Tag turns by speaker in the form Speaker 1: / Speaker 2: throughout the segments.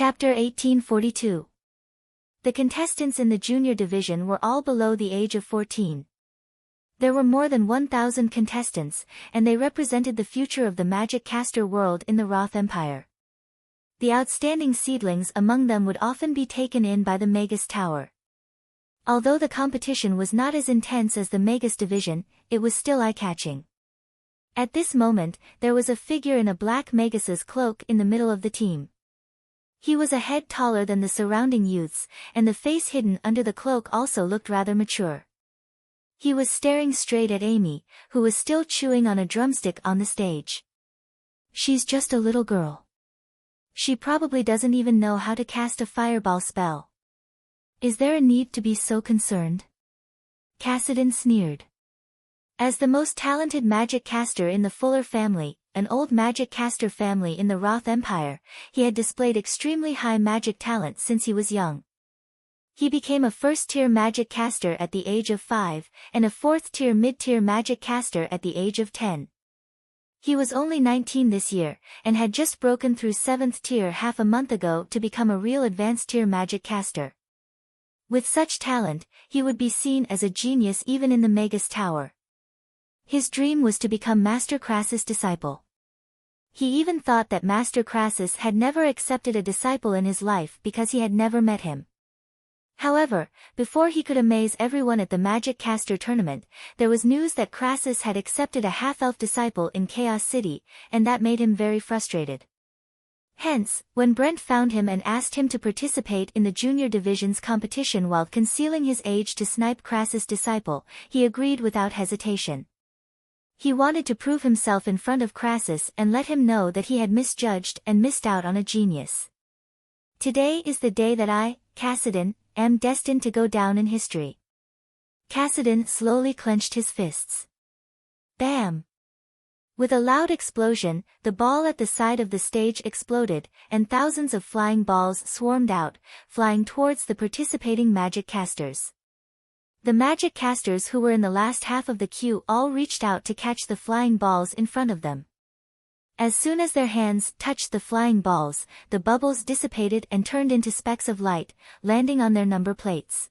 Speaker 1: Chapter 1842. The contestants in the junior division were all below the age of 14. There were more than 1,000 contestants, and they represented the future of the magic caster world in the Roth Empire. The outstanding seedlings among them would often be taken in by the Magus Tower. Although the competition was not as intense as the Magus division, it was still eye-catching. At this moment, there was a figure in a black Magus's cloak in the middle of the team. He was a head taller than the surrounding youths, and the face hidden under the cloak also looked rather mature. He was staring straight at Amy, who was still chewing on a drumstick on the stage. She's just a little girl. She probably doesn't even know how to cast a fireball spell. Is there a need to be so concerned? Cassidy sneered. As the most talented magic caster in the Fuller family, an old magic caster family in the Roth Empire, he had displayed extremely high magic talent since he was young. He became a first-tier magic caster at the age of 5, and a fourth-tier mid-tier magic caster at the age of 10. He was only 19 this year, and had just broken through 7th tier half a month ago to become a real advanced-tier magic caster. With such talent, he would be seen as a genius even in the Magus Tower. His dream was to become Master Crassus' disciple. He even thought that Master Crassus had never accepted a disciple in his life because he had never met him. However, before he could amaze everyone at the Magic Caster tournament, there was news that Crassus had accepted a half-elf disciple in Chaos City, and that made him very frustrated. Hence, when Brent found him and asked him to participate in the junior division's competition while concealing his age to snipe Crassus' disciple, he agreed without hesitation. He wanted to prove himself in front of Crassus and let him know that he had misjudged and missed out on a genius. Today is the day that I, Cassidy, am destined to go down in history. Cassidy slowly clenched his fists. Bam! With a loud explosion, the ball at the side of the stage exploded, and thousands of flying balls swarmed out, flying towards the participating magic casters. The magic casters who were in the last half of the queue all reached out to catch the flying balls in front of them. As soon as their hands touched the flying balls, the bubbles dissipated and turned into specks of light, landing on their number plates.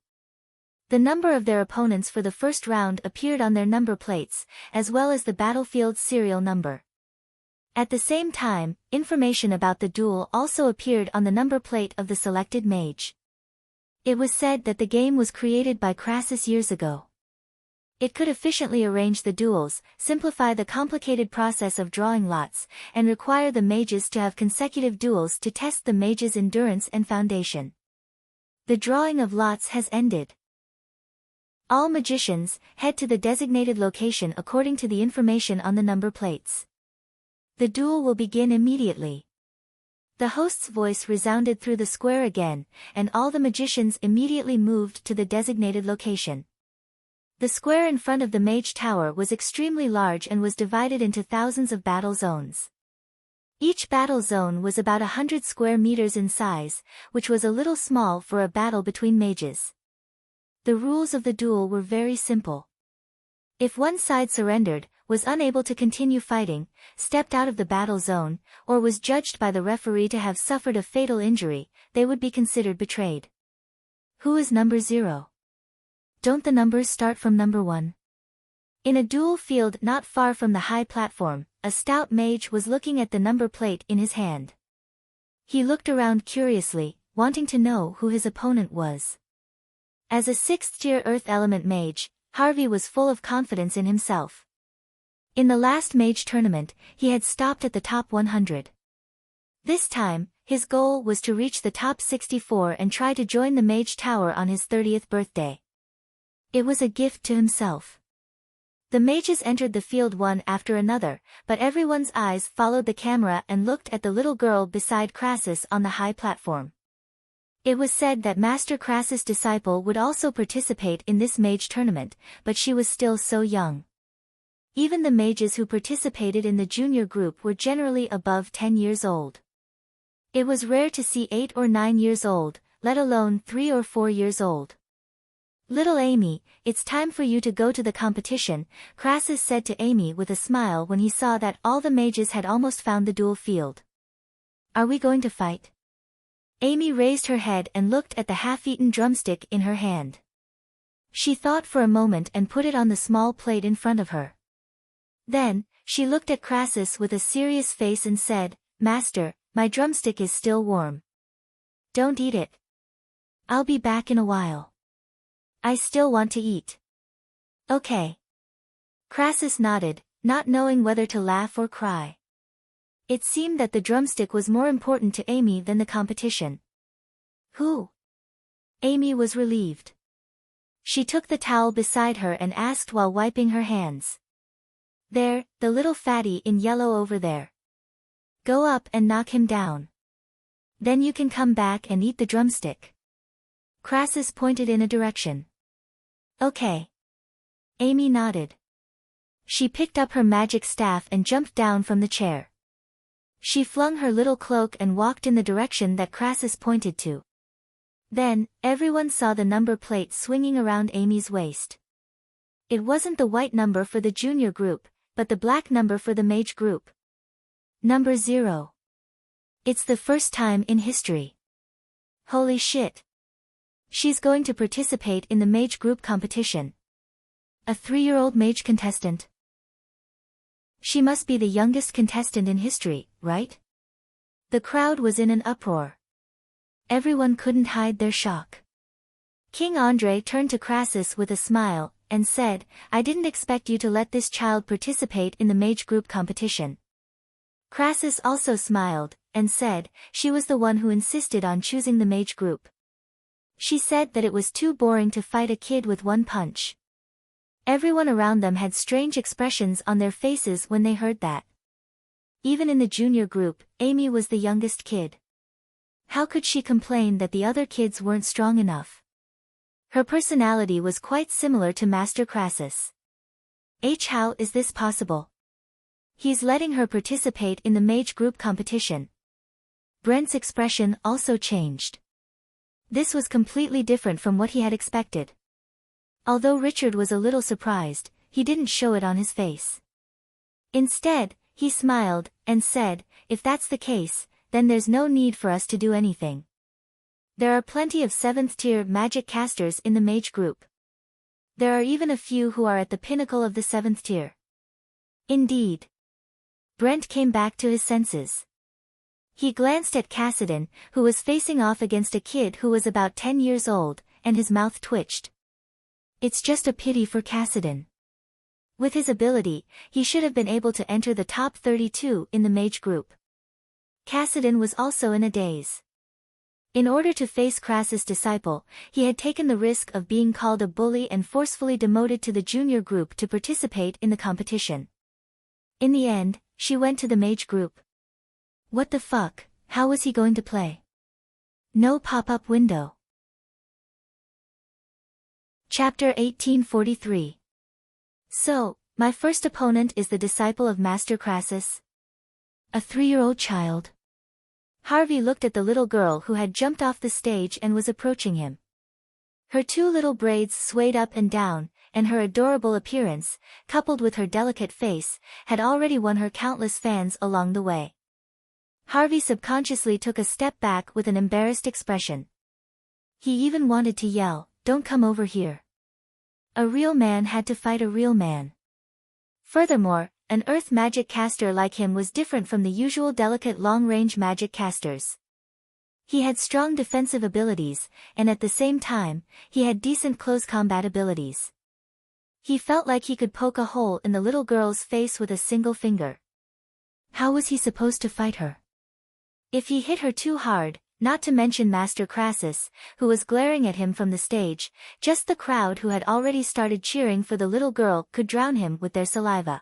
Speaker 1: The number of their opponents for the first round appeared on their number plates, as well as the battlefield's serial number. At the same time, information about the duel also appeared on the number plate of the selected mage. It was said that the game was created by Crassus years ago. It could efficiently arrange the duels, simplify the complicated process of drawing lots, and require the mages to have consecutive duels to test the mage's endurance and foundation. The drawing of lots has ended. All magicians, head to the designated location according to the information on the number plates. The duel will begin immediately. The host's voice resounded through the square again, and all the magicians immediately moved to the designated location. The square in front of the Mage Tower was extremely large and was divided into thousands of battle zones. Each battle zone was about 100 square meters in size, which was a little small for a battle between mages. The rules of the duel were very simple. If one side surrendered, was unable to continue fighting, stepped out of the battle zone, or was judged by the referee to have suffered a fatal injury, they would be considered betrayed. Who is number 0? Don't the numbers start from number 1? In a duel field not far from the high platform, a stout mage was looking at the number plate in his hand. He looked around curiously, wanting to know who his opponent was. As a 6th-tier Earth Element mage, Harvey was full of confidence in himself. In the last mage tournament, he had stopped at the top 100. This time, his goal was to reach the top 64 and try to join the Mage Tower on his 30th birthday. It was a gift to himself. The mages entered the field one after another, but everyone's eyes followed the camera and looked at the little girl beside Crassus on the high platform. It was said that Master Crassus' disciple would also participate in this mage tournament, but she was still so young. Even the mages who participated in the junior group were generally above 10 years old. It was rare to see 8 or 9 years old, let alone 3 or 4 years old. "Little Amy, it's time for you to go to the competition," Crassus said to Amy with a smile when he saw that all the mages had almost found the duel field. "Are we going to fight?" Amy raised her head and looked at the half-eaten drumstick in her hand. She thought for a moment and put it on the small plate in front of her. Then, she looked at Crassus with a serious face and said, "Master, my drumstick is still warm. Don't eat it. I'll be back in a while. I still want to eat." "Okay." Crassus nodded, not knowing whether to laugh or cry. It seemed that the drumstick was more important to Amy than the competition. "Who?" Amy was relieved. She took the towel beside her and asked while wiping her hands. "There, the little fatty in yellow over there. Go up and knock him down. Then you can come back and eat the drumstick." Crassus pointed in a direction. "Okay." Amy nodded. She picked up her magic staff and jumped down from the chair. She flung her little cloak and walked in the direction that Crassus pointed to. Then, everyone saw the number plate swinging around Amy's waist. It wasn't the white number for the junior group, but the black number for the mage group. Number 0. It's the first time in history. Holy shit. She's going to participate in the mage group competition. A 3-year-old mage contestant. She must be the youngest contestant in history, right? The crowd was in an uproar. Everyone couldn't hide their shock. King Andre turned to Crassus with a smile, and said, "I didn't expect you to let this child participate in the mage group competition." Crassus also smiled, and said, "She was the one who insisted on choosing the mage group. She said that it was too boring to fight a kid with one punch." Everyone around them had strange expressions on their faces when they heard that. Even in the junior group, Amy was the youngest kid. How could she complain that the other kids weren't strong enough? Her personality was quite similar to Master Crassus. How is this possible? He's letting her participate in the mage group competition. Brent's expression also changed. This was completely different from what he had expected. Although Richard was a little surprised, he didn't show it on his face. Instead, he smiled, and said, "If that's the case, then there's no need for us to do anything. There are plenty of 7th-tier magic casters in the mage group. There are even a few who are at the pinnacle of the 7th tier." Indeed. Brent came back to his senses. He glanced at Cassidon, who was facing off against a kid who was about 10 years old, and his mouth twitched. It's just a pity for Cassidon. With his ability, he should have been able to enter the top 32 in the mage group. Cassidon was also in a daze. In order to face Crassus' disciple, he had taken the risk of being called a bully and forcefully demoted to the junior group to participate in the competition. In the end, she went to the mage group. What the fuck, how was he going to play? No pop-up window. Chapter 1843. So, my first opponent is the disciple of Master Crassus? A 3-year-old child? Harvey looked at the little girl who had jumped off the stage and was approaching him. Her 2 little braids swayed up and down, and her adorable appearance, coupled with her delicate face, had already won her countless fans along the way. Harvey subconsciously took a step back with an embarrassed expression. He even wanted to yell, "Don't come over here." A real man had to fight a real man. Furthermore, an earth magic caster like him was different from the usual delicate long-range magic casters. He had strong defensive abilities, and at the same time, he had decent close combat abilities. He felt like he could poke a hole in the little girl's face with a single finger. How was he supposed to fight her? If he hit her too hard, not to mention Master Crassus, who was glaring at him from the stage, just the crowd who had already started cheering for the little girl could drown him with their saliva.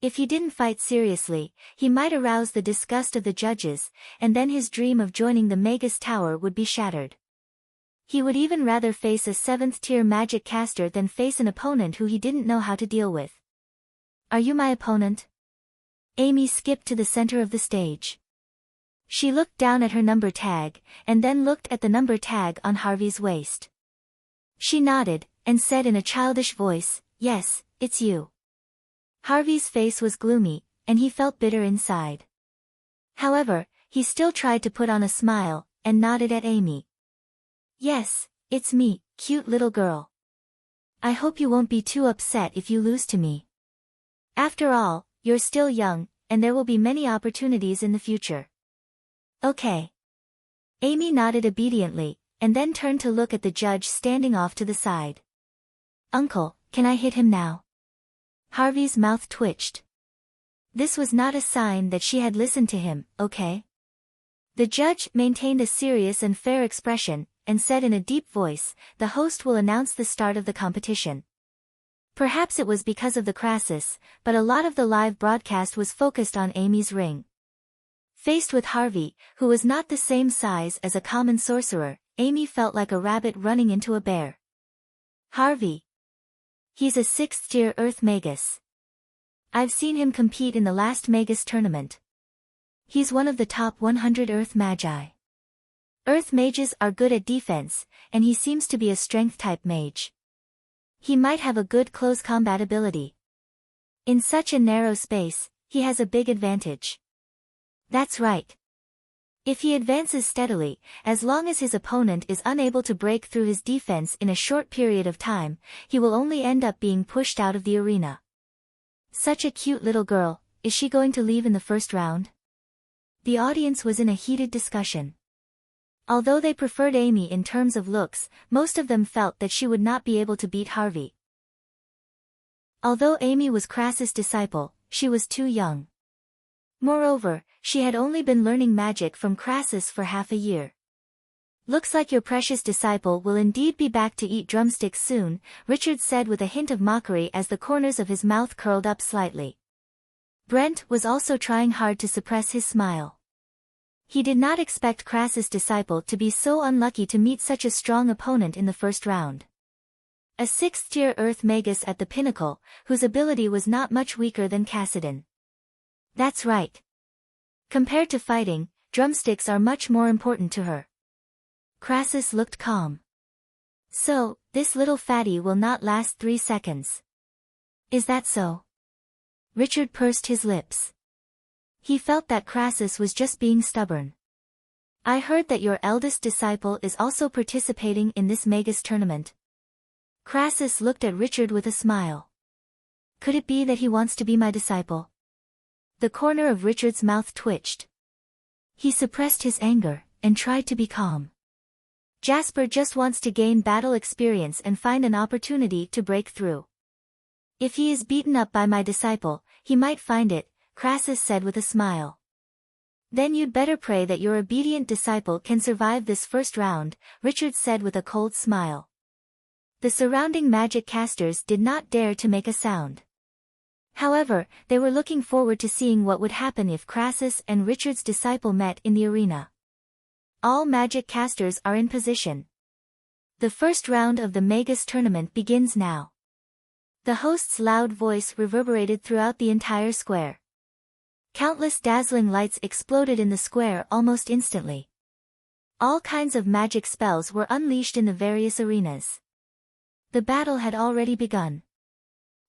Speaker 1: If he didn't fight seriously, he might arouse the disgust of the judges, and then his dream of joining the Magus Tower would be shattered. He would even rather face a 7th-tier magic caster than face an opponent who he didn't know how to deal with. "Are you my opponent?" Amy skipped to the center of the stage. She looked down at her number tag, and then looked at the number tag on Harvey's waist. She nodded, and said in a childish voice, "Yes, it's you." Harvey's face was gloomy, and he felt bitter inside. However, he still tried to put on a smile, and nodded at Amy. Yes, it's me, cute little girl. I hope you won't be too upset if you lose to me. After all, you're still young, and there will be many opportunities in the future. Okay. Amy nodded obediently, and then turned to look at the judge standing off to the side. Uncle, can I hit him now? Harvey's mouth twitched. This was not a sign that she had listened to him, okay? The judge maintained a serious and fair expression, and said in a deep voice, the host will announce the start of the competition. Perhaps it was because of the crisis, but a lot of the live broadcast was focused on Amy's ring. Faced with Harvey, who was not the same size as a common sorcerer, Amy felt like a rabbit running into a bear. Harvey. He's a 6th-tier Earth Magus. I've seen him compete in the last Magus tournament. He's one of the top 100 Earth Magi. Earth Mages are good at defense, and he seems to be a strength-type mage. He might have a good close combat ability. In such a narrow space, he has a big advantage. That's right. If he advances steadily, as long as his opponent is unable to break through his defense in a short period of time, he will only end up being pushed out of the arena. Such a cute little girl, is she going to leave in the first round? The audience was in a heated discussion. Although they preferred Amy in terms of looks, most of them felt that she would not be able to beat Harvey. Although Amy was Crassus' disciple, she was too young. Moreover, she had only been learning magic from Crassus for half a year. Looks like your precious disciple will indeed be back to eat drumsticks soon, Richard said with a hint of mockery as the corners of his mouth curled up slightly. Brent was also trying hard to suppress his smile. He did not expect Crassus' disciple to be so unlucky to meet such a strong opponent in the first round. A 6th-tier Earth Magus at the pinnacle, whose ability was not much weaker than Cassidon. That's right. Compared to fighting, drumsticks are much more important to her. Crassus looked calm. So, this little fatty will not last 3 seconds. Is that so? Richard pursed his lips. He felt that Crassus was just being stubborn. I heard that your eldest disciple is also participating in this Magus tournament. Crassus looked at Richard with a smile. Could it be that he wants to be my disciple? The corner of Richard's mouth twitched. He suppressed his anger, and tried to be calm. Jasper just wants to gain battle experience and find an opportunity to break through. If he is beaten up by my disciple, he might find it, Crassus said with a smile. Then you'd better pray that your obedient disciple can survive this first round, Richard said with a cold smile. The surrounding magic casters did not dare to make a sound. However, they were looking forward to seeing what would happen if Crassus and Richard's disciple met in the arena. All magic casters are in position. The first round of the Magus tournament begins now. The host's loud voice reverberated throughout the entire square. Countless dazzling lights exploded in the square almost instantly. All kinds of magic spells were unleashed in the various arenas. The battle had already begun.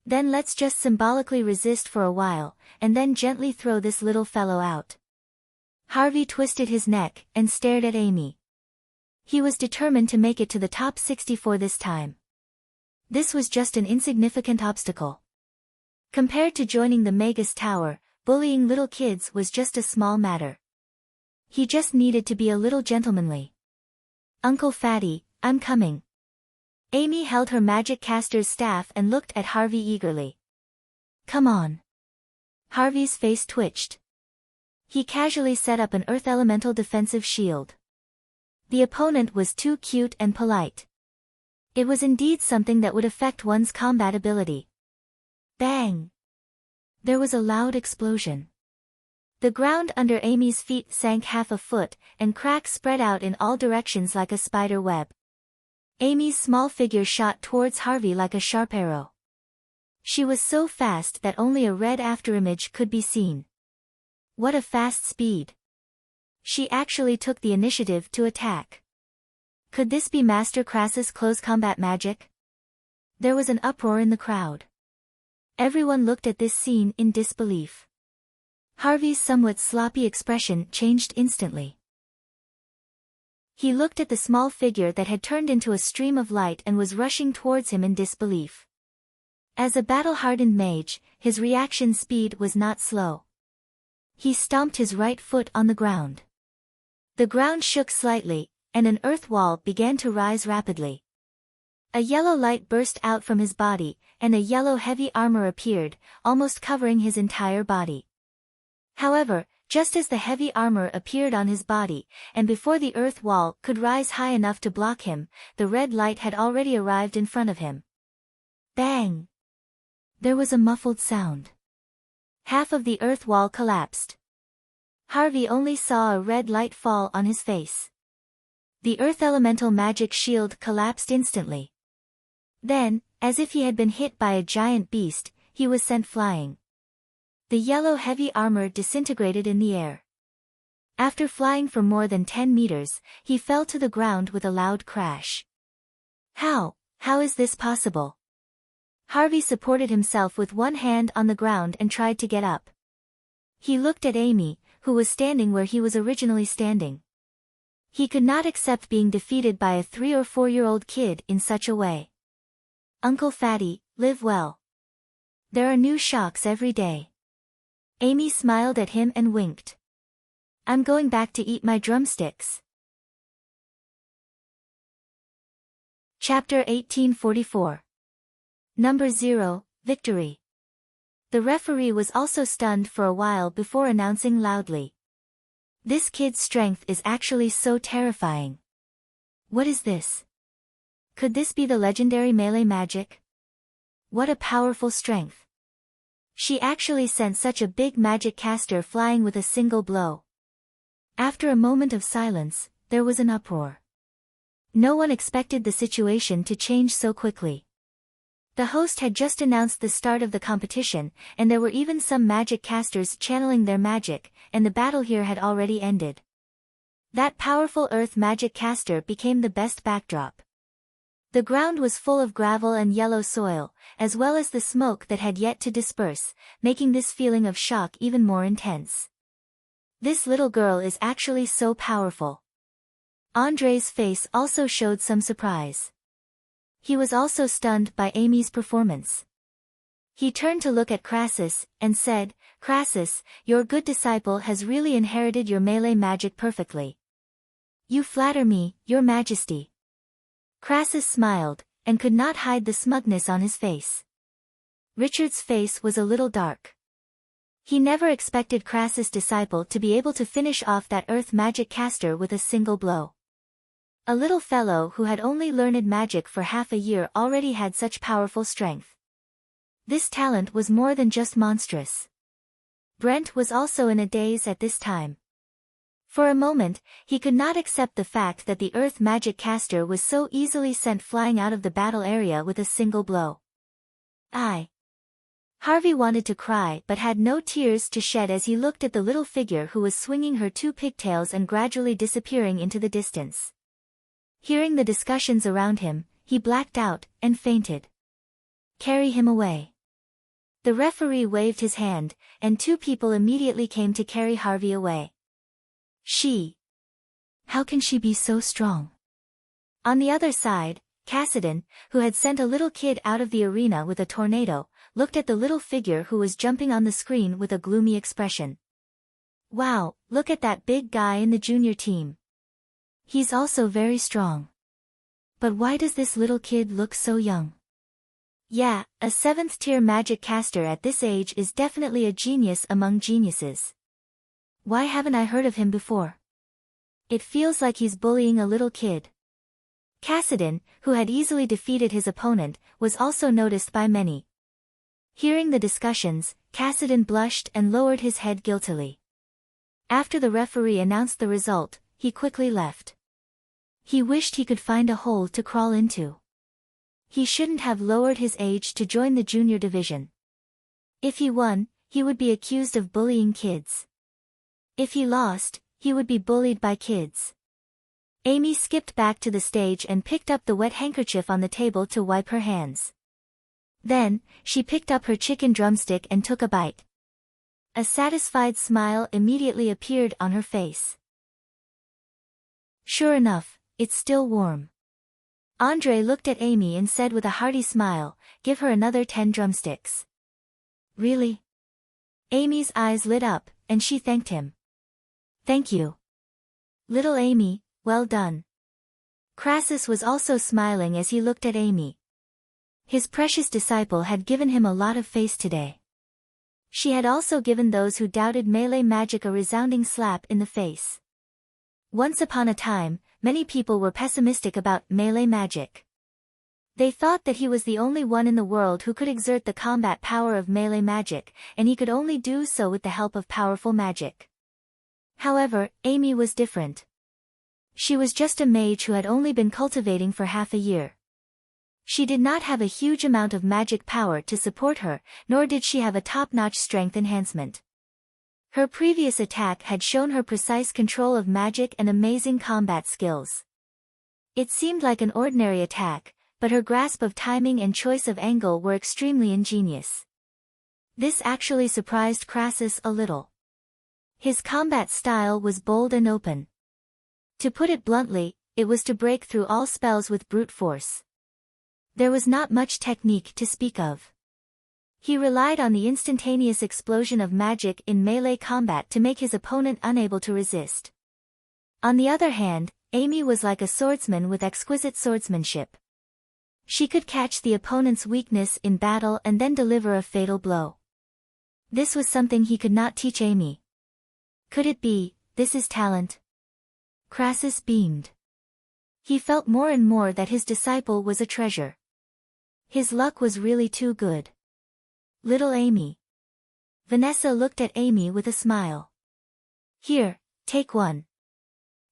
Speaker 1: Then let's just symbolically resist for a while, and then gently throw this little fellow out. Harvey twisted his neck, and stared at Amy. He was determined to make it to the top 64 this time. This was just an insignificant obstacle. Compared to joining the Magus Tower, bullying little kids was just a small matter. He just needed to be a little gentlemanly. Uncle Fatty, I'm coming. Amy held her magic caster's staff and looked at Harvey eagerly. Come on. Harvey's face twitched. He casually set up an earth elemental defensive shield. The opponent was too cute and polite. It was indeed something that would affect one's combat ability. Bang! There was a loud explosion. The ground under Amy's feet sank half a foot, and cracks spread out in all directions like a spider web. Amy's small figure shot towards Harvey like a sharp arrow. She was so fast that only a red afterimage could be seen. What a fast speed! She actually took the initiative to attack. Could this be Master Crassus' close combat magic? There was an uproar in the crowd. Everyone looked at this scene in disbelief. Harvey's somewhat sloppy expression changed instantly. He looked at the small figure that had turned into a stream of light and was rushing towards him in disbelief. As a battle-hardened mage, his reaction speed was not slow. He stomped his right foot on the ground. The ground shook slightly, and an earth wall began to rise rapidly. A yellow light burst out from his body, and a yellow heavy armor appeared, almost covering his entire body. However, just as the heavy armor appeared on his body, and before the earth wall could rise high enough to block him, the red light had already arrived in front of him. Bang! There was a muffled sound. Half of the earth wall collapsed. Harvey only saw a red light fall on his face. The earth elemental magic shield collapsed instantly. Then, as if he had been hit by a giant beast, he was sent flying. The yellow heavy armor disintegrated in the air. After flying for more than 10 meters, he fell to the ground with a loud crash. How is this possible? Harvey supported himself with one hand on the ground and tried to get up. He looked at Amy, who was standing where he was originally standing. He could not accept being defeated by a 3 or 4-year-old kid in such a way. Uncle Fatty, live well. There are new shocks every day. Amy smiled at him and winked. I'm going back to eat my drumsticks. Chapter 1844. Number 0, Victory. The referee was also stunned for a while before announcing loudly. This kid's strength is actually so terrifying. What is this? Could this be the legendary melee magic? What a powerful strength. She actually sent such a big magic caster flying with a single blow. After a moment of silence, there was an uproar. No one expected the situation to change so quickly. The host had just announced the start of the competition, and there were even some magic casters channeling their magic, and the battle here had already ended. That powerful earth magic caster became the best backdrop. The ground was full of gravel and yellow soil, as well as the smoke that had yet to disperse, making this feeling of shock even more intense. This little girl is actually so powerful. Andre's face also showed some surprise. He was also stunned by Amy's performance. He turned to look at Crassus, and said, Crassus, your good disciple has really inherited your melee magic perfectly. You flatter me, your majesty. Crassus smiled, and could not hide the smugness on his face. Richard's face was a little dark. He never expected Crassus' disciple to be able to finish off that earth magic caster with a single blow. A little fellow who had only learned magic for half a year already had such powerful strength. This talent was more than just monstrous. Brent was also in a daze at this time. For a moment, he could not accept the fact that the earth magic caster was so easily sent flying out of the battle area with a single blow. Harvey wanted to cry but had no tears to shed as he looked at the little figure who was swinging her 2 pigtails and gradually disappearing into the distance. Hearing the discussions around him, he blacked out and fainted. Carry him away. The referee waved his hand, and 2 people immediately came to carry Harvey away. How can she be so strong? On the other side, Cassidon, who had sent a little kid out of the arena with a tornado, looked at the little figure who was jumping on the screen with a gloomy expression. Wow, look at that big guy in the junior team. He's also very strong. But why does this little kid look so young? Yeah, a 7th tier magic caster at this age is definitely a genius among geniuses. Why haven't I heard of him before? It feels like he's bullying a little kid. Cassidon, who had easily defeated his opponent, was also noticed by many. Hearing the discussions, Cassidon blushed and lowered his head guiltily. After the referee announced the result, he quickly left. He wished he could find a hole to crawl into. He shouldn't have lowered his age to join the junior division. If he won, he would be accused of bullying kids. If he lost, he would be bullied by kids. Amy skipped back to the stage and picked up the wet handkerchief on the table to wipe her hands. Then, she picked up her chicken drumstick and took a bite. A satisfied smile immediately appeared on her face. Sure enough, it's still warm. Andre looked at Amy and said with a hearty smile, give her another 10 drumsticks. Really? Amy's eyes lit up, and she thanked him. Thank you. Little Amy, well done. Crassus was also smiling as he looked at Amy. His precious disciple had given him a lot of face today. She had also given those who doubted melee magic a resounding slap in the face. Once upon a time, many people were pessimistic about melee magic. They thought that he was the only one in the world who could exert the combat power of melee magic, and he could only do so with the help of powerful magic. However, Amy was different. She was just a mage who had only been cultivating for half a year. She did not have a huge amount of magic power to support her, nor did she have a top-notch strength enhancement. Her previous attack had shown her precise control of magic and amazing combat skills. It seemed like an ordinary attack, but her grasp of timing and choice of angle were extremely ingenious. This actually surprised Crassus a little. His combat style was bold and open. To put it bluntly, it was to break through all spells with brute force. There was not much technique to speak of. He relied on the instantaneous explosion of magic in melee combat to make his opponent unable to resist. On the other hand, Amy was like a swordsman with exquisite swordsmanship. She could catch the opponent's weakness in battle and then deliver a fatal blow. This was something he could not teach Amy. Could it be, this is talent? Crassus beamed. He felt more and more that his disciple was a treasure. His luck was really too good. Little Amy. Vanessa looked at Amy with a smile. Here, take one.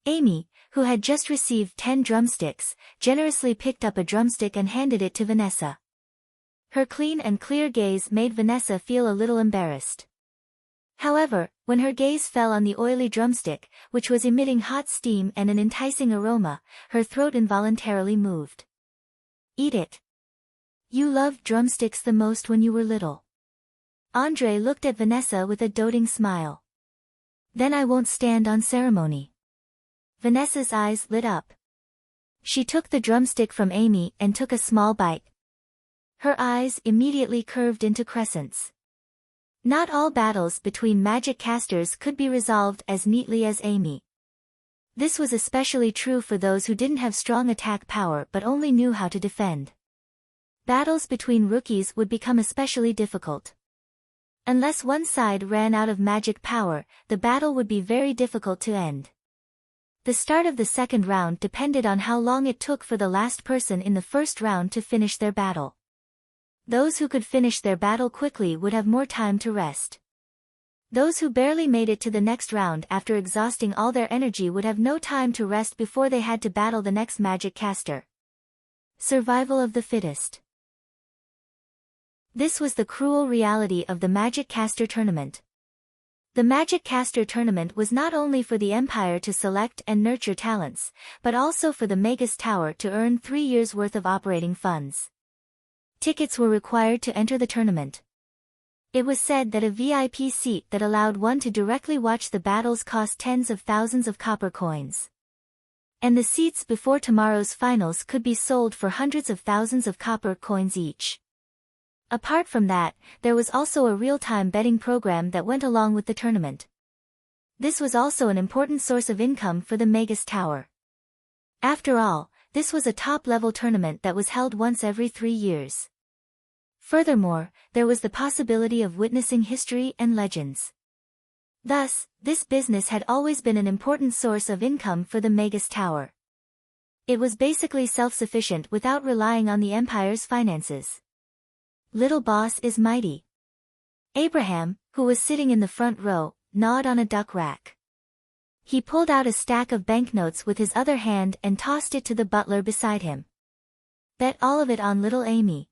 Speaker 1: Amy, who had just received 10 drumsticks, generously picked up a drumstick and handed it to Vanessa. Her clean and clear gaze made Vanessa feel a little embarrassed. However, when her gaze fell on the oily drumstick, which was emitting hot steam and an enticing aroma, her throat involuntarily moved. Eat it. You loved drumsticks the most when you were little. Andre looked at Vanessa with a doting smile. Then I won't stand on ceremony. Vanessa's eyes lit up. She took the drumstick from Amy and took a small bite. Her eyes immediately curved into crescents. Not all battles between magic casters could be resolved as neatly as Amy. This was especially true for those who didn't have strong attack power but only knew how to defend. Battles between rookies would become especially difficult. Unless one side ran out of magic power, the battle would be very difficult to end. The start of the second round depended on how long it took for the last person in the first round to finish their battle. Those who could finish their battle quickly would have more time to rest. Those who barely made it to the next round after exhausting all their energy would have no time to rest before they had to battle the next magic caster. Survival of the fittest. This was the cruel reality of the Magic Caster Tournament. The Magic Caster Tournament was not only for the Empire to select and nurture talents, but also for the Magus Tower to earn 3 years' worth of operating funds. Tickets were required to enter the tournament. It was said that a VIP seat that allowed one to directly watch the battles cost tens of thousands of copper coins. And the seats before tomorrow's finals could be sold for hundreds of thousands of copper coins each. Apart from that, there was also a real-time betting program that went along with the tournament. This was also an important source of income for the Magus Tower. After all, this was a top-level tournament that was held once every 3 years. Furthermore, there was the possibility of witnessing history and legends. Thus, this business had always been an important source of income for the Magus Tower. It was basically self-sufficient without relying on the Empire's finances. Little boss is mighty. Abraham, who was sitting in the front row, gnawed on a duck rack. He pulled out a stack of banknotes with his other hand and tossed it to the butler beside him. Bet all of it on little Amy.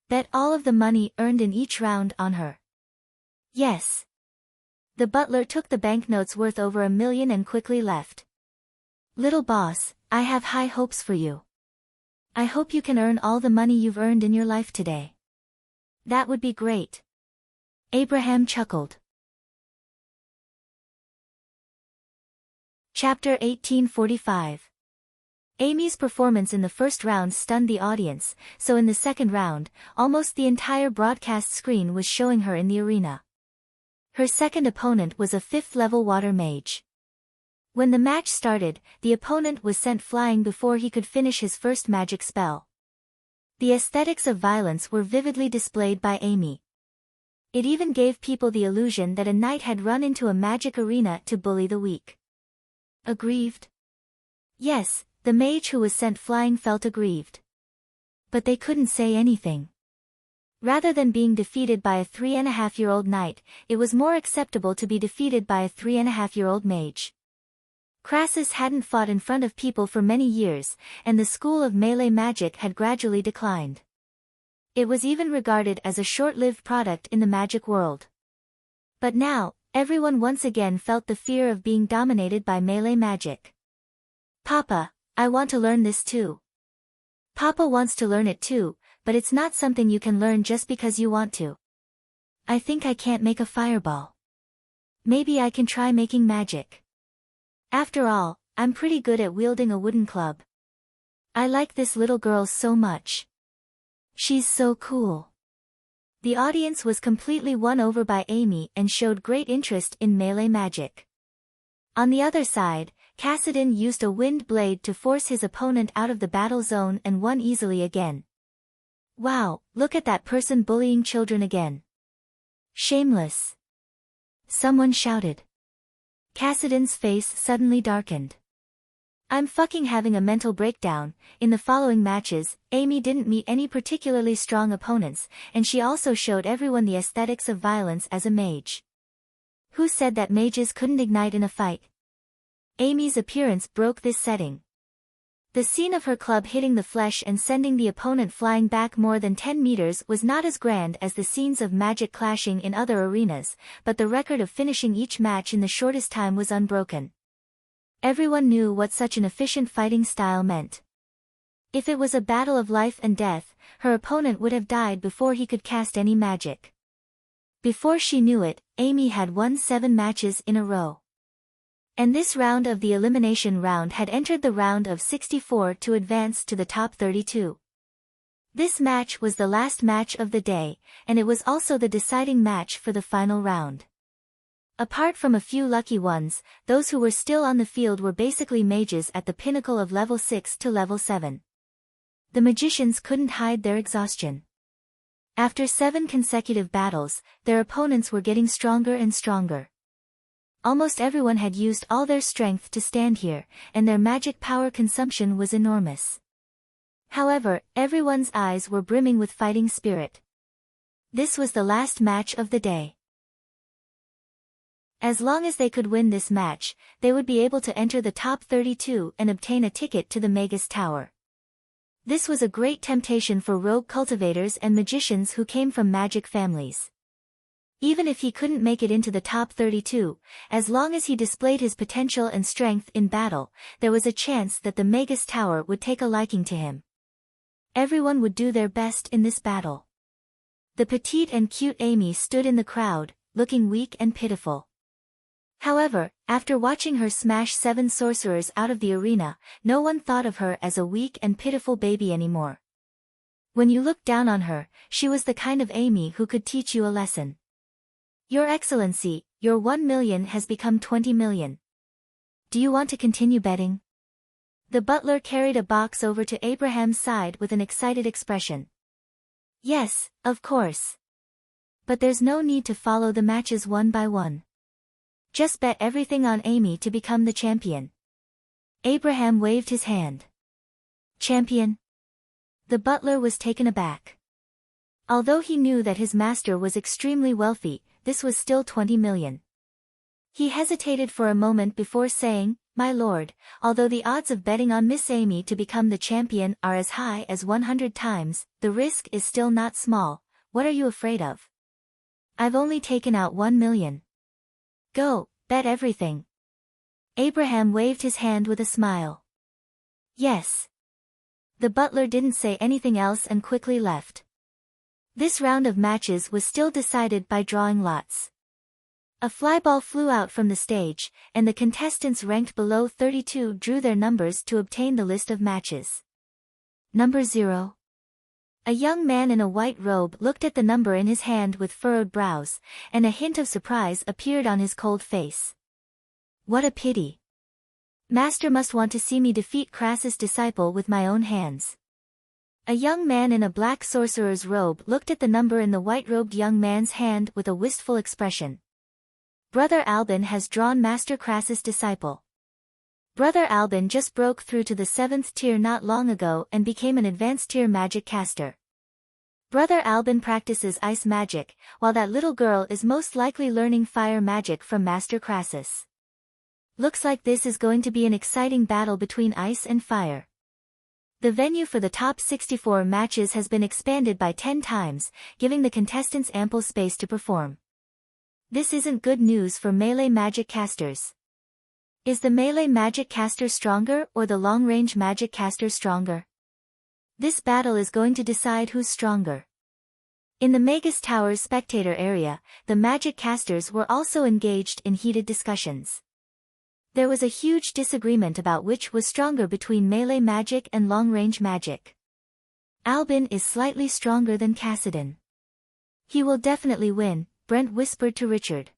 Speaker 1: Bet all of the money earned in each round on her. Yes. The butler took the banknotes worth over 1 million and quickly left. Little boss, I have high hopes for you. I hope you can earn all the money you've earned in your life today. That would be great. Abraham chuckled. Chapter 1845. Amy's performance in the first round stunned the audience, so in the second round, almost the entire broadcast screen was showing her in the arena. Her second opponent was a 5th-level water mage. When the match started, the opponent was sent flying before he could finish his first magic spell. The aesthetics of violence were vividly displayed by Amy. It even gave people the illusion that a knight had run into a magic arena to bully the weak. Aggrieved? Yes, the mage who was sent flying felt aggrieved. But they couldn't say anything. Rather than being defeated by a 3.5-year-old knight, it was more acceptable to be defeated by a 3.5-year-old mage. Crassus hadn't fought in front of people for many years, and the school of melee magic had gradually declined. It was even regarded as a short-lived product in the magic world. But now, everyone once again felt the fear of being dominated by melee magic. Papa, I want to learn this too. Papa wants to learn it too, but it's not something you can learn just because you want to. I think I can't make a fireball. Maybe I can try making magic. After all, I'm pretty good at wielding a wooden club. I like this little girl so much. She's so cool. The audience was completely won over by Amy and showed great interest in melee magic. On the other side, Cassidon used a wind blade to force his opponent out of the battle zone and won easily again. Wow, look at that person bullying children again. Shameless. Someone shouted. Cassidon's face suddenly darkened. I'm fucking having a mental breakdown. In the following matches, Amy didn't meet any particularly strong opponents, and she also showed everyone the aesthetics of violence as a mage. Who said that mages couldn't ignite in a fight? Amy's appearance broke this setting. The scene of her club hitting the flesh and sending the opponent flying back more than 10 meters was not as grand as the scenes of magic clashing in other arenas, but the record of finishing each match in the shortest time was unbroken. Everyone knew what such an efficient fighting style meant. If it was a battle of life and death, her opponent would have died before he could cast any magic. Before she knew it, Amy had won 7 matches in a row. And this round of the elimination round had entered the round of 64 to advance to the top 32. This match was the last match of the day, and it was also the deciding match for the final round. Apart from a few lucky ones, those who were still on the field were basically mages at the pinnacle of level 6 to level 7. The magicians couldn't hide their exhaustion. After 7 consecutive battles, their opponents were getting stronger and stronger. Almost everyone had used all their strength to stand here, and their magic power consumption was enormous. However, everyone's eyes were brimming with fighting spirit. This was the last match of the day. As long as they could win this match, they would be able to enter the top 32 and obtain a ticket to the Magus Tower. This was a great temptation for rogue cultivators and magicians who came from magic families. Even if he couldn't make it into the top 32, as long as he displayed his potential and strength in battle, there was a chance that the Magus Tower would take a liking to him. Everyone would do their best in this battle. The petite and cute Amy stood in the crowd, looking weak and pitiful. However, after watching her smash 7 sorcerers out of the arena, no one thought of her as a weak and pitiful baby anymore. When you looked down on her, she was the kind of Amy who could teach you a lesson. Your Excellency, your 1 million has become 20 million. Do you want to continue betting? The butler carried a box over to Abraham's side with an excited expression. Yes, of course. But there's no need to follow the matches one by one. Just bet everything on Amy to become the champion. Abraham waved his hand. Champion? The butler was taken aback. Although he knew that his master was extremely wealthy, this was still 20 million. He hesitated for a moment before saying, My lord, although the odds of betting on Miss Amy to become the champion are as high as 100 times, the risk is still not small. What are you afraid of? I've only taken out 1 million. Go, bet everything. Abraham waved his hand with a smile. Yes. The butler didn't say anything else and quickly left. This round of matches was still decided by drawing lots. A flyball flew out from the stage, and the contestants ranked below 32 drew their numbers to obtain the list of matches. Number 0. A young man in a white robe looked at the number in his hand with furrowed brows, and a hint of surprise appeared on his cold face. What a pity. Master must want to see me defeat Crassus' disciple with my own hands. A young man in a black sorcerer's robe looked at the number in the white-robed young man's hand with a wistful expression. Brother Albin has drawn Master Crassus' disciple. Brother Albin just broke through to the 7th tier not long ago and became an advanced tier magic caster. Brother Albin practices ice magic, while that little girl is most likely learning fire magic from Master Crassus. Looks like this is going to be an exciting battle between ice and fire. The venue for the top 64 matches has been expanded by 10 times, giving the contestants ample space to perform. This isn't good news for melee magic casters. Is the melee magic caster stronger or the long-range magic caster stronger? This battle is going to decide who's stronger. In the Magus Tower's spectator area, the magic casters were also engaged in heated discussions. There was a huge disagreement about which was stronger between melee magic and long-range magic. Albin is slightly stronger than Cassidon. He will definitely win, Brent whispered to Richard.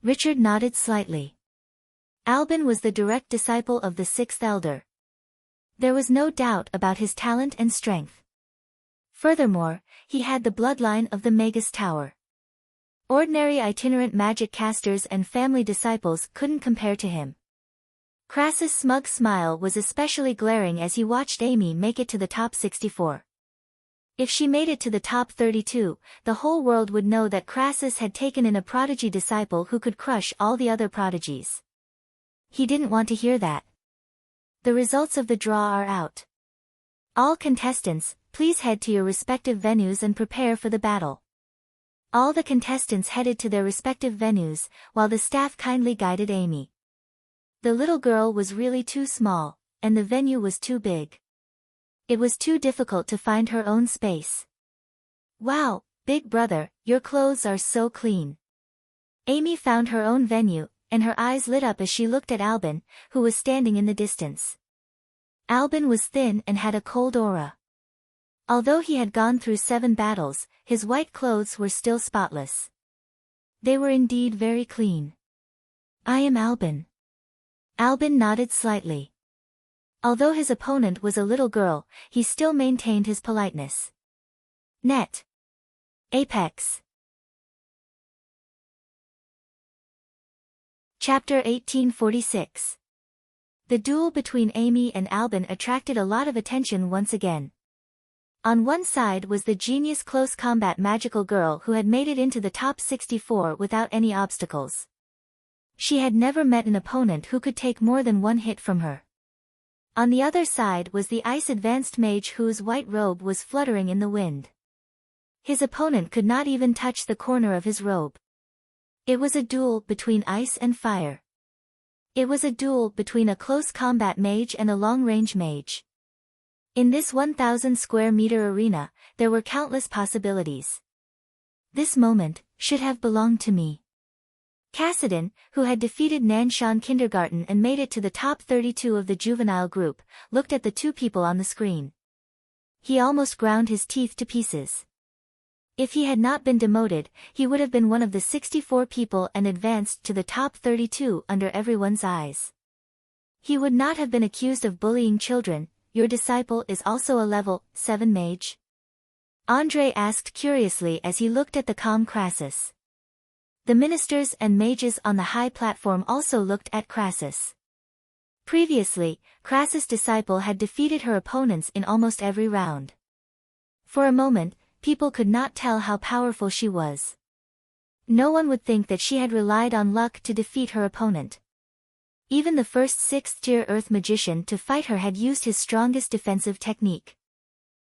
Speaker 1: Richard nodded slightly. Albin was the direct disciple of the Sixth Elder. There was no doubt about his talent and strength. Furthermore, he had the bloodline of the Magus Tower. Ordinary itinerant magic casters and family disciples couldn't compare to him. Crassus' smug smile was especially glaring as he watched Amy make it to the top 64. If she made it to the top 32, the whole world would know that Crassus had taken in a prodigy disciple who could crush all the other prodigies. He didn't want to hear that. The results of the draw are out. All contestants, please head to your respective venues and prepare for the battle. All the contestants headed to their respective venues, while the staff kindly guided Amy. The little girl was really too small, and the venue was too big. It was too difficult to find her own space. Wow, big brother, your clothes are so clean. Amy found her own venue, and her eyes lit up as she looked at Albin, who was standing in the distance. Albin was thin and had a cold aura. Although he had gone through 7 battles, his white clothes were still spotless. They were indeed very clean. I am Albin. Albin nodded slightly. Although his opponent was a little girl, he still maintained his politeness. Net. Apex. Chapter 1846. The duel between Amy and Albin attracted a lot of attention once again. On one side was the genius close combat magical girl who had made it into the top 64 without any obstacles. She had never met an opponent who could take more than one hit from her. On the other side was the ice advanced mage whose white robe was fluttering in the wind. His opponent could not even touch the corner of his robe. It was a duel between ice and fire. It was a duel between a close combat mage and a long-range mage. In this 1,000 square meter arena, there were countless possibilities. This moment should have belonged to me. Cassidon, who had defeated Nanshan Kindergarten and made it to the top 32 of the juvenile group, looked at the two people on the screen. He almost ground his teeth to pieces. If he had not been demoted, he would have been one of the 64 people and advanced to the top 32 under everyone's eyes. He would not have been accused of bullying children. Your disciple is also a level 7 mage? Andre asked curiously as he looked at the calm Crassus. The ministers and mages on the high platform also looked at Crassus. Previously, Crassus' disciple had defeated her opponents in almost every round. For a moment, people could not tell how powerful she was. No one would think that she had relied on luck to defeat her opponent. Even the first 6th-tier Earth magician to fight her had used his strongest defensive technique.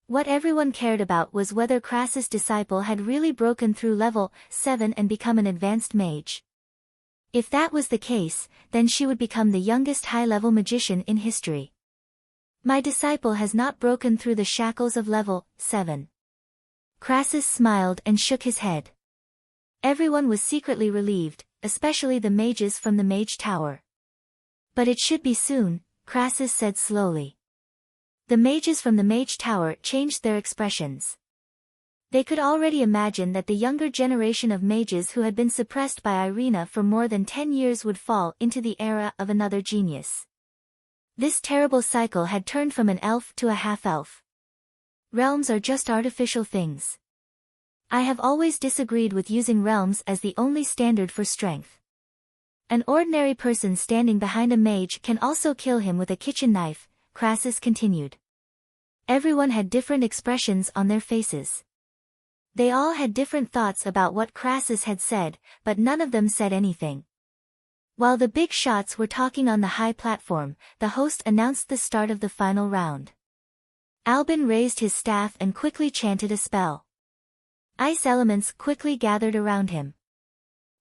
Speaker 1: What everyone cared about was whether Crassus' disciple had really broken through level 7 and become an advanced mage. If that was the case, then she would become the youngest high-level magician in history. My disciple has not broken through the shackles of level 7. Crassus smiled and shook his head. Everyone was secretly relieved, especially the mages from the Mage Tower. But it should be soon, Crassus said slowly. The mages from the Mage Tower changed their expressions. They could already imagine that the younger generation of mages who had been suppressed by Irina for more than 10 years would fall into the era of another genius. This terrible cycle had turned from an elf to a half-elf. Realms are just artificial things. I have always disagreed with using realms as the only standard for strength. An ordinary person standing behind a mage can also kill him with a kitchen knife, Crassus continued. Everyone had different expressions on their faces. They all had different thoughts about what Crassus had said, but none of them said anything. While the big shots were talking on the high platform, the host announced the start of the final round. Albin raised his staff and quickly chanted a spell. Ice elements quickly gathered around him.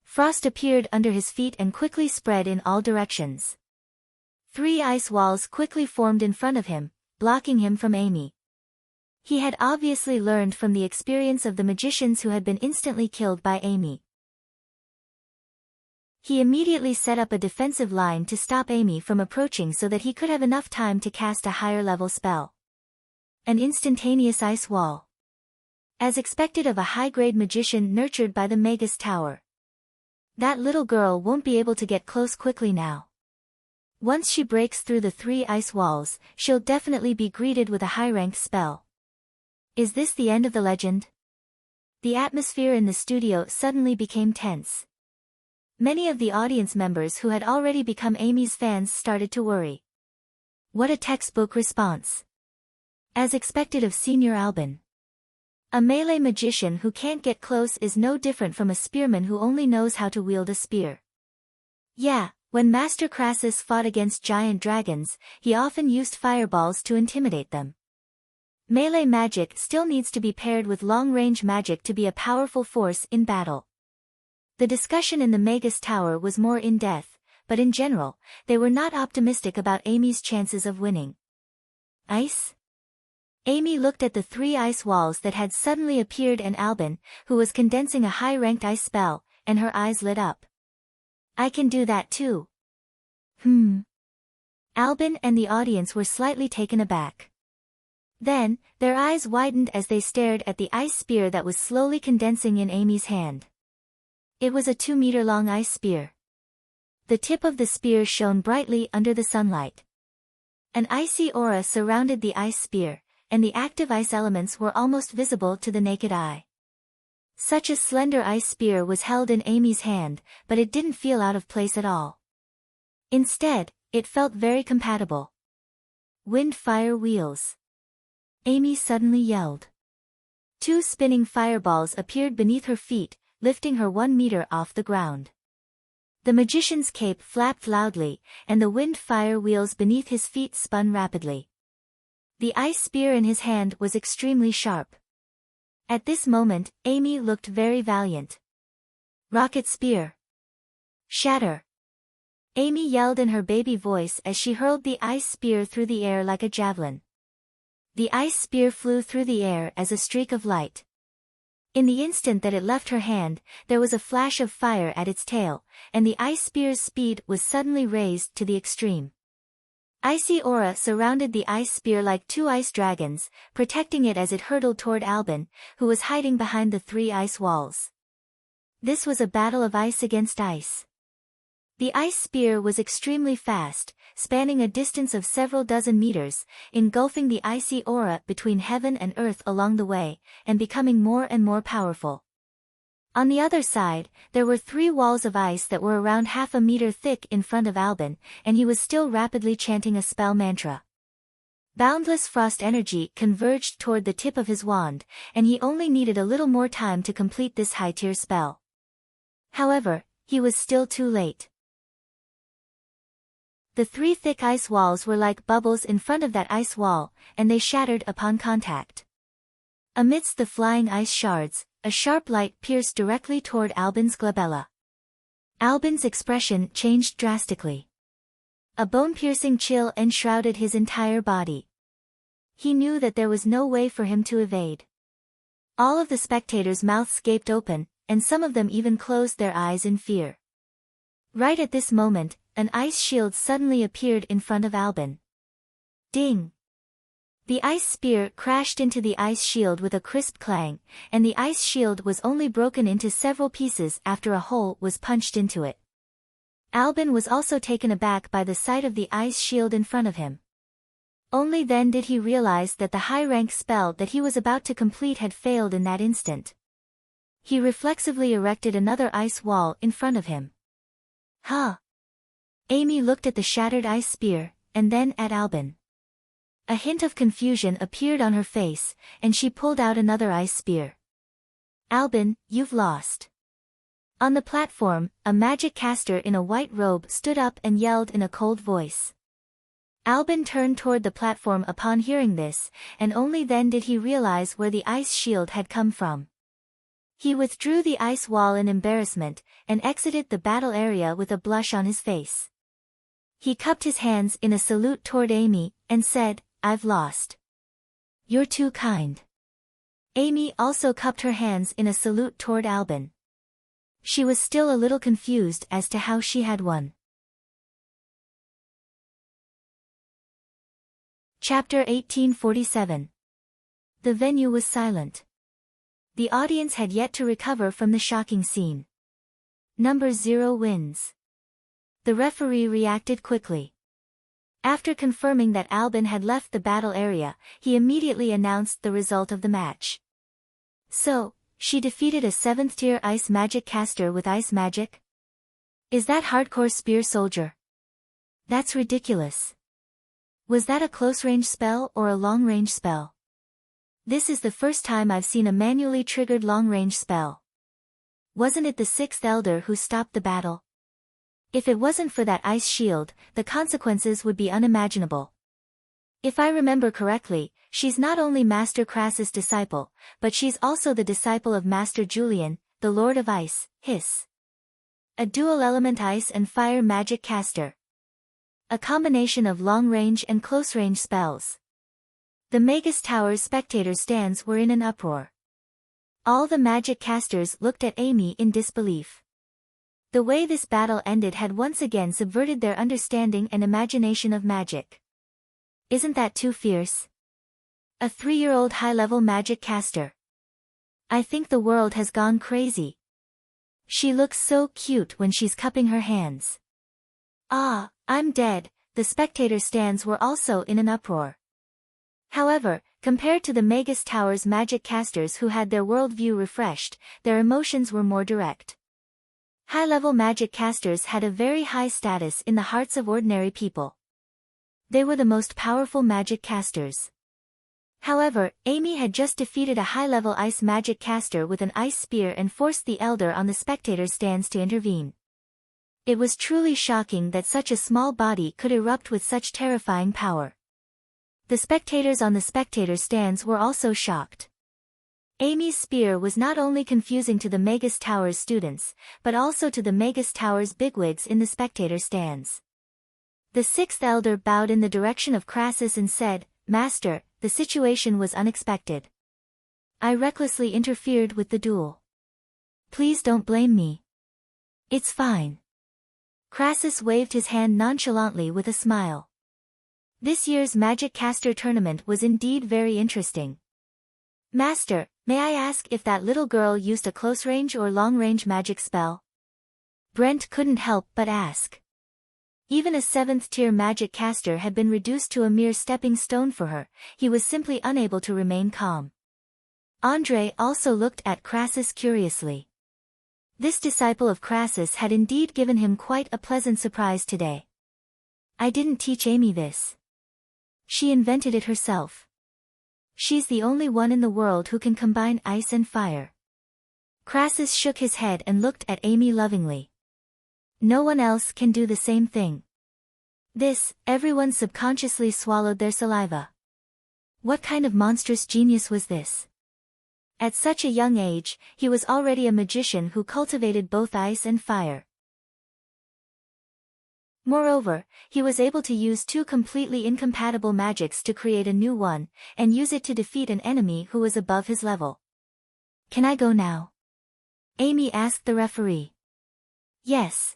Speaker 1: Frost appeared under his feet and quickly spread in all directions. 3 ice walls quickly formed in front of him, blocking him from Amy. He had obviously learned from the experience of the magicians who had been instantly killed by Amy. He immediately set up a defensive line to stop Amy from approaching so that he could have enough time to cast a higher-level spell. An instantaneous ice wall. As expected of a high-grade magician nurtured by the Magus Tower. That little girl won't be able to get close quickly now. Once she breaks through the 3 ice walls, she'll definitely be greeted with a high-ranked spell. Is this the end of the legend? The atmosphere in the studio suddenly became tense. Many of the audience members who had already become Amy's fans started to worry. What a textbook response. As expected of Senior Albin. A melee magician who can't get close is no different from a spearman who only knows how to wield a spear. Yeah, when Master Crassus fought against giant dragons, he often used fireballs to intimidate them. Melee magic still needs to be paired with long-range magic to be a powerful force in battle. The discussion in the Magus Tower was more in-depth, but in general, they were not optimistic about Amy's chances of winning. Ice? Amy looked at the 3 ice walls that had suddenly appeared and Albin, who was condensing a high-ranked ice spell, and her eyes lit up. I can do that too. Albin and the audience were slightly taken aback. Then, their eyes widened as they stared at the ice spear that was slowly condensing in Amy's hand. It was a 2-meter-long ice spear. The tip of the spear shone brightly under the sunlight. An icy aura surrounded the ice spear, and the active ice elements were almost visible to the naked eye. Such a slender ice spear was held in Amy's hand, but it didn't feel out of place at all. Instead, it felt very compatible. Wind-fire wheels. Amy suddenly yelled. 2 spinning fireballs appeared beneath her feet, lifting her 1 meter off the ground. The magician's cape flapped loudly, and the wind-fire wheels beneath his feet spun rapidly. The ice spear in his hand was extremely sharp. At this moment, Amy looked very valiant. Rocket spear. Shatter. Amy yelled in her baby voice as she hurled the ice spear through the air like a javelin. The ice spear flew through the air as a streak of light. In the instant that it left her hand, there was a flash of fire at its tail, and the ice spear's speed was suddenly raised to the extreme. Icy aura surrounded the ice spear like 2 ice dragons, protecting it as it hurtled toward Albin, who was hiding behind the 3 ice walls. This was a battle of ice against ice. The ice spear was extremely fast, spanning a distance of several dozen meters, engulfing the icy aura between heaven and earth along the way, and becoming more and more powerful. On the other side, there were 3 walls of ice that were around half a meter thick in front of Albin, and he was still rapidly chanting a spell mantra. Boundless frost energy converged toward the tip of his wand, and he only needed a little more time to complete this high-tier spell. However, he was still too late. The 3 thick ice walls were like bubbles in front of that ice wall, and they shattered upon contact. Amidst the flying ice shards, a sharp light pierced directly toward Albin's glabella. Albin's expression changed drastically. A bone-piercing chill enshrouded his entire body. He knew that there was no way for him to evade. All of the spectators' mouths gaped open, and some of them even closed their eyes in fear. Right at this moment, an ice shield suddenly appeared in front of Albin. Ding! The ice spear crashed into the ice shield with a crisp clang, and the ice shield was only broken into several pieces after a hole was punched into it. Albin was also taken aback by the sight of the ice shield in front of him. Only then did he realize that the high-rank spell that he was about to complete had failed in that instant. He reflexively erected another ice wall in front of him. Huh? Amy looked at the shattered ice spear, and then at Albin. A hint of confusion appeared on her face, and she pulled out another ice spear. Albin, you've lost. On the platform, a magic caster in a white robe stood up and yelled in a cold voice. Albin turned toward the platform upon hearing this, and only then did he realize where the ice shield had come from. He withdrew the ice wall in embarrassment, and exited the battle area with a blush on his face. He cupped his hands in a salute toward Amy, and said, "I've lost." "You're too kind." Amy also cupped her hands in a salute toward Albin. She was still a little confused as to how she had won. Chapter 1847. The venue was silent. The audience had yet to recover from the shocking scene. Number 0 wins. The referee reacted quickly. After confirming that Albin had left the battle area, he immediately announced the result of the match. So, she defeated a 7th tier ice magic caster with ice magic? Is that hardcore spear soldier? That's ridiculous. Was that a close-range spell or a long-range spell? This is the first time I've seen a manually triggered long-range spell. Wasn't it the 6th Elder who stopped the battle? If it wasn't for that ice shield, the consequences would be unimaginable. If I remember correctly, she's not only Master Crassus' disciple, but she's also the disciple of Master Julian, the Lord of Ice, Hiss. A dual-element ice and fire magic caster. A combination of long-range and close-range spells. The Magus Tower's spectator stands were in an uproar. All the magic casters looked at Amy in disbelief. The way this battle ended had once again subverted their understanding and imagination of magic. Isn't that too fierce? A 3-year-old high-level magic caster. I think the world has gone crazy. She looks so cute when she's cupping her hands. Ah, I'm dead. The spectator stands were also in an uproar. However, compared to the Magus Tower's magic casters who had their worldview refreshed, their emotions were more direct. High-level magic casters had a very high status in the hearts of ordinary people. They were the most powerful magic casters. However, Amy had just defeated a high-level ice magic caster with an ice spear and forced the Elder on the spectator stands to intervene. It was truly shocking that such a small body could erupt with such terrifying power. The spectators on the spectator stands were also shocked. Amy's spear was not only confusing to the Magus Tower's students, but also to the Magus Tower's bigwigs in the spectator stands. The 6th Elder bowed in the direction of Crassus and said, "Master, the situation was unexpected. I recklessly interfered with the duel. Please don't blame me. It's fine." Crassus waved his hand nonchalantly with a smile. This year's Magic Caster tournament was indeed very interesting. "Master, may I ask if that little girl used a close-range or long-range magic spell?" Brent couldn't help but ask. Even a 7th tier magic caster had been reduced to a mere stepping stone for her, he was simply unable to remain calm. Andre also looked at Crassus curiously. This disciple of Crassus had indeed given him quite a pleasant surprise today. "I didn't teach Amy this. She invented it herself. She's the only one in the world who can combine ice and fire." Crassus shook his head and looked at Amy lovingly. "No one else can do the same thing." Everyone subconsciously swallowed their saliva. What kind of monstrous genius was this? At such a young age, he was already a magician who cultivated both ice and fire. Moreover, he was able to use 2 completely incompatible magics to create a new one, and use it to defeat an enemy who was above his level. "Can I go now?" Amy asked the referee. Yes.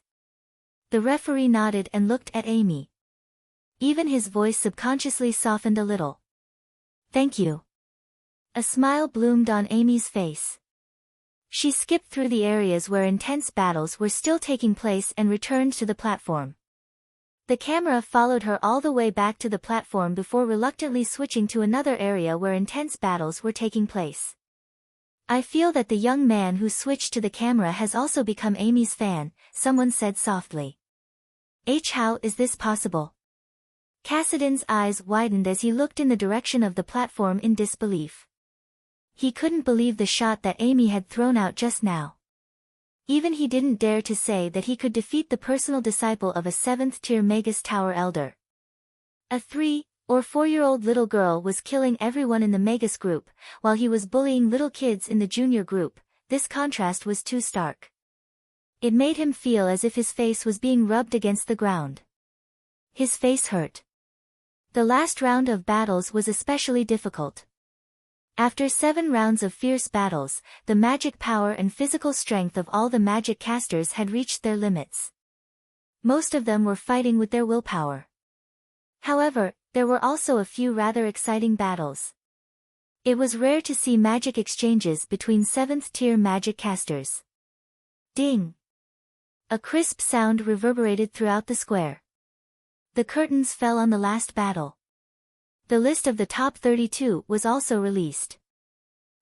Speaker 1: The referee nodded and looked at Amy. Even his voice subconsciously softened a little. Thank you. A smile bloomed on Amy's face. She skipped through the areas where intense battles were still taking place and returned to the platform. The camera followed her all the way back to the platform before reluctantly switching to another area where intense battles were taking place. I feel that the young man who switched to the camera has also become Amy's fan, someone said softly. How is this possible? Cassidon's eyes widened as he looked in the direction of the platform in disbelief. He couldn't believe the shot that Amy had thrown out just now. Even he didn't dare to say that he could defeat the personal disciple of a 7th-tier Magus Tower Elder. A 3 or 4-year-old little girl was killing everyone in the Magus group, while he was bullying little kids in the junior group. This contrast was too stark. It made him feel as if his face was being rubbed against the ground. His face hurt. The last round of battles was especially difficult. After 7 rounds of fierce battles, the magic power and physical strength of all the magic casters had reached their limits. Most of them were fighting with their willpower. However, there were also a few rather exciting battles. It was rare to see magic exchanges between 7th-tier magic casters. Ding! A crisp sound reverberated throughout the square. The curtains fell on the last battle. The list of the top 32 was also released.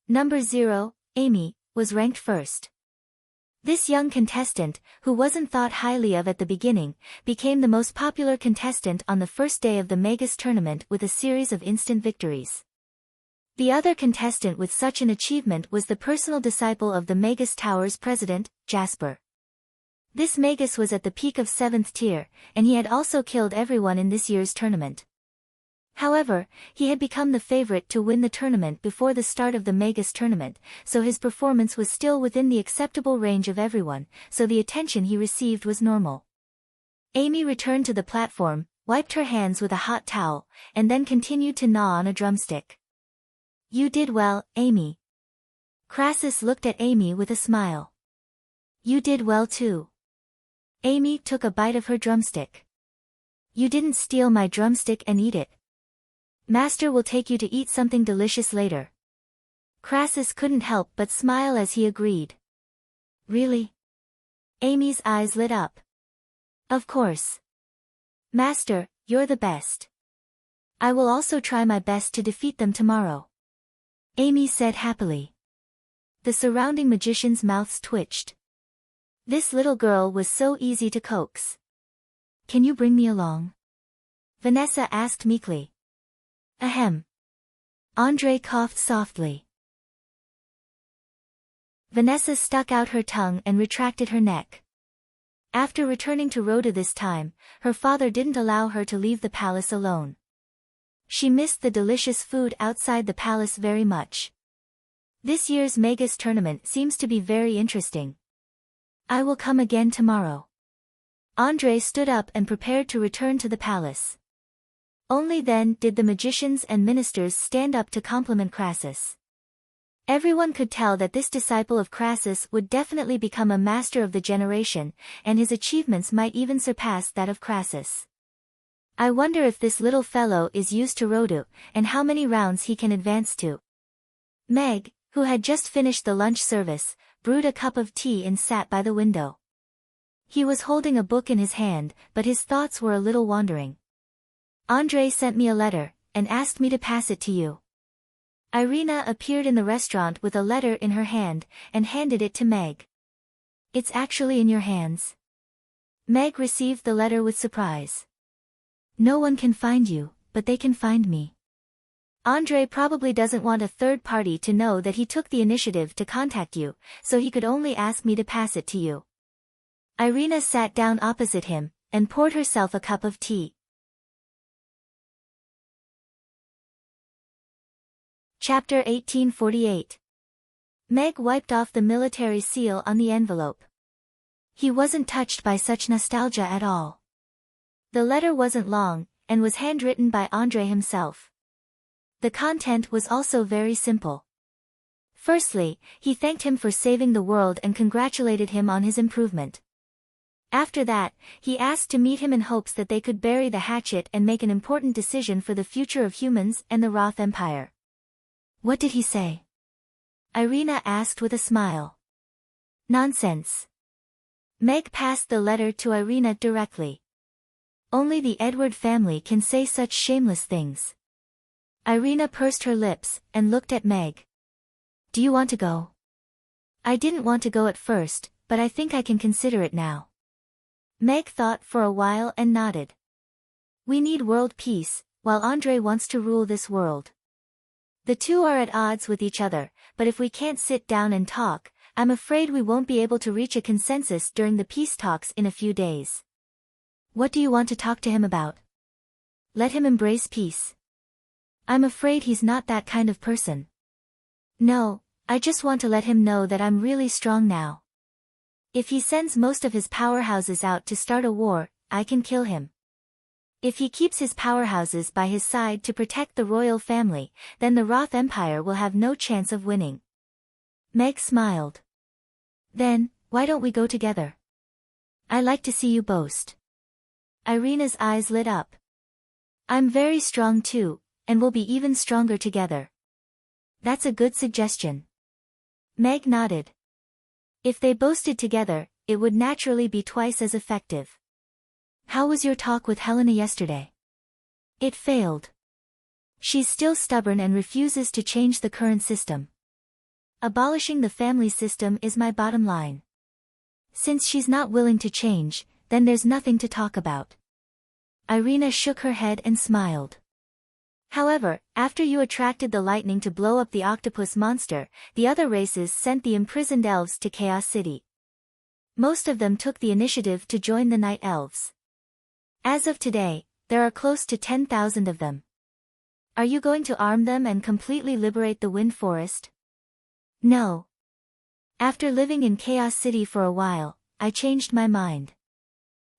Speaker 1: Number 0, Amy, was ranked first. This young contestant, who wasn't thought highly of at the beginning, became the most popular contestant on the first day of the Magus tournament with a series of instant victories. The other contestant with such an achievement was the personal disciple of the Magus Tower's president, Jasper. This Magus was at the peak of 7th tier, and he had also killed everyone in this year's tournament. However, he had become the favorite to win the tournament before the start of the Magus tournament, so his performance was still within the acceptable range of everyone, so the attention he received was normal. Amy returned to the platform, wiped her hands with a hot towel, and then continued to gnaw on a drumstick. You did well, Amy. Crassus looked at Amy with a smile. You did well too. Amy took a bite of her drumstick. You didn't steal my drumstick and eat it. Master will take you to eat something delicious later. Crassus couldn't help but smile as he agreed. Really? Amy's eyes lit up. Of course. Master, you're the best. I will also try my best to defeat them tomorrow. Amy said happily. The surrounding magicians' mouths twitched. This little girl was so easy to coax. Can you bring me along? Vanessa asked meekly. Ahem. Andre coughed softly. Vanessa stuck out her tongue and retracted her neck. After returning to Rhoda this time, her father didn't allow her to leave the palace alone. She missed the delicious food outside the palace very much. This year's Magus tournament seems to be very interesting. I will come again tomorrow. Andre stood up and prepared to return to the palace. Only then did the magicians and ministers stand up to compliment Crassus. Everyone could tell that this disciple of Crassus would definitely become a master of the generation, and his achievements might even surpass that of Crassus. I wonder if this little fellow is used to Rhodu, and how many rounds he can advance to. Meg, who had just finished the lunch service, brewed a cup of tea and sat by the window. He was holding a book in his hand, but his thoughts were a little wandering. Andre sent me a letter, and asked me to pass it to you. Irina appeared in the restaurant with a letter in her hand, and handed it to Meg. It's actually in your hands. Meg received the letter with surprise. No one can find you, but they can find me. Andre probably doesn't want a third party to know that he took the initiative to contact you, so he could only ask me to pass it to you. Irina sat down opposite him, and poured herself a cup of tea. Chapter 1848. Meg wiped off the military seal on the envelope. He wasn't touched by such nostalgia at all. The letter wasn't long, and was handwritten by Andre himself. The content was also very simple. Firstly, he thanked him for saving the world and congratulated him on his improvement. After that, he asked to meet him in hopes that they could bury the hatchet and make an important decision for the future of humans and the Roth Empire. What did he say? Irina asked with a smile. Nonsense. Meg passed the letter to Irina directly. Only the Edward family can say such shameless things. Irina pursed her lips and looked at Meg. Do you want to go? I didn't want to go at first, but I think I can consider it now. Meg thought for a while and nodded. We need world peace, while Andrei wants to rule this world. The two are at odds with each other, but if we can't sit down and talk, I'm afraid we won't be able to reach a consensus during the peace talks in a few days. What do you want to talk to him about? Let him embrace peace. I'm afraid he's not that kind of person. No, I just want to let him know that I'm really strong now. If he sends most of his powerhouses out to start a war, I can kill him. If he keeps his powerhouses by his side to protect the royal family, then the Roth Empire will have no chance of winning. Meg smiled. Then, why don't we go together? I like to see you boast. Irina's eyes lit up. I'm very strong too, and we'll be even stronger together. That's a good suggestion. Meg nodded. If they boasted together, it would naturally be twice as effective. How was your talk with Helena yesterday? It failed. She's still stubborn and refuses to change the current system. Abolishing the family system is my bottom line. Since she's not willing to change, then there's nothing to talk about. Irina shook her head and smiled. However, after you attracted the lightning to blow up the octopus monster, the other races sent the imprisoned elves to Chaos City. Most of them took the initiative to join the Night Elves. As of today, there are close to 10,000 of them. Are you going to arm them and completely liberate the Wind Forest? No. After living in Chaos City for a while, I changed my mind.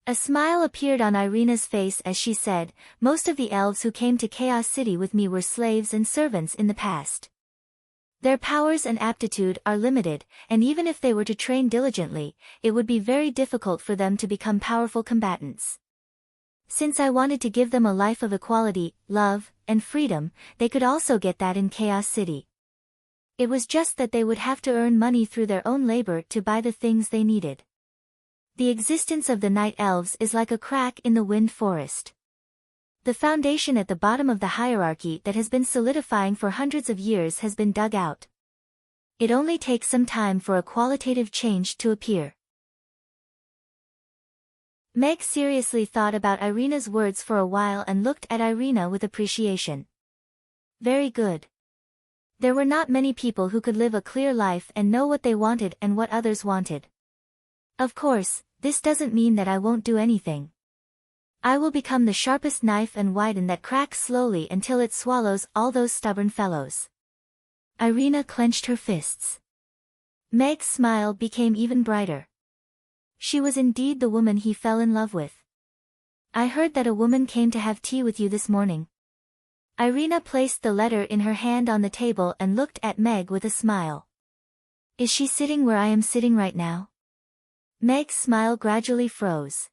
Speaker 1: A smile appeared on Irina's face as she said, most of the elves who came to Chaos City with me were slaves and servants in the past. Their powers and aptitude are limited, and even if they were to train diligently, it would be very difficult for them to become powerful combatants. Since I wanted to give them a life of equality, love, and freedom, they could also get that in Chaos City. It was just that they would have to earn money through their own labor to buy the things they needed. The existence of the Night Elves is like a crack in the Wind Forest. The foundation at the bottom of the hierarchy that has been solidifying for hundreds of years has been dug out. It only takes some time for a qualitative change to appear. Meg seriously thought about Irina's words for a while and looked at Irina with appreciation. Very good. There were not many people who could live a clear life and know what they wanted and what others wanted. Of course, this doesn't mean that I won't do anything. I will become the sharpest knife and widen that cracks slowly until it swallows all those stubborn fellows. Irina clenched her fists. Meg's smile became even brighter. She was indeed the woman he fell in love with. I heard that a woman came to have tea with you this morning. Irina placed the letter in her hand on the table and looked at Meg with a smile. Is she sitting where I am sitting right now? Meg's smile gradually froze.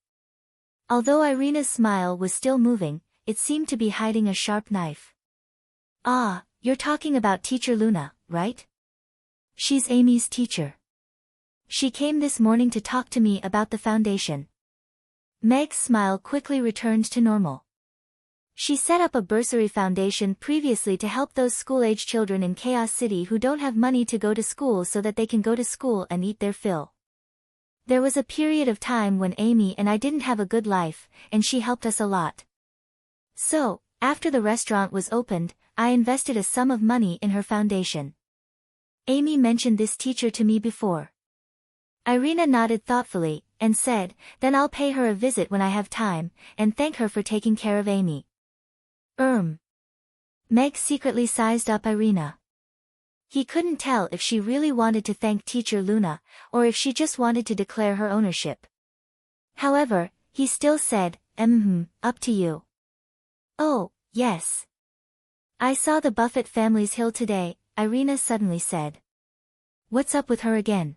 Speaker 1: Although Irina's smile was still moving, it seemed to be hiding a sharp knife. Ah, you're talking about Teacher Luna, right? She's Amy's teacher. She came this morning to talk to me about the foundation. Meg's smile quickly returned to normal. She set up a bursary foundation previously to help those school-age children in Chaos City who don't have money to go to school so that they can go to school and eat their fill. There was a period of time when Amy and I didn't have a good life, and she helped us a lot. So, after the restaurant was opened, I invested a sum of money in her foundation. Amy mentioned this teacher to me before. Irina nodded thoughtfully, and said, then I'll pay her a visit when I have time, and thank her for taking care of Amy. Meg secretly sized up Irina. He couldn't tell if she really wanted to thank Teacher Luna, or if she just wanted to declare her ownership. However, he still said, up to you. Oh, yes. I saw the Buffett family's hill today, Irina suddenly said. What's up with her again?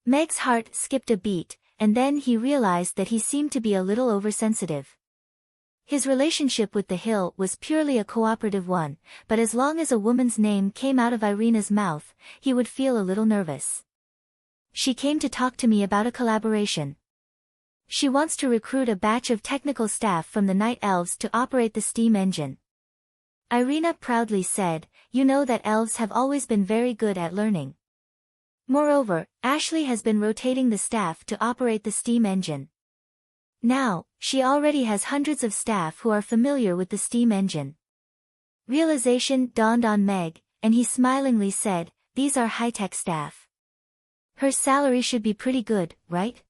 Speaker 1: Meg's heart skipped a beat, and then he realized that he seemed to be a little oversensitive. His relationship with the hill was purely a cooperative one, but as long as a woman's name came out of Irina's mouth, he would feel a little nervous. She came to talk to me about a collaboration. She wants to recruit a batch of technical staff from the Night Elves to operate the steam engine. Irina proudly said, "You know that elves have always been very good at learning. Moreover, Ashley has been rotating the staff to operate the steam engine. Now, she already has hundreds of staff who are familiar with the steam engine." Realization dawned on Meg, and he smilingly said, "These are high-tech staff. Her salary should be pretty good, right?"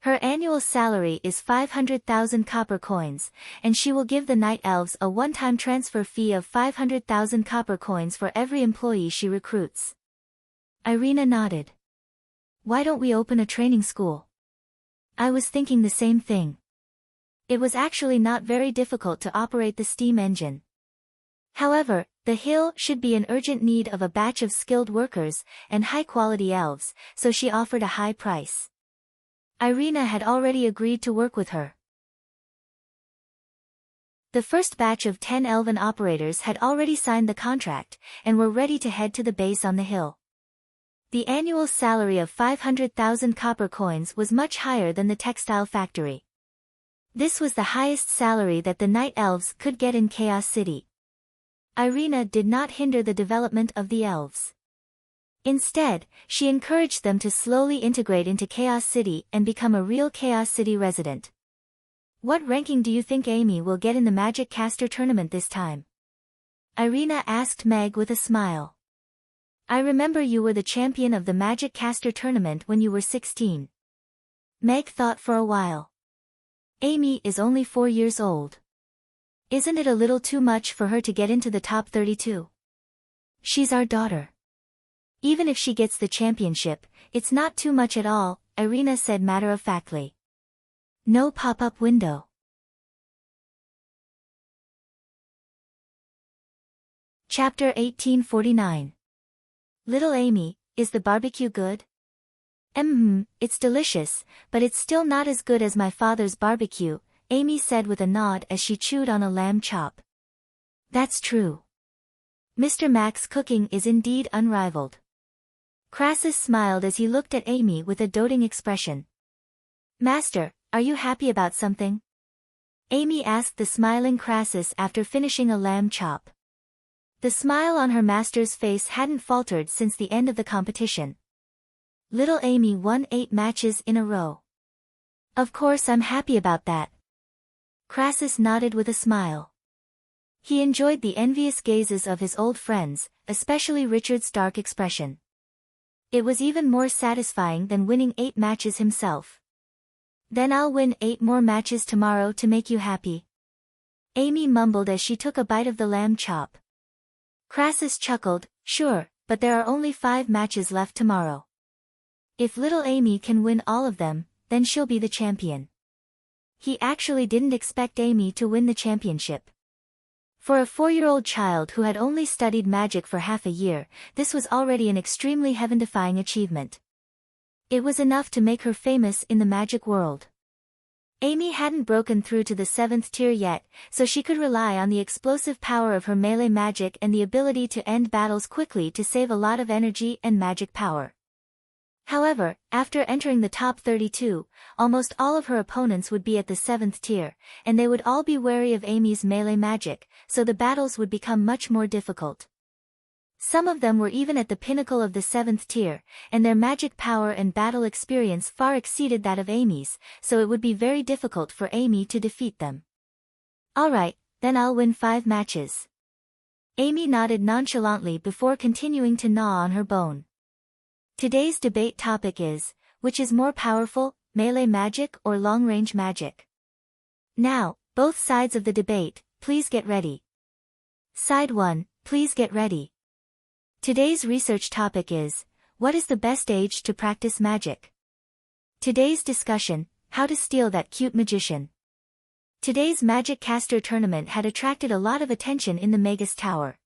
Speaker 1: Her annual salary is 500,000 copper coins, and she will give the Night Elves a one-time transfer fee of 500,000 copper coins for every employee she recruits. Irina nodded. "Why don't we open a training school?" "I was thinking the same thing. It was actually not very difficult to operate the steam engine. However, the hill should be in urgent need of a batch of skilled workers and high-quality elves, so she offered a high price. Irina had already agreed to work with her. The first batch of 10 elven operators had already signed the contract, and were ready to head to the base on the hill. The annual salary of 500,000 copper coins was much higher than the textile factory. This was the highest salary that the Night Elves could get in Chaos City. Irina did not hinder the development of the elves. Instead, she encouraged them to slowly integrate into Chaos City and become a real Chaos City resident. "What ranking do you think Amy will get in the Magic Caster tournament this time?" Irina asked Meg with a smile. "I remember you were the champion of the Magic Caster tournament when you were 16. Meg thought for a while. "Amy is only 4 years old. Isn't it a little too much for her to get into the top 32? She's our daughter. Even if she gets the championship, it's not too much at all," Irina said matter-of-factly. No pop-up window. Chapter 1849. Little Amy, is the barbecue good? It's delicious, but it's still not as good as my father's barbecue, Amy said with a nod as she chewed on a lamb chop. That's true. Mr. Mack's cooking is indeed unrivaled. Crassus smiled as he looked at Amy with a doting expression. "Master, are you happy about something?" Amy asked the smiling Crassus after finishing a lamb chop. The smile on her master's face hadn't faltered since the end of the competition. Little Amy won 8 matches in a row. "Of course I'm happy about that." Crassus nodded with a smile. He enjoyed the envious gazes of his old friends, especially Richard's dark expression. It was even more satisfying than winning 8 matches himself. "Then I'll win 8 more matches tomorrow to make you happy," Amy mumbled as she took a bite of the lamb chop. Crassus chuckled, "Sure, but there are only 5 matches left tomorrow. If little Amy can win all of them, then she'll be the champion." He actually didn't expect Amy to win the championship. For a 4-year-old child who had only studied magic for half a year, this was already an extremely heaven-defying achievement. It was enough to make her famous in the magic world. Amy hadn't broken through to the 7th tier yet, so she could rely on the explosive power of her melee magic and the ability to end battles quickly to save a lot of energy and magic power. However, after entering the top 32, almost all of her opponents would be at the 7th tier, and they would all be wary of Amy's melee magic, so the battles would become much more difficult. Some of them were even at the pinnacle of the 7th tier, and their magic power and battle experience far exceeded that of Amy's, so it would be very difficult for Amy to defeat them. "Alright, then I'll win 5 matches." Amy nodded nonchalantly before continuing to gnaw on her bone. Today's debate topic is, which is more powerful, melee magic or long-range magic? Now, both sides of the debate, please get ready. Side 1, please get ready. Today's research topic is, what is the best age to practice magic? Today's discussion, how to steal that cute magician. Today's Magic Caster tournament had attracted a lot of attention in the Magus Tower.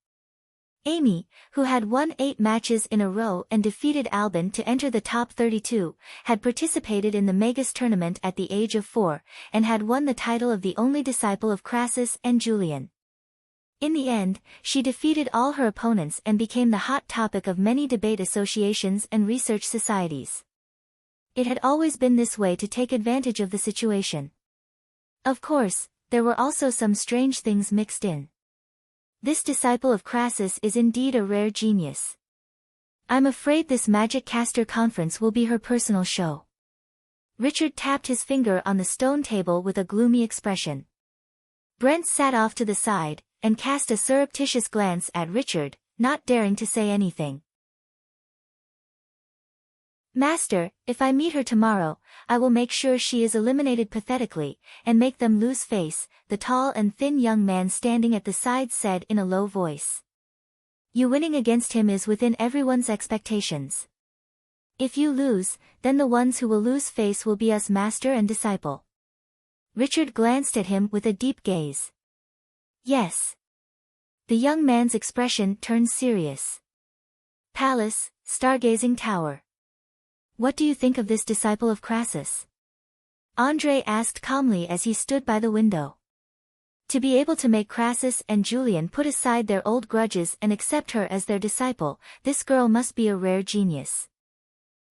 Speaker 1: Amy, who had won 8 matches in a row and defeated Albin to enter the top 32, had participated in the Magus tournament at the age of 4, and had won the title of the only disciple of Crassus and Julian. In the end, she defeated all her opponents and became the hot topic of many debate associations and research societies. It had always been this way to take advantage of the situation. Of course, there were also some strange things mixed in. This disciple of Crassus is indeed a rare genius. I'm afraid this magic caster conference will be her personal show. Richard tapped his finger on the stone table with a gloomy expression. Brent sat off to the side, and cast a surreptitious glance at Richard, not daring to say anything. Master, if I meet her tomorrow, I will make sure she is eliminated pathetically, and make them lose face, the tall and thin young man standing at the side said in a low voice. You winning against him is within everyone's expectations. If you lose, then the ones who will lose face will be us master and disciple. Richard glanced at him with a deep gaze. Yes. The young man's expression turned serious. Palace, stargazing tower. What do you think of this disciple of Crassus? Andrei asked calmly as he stood by the window. To be able to make Crassus and Julian put aside their old grudges and accept her as their disciple, this girl must be a rare genius.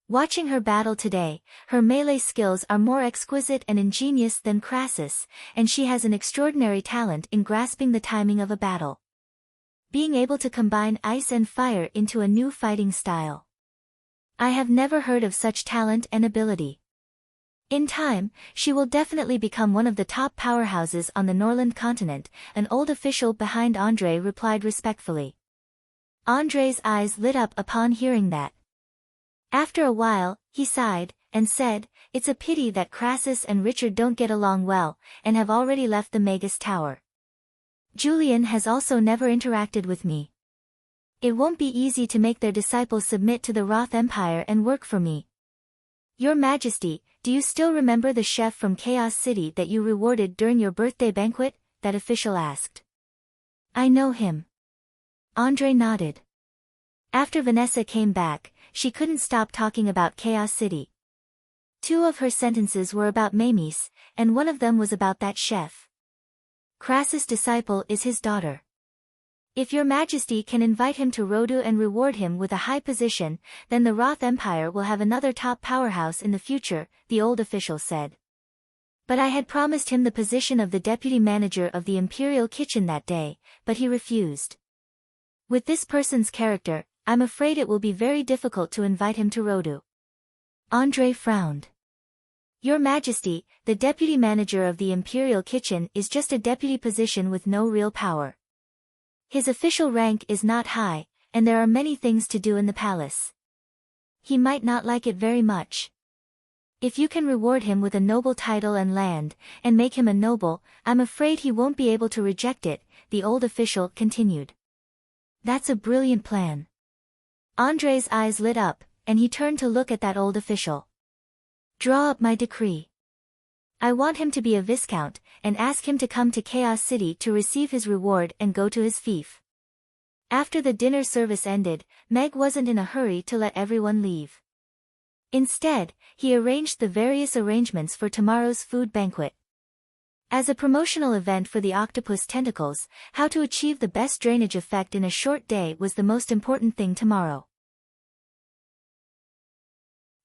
Speaker 1: Watching her battle today, her melee skills are more exquisite and ingenious than Crassus, and she has an extraordinary talent in grasping the timing of a battle. Being able to combine ice and fire into a new fighting style. I have never heard of such talent and ability. In time, she will definitely become one of the top powerhouses on the Norland continent, an old official behind Andrei replied respectfully. Andrei's eyes lit up upon hearing that. After a while, he sighed, and said, It's a pity that Crassus and Richard don't get along well, and have already left the Magus Tower. Julian has also never interacted with me. It won't be easy to make their disciples submit to the Roth Empire and work for me. Your Majesty, do you still remember the chef from Chaos City that you rewarded during your birthday banquet? That official asked. I know him. Andrei nodded. After Vanessa came back, she couldn't stop talking about Chaos City. 2 of her sentences were about Mamis, and one of them was about that chef. Crassus' disciple is his daughter. If your Majesty can invite him to Rodu and reward him with a high position, then the Roth Empire will have another top powerhouse in the future, the old official said. But I had promised him the position of the deputy manager of the Imperial Kitchen that day, but he refused. With this person's character, I'm afraid it will be very difficult to invite him to Rodu. Andrei frowned. Your Majesty, the deputy manager of the Imperial Kitchen is just a deputy position with no real power. His official rank is not high, and there are many things to do in the palace. He might not like it very much. If you can reward him with a noble title and land, and make him a noble, I'm afraid he won't be able to reject it, the old official continued. That's a brilliant plan. Andrei's eyes lit up, and he turned to look at that old official. Draw up my decree. I want him to be a viscount, and ask him to come to Chaos City to receive his reward and go to his fief. After the dinner service ended, Meg wasn't in a hurry to let everyone leave. Instead, he arranged the various arrangements for tomorrow's food banquet. As a promotional event for the octopus tentacles, how to achieve the best drainage effect in a short day was the most important thing tomorrow.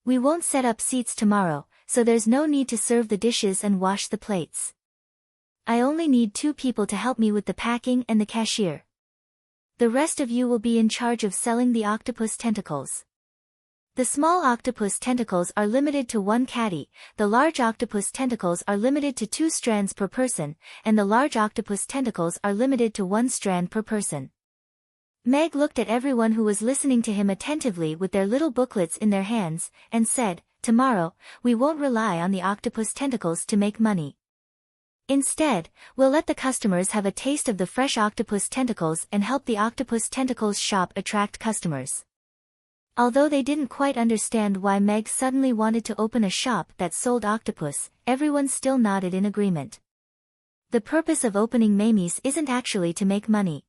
Speaker 1: We won't set up seats tomorrow, so there's no need to serve the dishes and wash the plates. I only need 2 people to help me with the packing and the cashier. The rest of you will be in charge of selling the octopus tentacles. The small octopus tentacles are limited to 1 caddy, the large octopus tentacles are limited to 2 strands per person, and the large octopus tentacles are limited to 1 strand per person. Meg looked at everyone who was listening to him attentively with their little booklets in their hands, and said, Tomorrow, we won't rely on the octopus tentacles to make money. Instead, we'll let the customers have a taste of the fresh octopus tentacles and help the octopus tentacles shop attract customers. Although they didn't quite understand why Meg suddenly wanted to open a shop that sold octopus, everyone still nodded in agreement. The purpose of opening Mamis isn't actually to make money.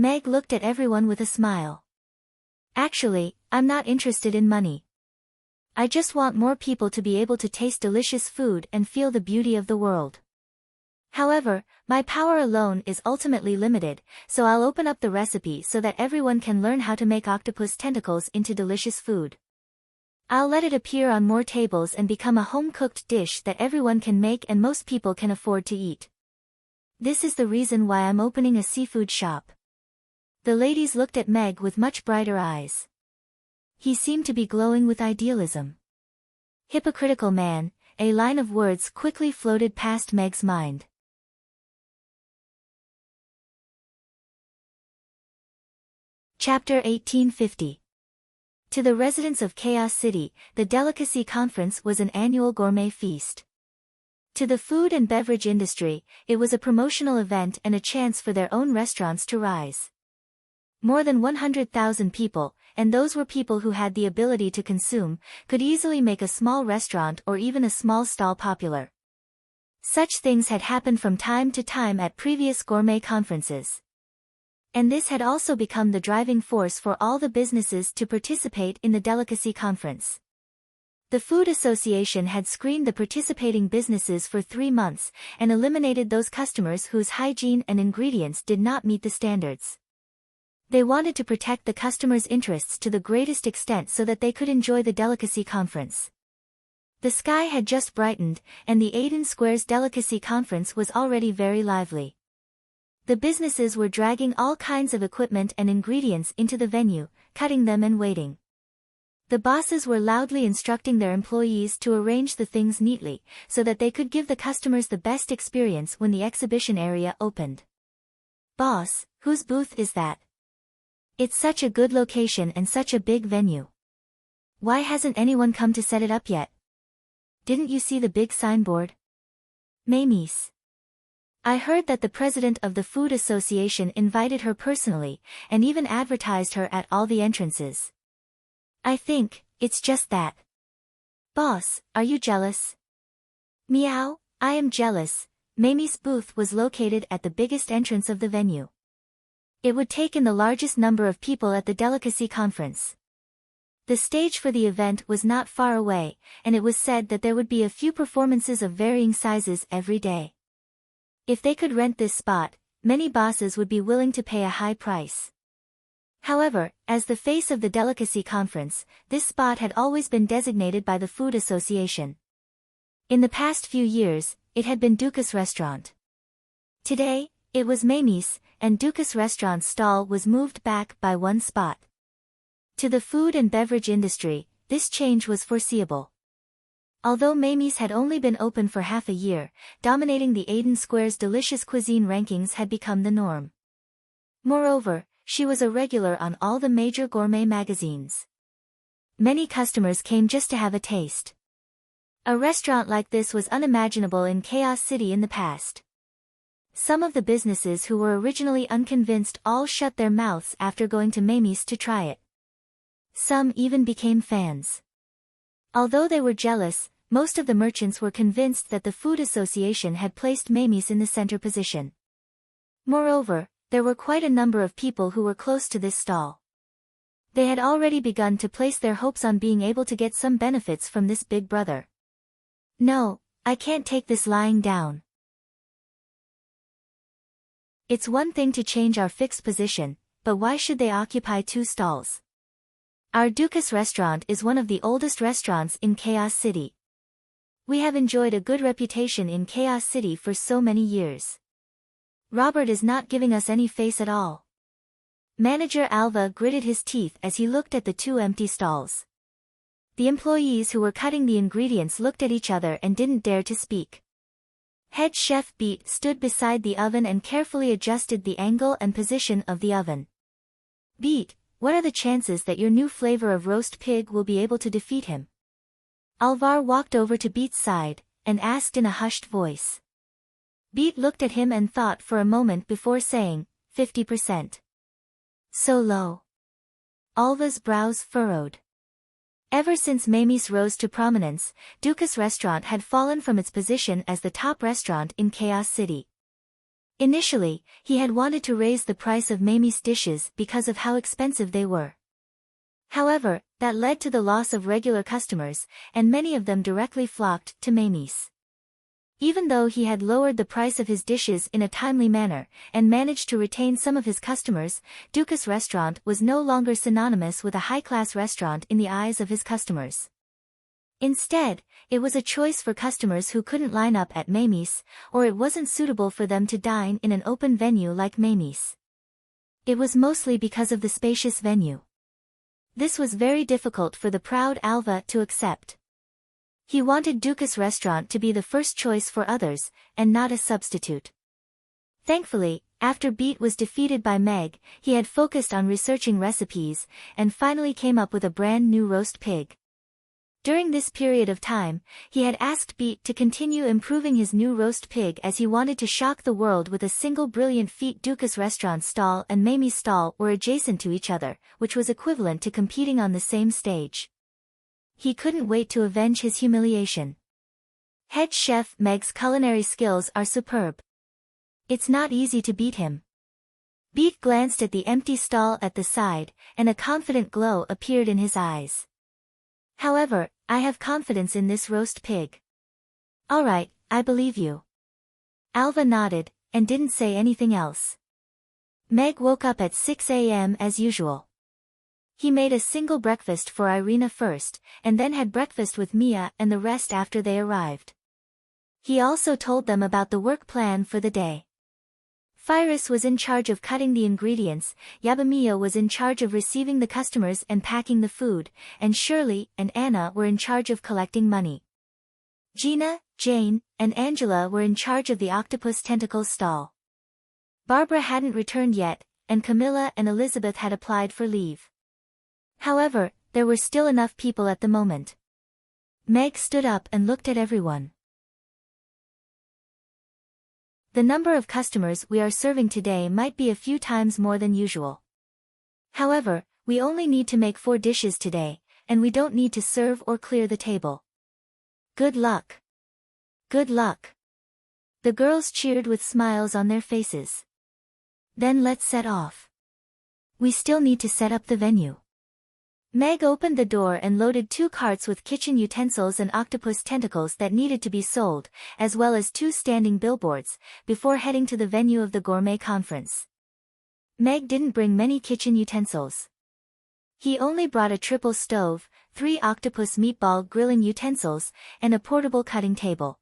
Speaker 1: Meg looked at everyone with a smile. Actually, I'm not interested in money. I just want more people to be able to taste delicious food and feel the beauty of the world. However, my power alone is ultimately limited, so I'll open up the recipe so that everyone can learn how to make octopus tentacles into delicious food. I'll let it appear on more tables and become a home-cooked dish that everyone can make and most people can afford to eat. This is the reason why I'm opening a seafood shop. The ladies looked at Meg with much brighter eyes. He seemed to be glowing with idealism. Hypocritical man, a line of words quickly floated past Meg's mind. Chapter 1850. To the residents of Chaos City, the Delicacy Conference was an annual gourmet feast. To the food and beverage industry, it was a promotional event and a chance for their own restaurants to rise. More than 100,000 people, and those were people who had the ability to consume, could easily make a small restaurant or even a small stall popular. Such things had happened from time to time at previous gourmet conferences. And this had also become the driving force for all the businesses to participate in the Delicacy Conference. The Food Association had screened the participating businesses for 3 months and eliminated those customers whose hygiene and ingredients did not meet the standards. They wanted to protect the customers' interests to the greatest extent so that they could enjoy the Delicacy Conference. The sky had just brightened, and the Aiden Square's Delicacy Conference was already very lively. The businesses were dragging all kinds of equipment and ingredients into the venue, cutting them and waiting. The bosses were loudly instructing their employees to arrange the things neatly, so that they could give the customers the best experience when the exhibition area opened. "Boss, whose booth is that? It's such a good location and such a big venue. Why hasn't anyone come to set it up yet? Didn't you see the big signboard?" Mamie's. I heard that the president of the Food Association invited her personally, and even advertised her at all the entrances. I think, it's just that. Boss, are you jealous? Meow, I am jealous. Mamie's booth was located at the biggest entrance of the venue. It would take in the largest number of people at the Delicacy Conference. The stage for the event was not far away, and it was said that there would be a few performances of varying sizes every day. If they could rent this spot, many bosses would be willing to pay a high price. However, as the face of the Delicacy Conference, this spot had always been designated by the Food Association. In the past few years, it had been Dukas' restaurant. Today, it was Mamie's, and Dukas' restaurant's stall was moved back by one spot. To the food and beverage industry, this change was foreseeable. Although Mamie's had only been open for half a year, dominating the Aiden Square's delicious cuisine rankings had become the norm. Moreover, she was a regular on all the major gourmet magazines. Many customers came just to have a taste. A restaurant like this was unimaginable in Chaos City in the past. Some of the businesses who were originally unconvinced all shut their mouths after going to Mamie's to try it. Some even became fans. Although they were jealous, most of the merchants were convinced that the Food Association had placed Mamie's in the center position. Moreover, there were quite a number of people who were close to this stall. They had already begun to place their hopes on being able to get some benefits from this big brother. No, I can't take this lying down. It's one thing to change our fixed position, but why should they occupy 2 stalls? Our Dukas restaurant is one of the oldest restaurants in Chaos City. We have enjoyed a good reputation in Chaos City for so many years. Robert is not giving us any face at all. Manager Alva gritted his teeth as he looked at the 2 empty stalls. The employees who were cutting the ingredients looked at each other and didn't dare to speak. Head chef Beat stood beside the oven and carefully adjusted the angle and position of the oven. Beat, what are the chances that your new flavor of roast pig will be able to defeat him? Alvar walked over to Beat's side, and asked in a hushed voice. Beat looked at him and thought for a moment before saying, 50%. So low. Alva's brows furrowed. Ever since Mamie's rose to prominence, Dukas restaurant had fallen from its position as the top restaurant in Chaos City. Initially, he had wanted to raise the price of Mamie's dishes because of how expensive they were. However, that led to the loss of regular customers, and many of them directly flocked to Mamie's. Even though he had lowered the price of his dishes in a timely manner, and managed to retain some of his customers, Dukas Restaurant was no longer synonymous with a high-class restaurant in the eyes of his customers. Instead, it was a choice for customers who couldn't line up at Mamie's, or it wasn't suitable for them to dine in an open venue like Mamie's. It was mostly because of the spacious venue. This was very difficult for the proud Alva to accept. He wanted Dukas Restaurant to be the first choice for others, and not a substitute. Thankfully, after Beat was defeated by Meg, he had focused on researching recipes, and finally came up with a brand new roast pig. During this period of time, he had asked Beat to continue improving his new roast pig as he wanted to shock the world with a single brilliant feat. Dukas Restaurant's stall and Mamie's stall were adjacent to each other, which was equivalent to competing on the same stage. He couldn't wait to avenge his humiliation. Head chef Meg's culinary skills are superb. It's not easy to beat him. Beat glanced at the empty stall at the side, and a confident glow appeared in his eyes. However, I have confidence in this roast pig. All right, I believe you. Alva nodded, and didn't say anything else. Meg woke up at 6 a.m. as usual. He made a single breakfast for Irina first, and then had breakfast with Mia and the rest after they arrived. He also told them about the work plan for the day. Firis was in charge of cutting the ingredients, Yabamiya was in charge of receiving the customers and packing the food, and Shirley and Anna were in charge of collecting money. Gina, Jane, and Angela were in charge of the octopus tentacles stall. Barbara hadn't returned yet, and Camilla and Elizabeth had applied for leave. However, there were still enough people at the moment. Meg stood up and looked at everyone. The number of customers we are serving today might be a few times more than usual. However, we only need to make 4 dishes today, and we don't need to serve or clear the table. Good luck. Good luck. The girls cheered with smiles on their faces. Then let's set off. We still need to set up the venue. Meg opened the door and loaded 2 carts with kitchen utensils and octopus tentacles that needed to be sold, as well as 2 standing billboards, before heading to the venue of the gourmet conference. Meg didn't bring many kitchen utensils. He only brought a triple stove, 3 octopus meatball grilling utensils, and a portable cutting table.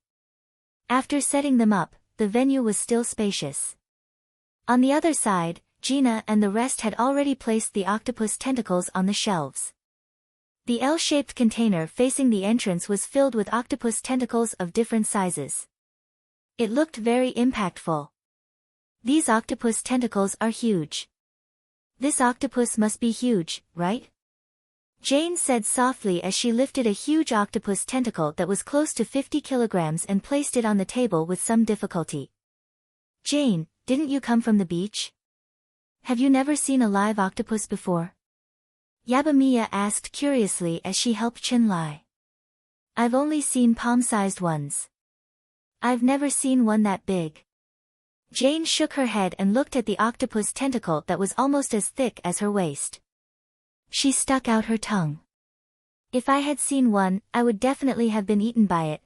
Speaker 1: After setting them up, the venue was still spacious. On the other side, Gina and the rest had already placed the octopus tentacles on the shelves. The L-shaped container facing the entrance was filled with octopus tentacles of different sizes. It looked very impactful. These octopus tentacles are huge. This octopus must be huge, right? Jane said softly as she lifted a huge octopus tentacle that was close to 50 kilograms and placed it on the table with some difficulty. Jane, didn't you come from the beach? Have you never seen a live octopus before? Yabamiya asked curiously as she helped Chinlai. I've only seen palm-sized ones. I've never seen one that big. Jane shook her head and looked at the octopus tentacle that was almost as thick as her waist. She stuck out her tongue. If I had seen one, I would definitely have been eaten by it.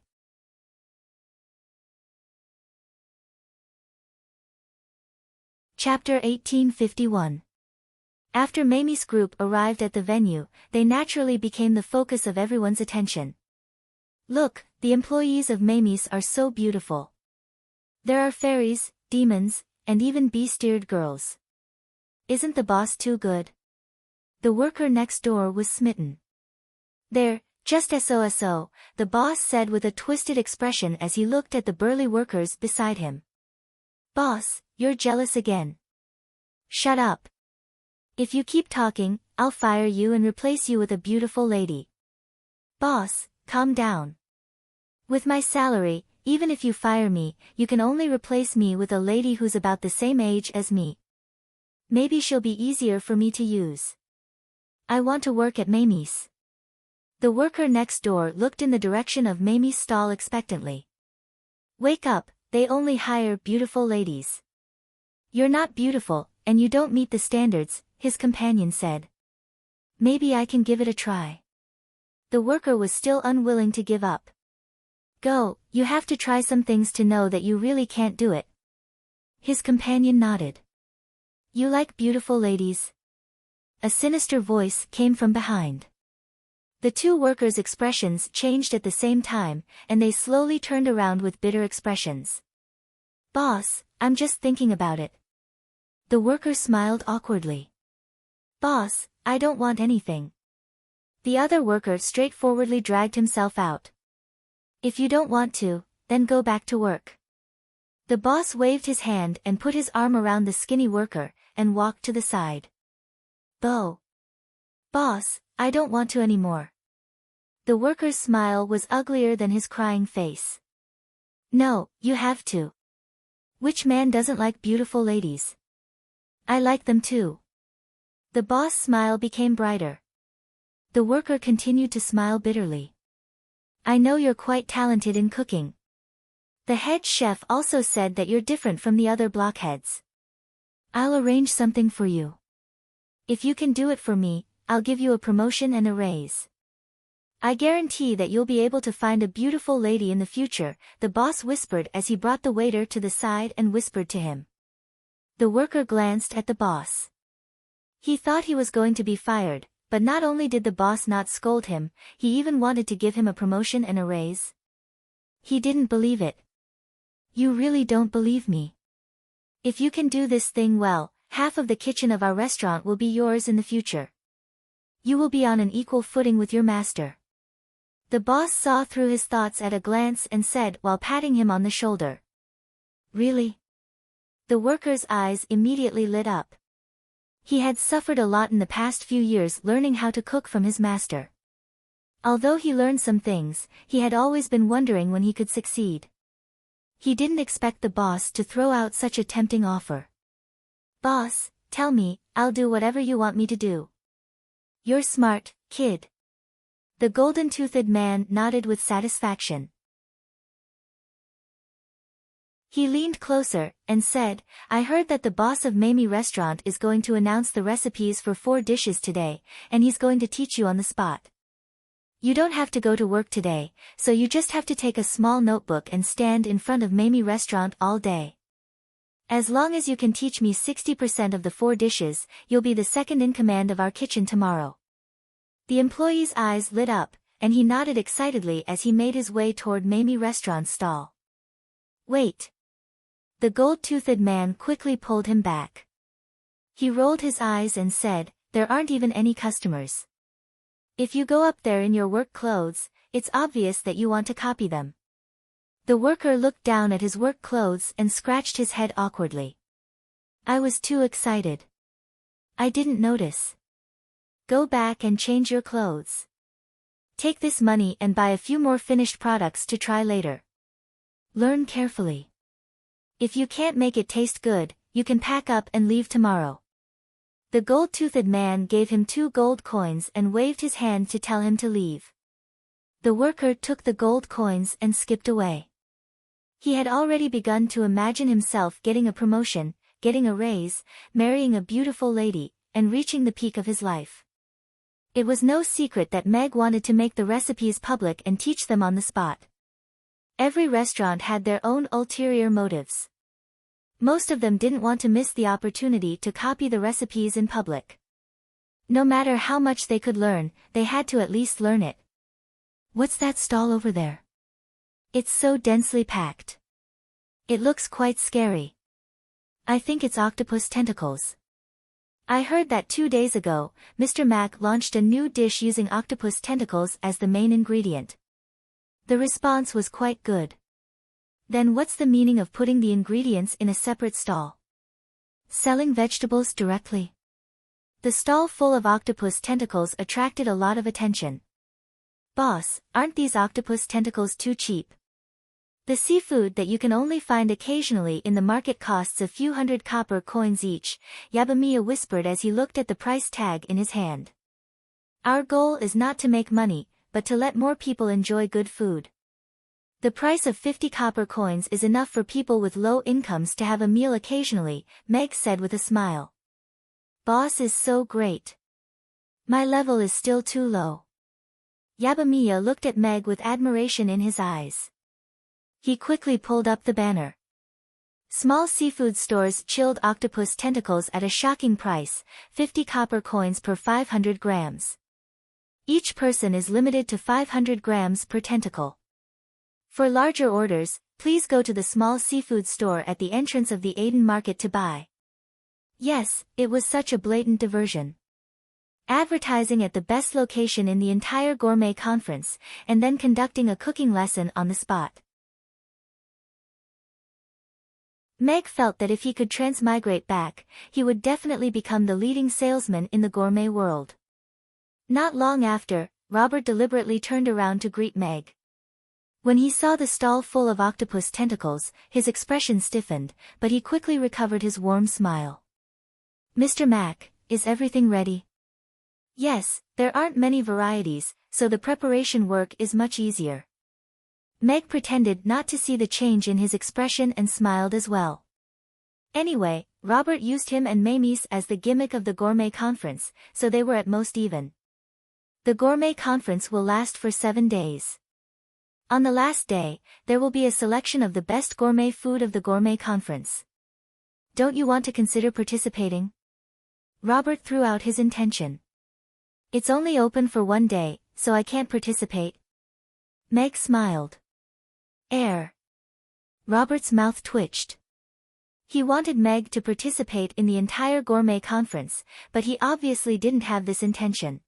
Speaker 1: Chapter 1851. After Mamie's group arrived at the venue, they naturally became the focus of everyone's attention. Look, the employees of Mamie's are so beautiful. There are fairies, demons, and even bee-steered girls. Isn't the boss too good? The worker next door was smitten. There, just so, the boss said with a twisted expression as he looked at the burly workers beside him. Boss, you're jealous again. Shut up. If you keep talking, I'll fire you and replace you with a beautiful lady. Boss, calm down. With my salary, even if you fire me, you can only replace me with a lady who's about the same age as me. Maybe she'll be easier for me to use. I want to work at Mamie's. The worker next door looked in the direction of Mamie's stall expectantly. Wake up, they only hire beautiful ladies. You're not beautiful, and you don't meet the standards, his companion said. Maybe I can give it a try. The worker was still unwilling to give up. Go, you have to try some things to know that you really can't do it. His companion nodded. You like beautiful ladies? A sinister voice came from behind. The two workers' expressions changed at the same time, and they slowly turned around with bitter expressions. Boss, I'm just thinking about it. The worker smiled awkwardly. Boss, I don't want anything. The other worker straightforwardly dragged himself out. If you don't want to, then go back to work. The boss waved his hand and put his arm around the skinny worker, and walked to the side. Boss, I don't want to anymore. The worker's smile was uglier than his crying face. No, you have to. Which man doesn't like beautiful ladies? I like them too. The boss' smile became brighter. The worker continued to smile bitterly. I know you're quite talented in cooking. The head chef also said that you're different from the other blockheads. I'll arrange something for you. If you can do it for me, I'll give you a promotion and a raise. I guarantee that you'll be able to find a beautiful lady in the future, the boss whispered as he brought the waiter to the side and whispered to him. The worker glanced at the boss. He thought he was going to be fired, but not only did the boss not scold him, he even wanted to give him a promotion and a raise. He didn't believe it. You really don't believe me. If you can do this thing well, half of the kitchen of our restaurant will be yours in the future. You will be on an equal footing with your master. The boss saw through his thoughts at a glance and said while patting him on the shoulder. Really? The worker's eyes immediately lit up. He had suffered a lot in the past few years learning how to cook from his master. Although he learned some things, he had always been wondering when he could succeed. He didn't expect the boss to throw out such a tempting offer. Boss, tell me, I'll do whatever you want me to do. You're smart, kid. The golden-toothed man nodded with satisfaction. He leaned closer, and said, I heard that the boss of Mamie Restaurant is going to announce the recipes for 4 dishes today, and he's going to teach you on the spot. You don't have to go to work today, so you just have to take a small notebook and stand in front of Mamie Restaurant all day. As long as you can teach me 60% of the 4 dishes, you'll be the second in command of our kitchen tomorrow. The employee's eyes lit up, and he nodded excitedly as he made his way toward Mamie Restaurant's stall. Wait. The gold-toothed man quickly pulled him back. He rolled his eyes and said, there aren't even any customers. If you go up there in your work clothes, it's obvious that you want to copy them. The worker looked down at his work clothes and scratched his head awkwardly. I was too excited. I didn't notice. Go back and change your clothes. Take this money and buy a few more finished products to try later. Learn carefully. If you can't make it taste good, you can pack up and leave tomorrow. The gold-toothed man gave him 2 gold coins and waved his hand to tell him to leave. The worker took the gold coins and skipped away. He had already begun to imagine himself getting a promotion, getting a raise, marrying a beautiful lady, and reaching the peak of his life. It was no secret that Meg wanted to make the recipes public and teach them on the spot. Every restaurant had their own ulterior motives. Most of them didn't want to miss the opportunity to copy the recipes in public. No matter how much they could learn, they had to at least learn it. What's that stall over there? It's so densely packed. It looks quite scary. I think it's octopus tentacles. I heard that 2 days ago, Mr. Mac launched a new dish using octopus tentacles as the main ingredient. The response was quite good. Then what's the meaning of putting the ingredients in a separate stall? Selling vegetables directly? The stall full of octopus tentacles attracted a lot of attention. Boss, aren't these octopus tentacles too cheap? The seafood that you can only find occasionally in the market costs a few hundred copper coins each, Yabamiya whispered as he looked at the price tag in his hand. Our goal is not to make money, but to let more people enjoy good food. The price of 50 copper coins is enough for people with low incomes to have a meal occasionally, Meg said with a smile. Boss is so great. My level is still too low. Yabamiya looked at Meg with admiration in his eyes. He quickly pulled up the banner. Small seafood stores, chilled octopus tentacles at a shocking price, 50 copper coins per 500 grams. Each person is limited to 500 grams per tentacle. For larger orders, please go to the small seafood store at the entrance of the Aden market to buy. Yes, it was such a blatant diversion. Advertising at the best location in the entire gourmet conference, and then conducting a cooking lesson on the spot. Meg felt that if he could transmigrate back, he would definitely become the leading salesman in the gourmet world. Not long after, Robert deliberately turned around to greet Meg. When he saw the stall full of octopus tentacles, his expression stiffened, but he quickly recovered his warm smile. Mr. Mack, is everything ready? Yes, there aren't many varieties, so the preparation work is much easier. Meg pretended not to see the change in his expression and smiled as well. Anyway, Robert used him and Mamis as the gimmick of the gourmet conference, so they were at most even. The gourmet conference will last for 7 days. On the last day, there will be a selection of the best gourmet food of the gourmet conference. Don't you want to consider participating? Robert threw out his intention. It's only open for 1 day, so I can't participate. Meg smiled. Robert's mouth twitched. He wanted Meg to participate in the entire gourmet conference, but he obviously didn't have this intention.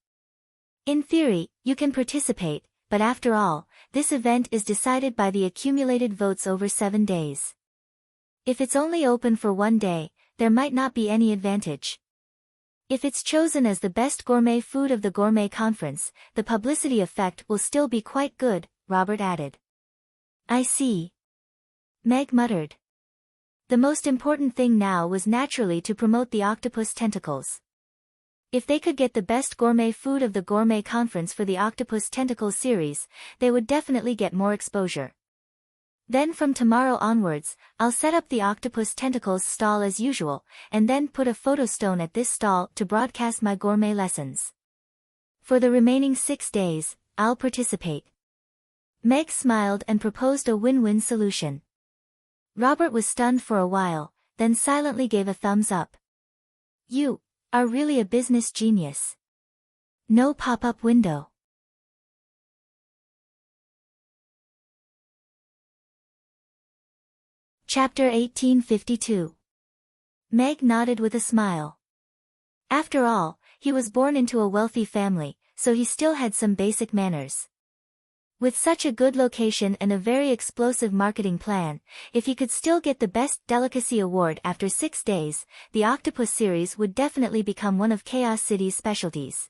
Speaker 1: In theory, you can participate, but after all, this event is decided by the accumulated votes over 7 days. If it's only open for 1 day, there might not be any advantage. If it's chosen as the best gourmet food of the gourmet conference, the publicity effect will still be quite good, Robert added. I see. Meg muttered. The most important thing now was naturally to promote the octopus tentacles. If they could get the best gourmet food of the gourmet conference for the octopus tentacles series, they would definitely get more exposure. Then from tomorrow onwards, I'll set up the octopus tentacles stall as usual, and then put a photo stone at this stall to broadcast my gourmet lessons. For the remaining 6 days, I'll participate. Meg smiled and proposed a win-win solution. Robert was stunned for a while, then silently gave a thumbs up. You are really a business genius. No pop-up window. Chapter 1852. Meg nodded with a smile. After all, he was born into a wealthy family, so he still had some basic manners. With such a good location and a very explosive marketing plan, if he could still get the Best Delicacy Award after 6 days, the Octopus series would definitely become one of Chaos City's specialties.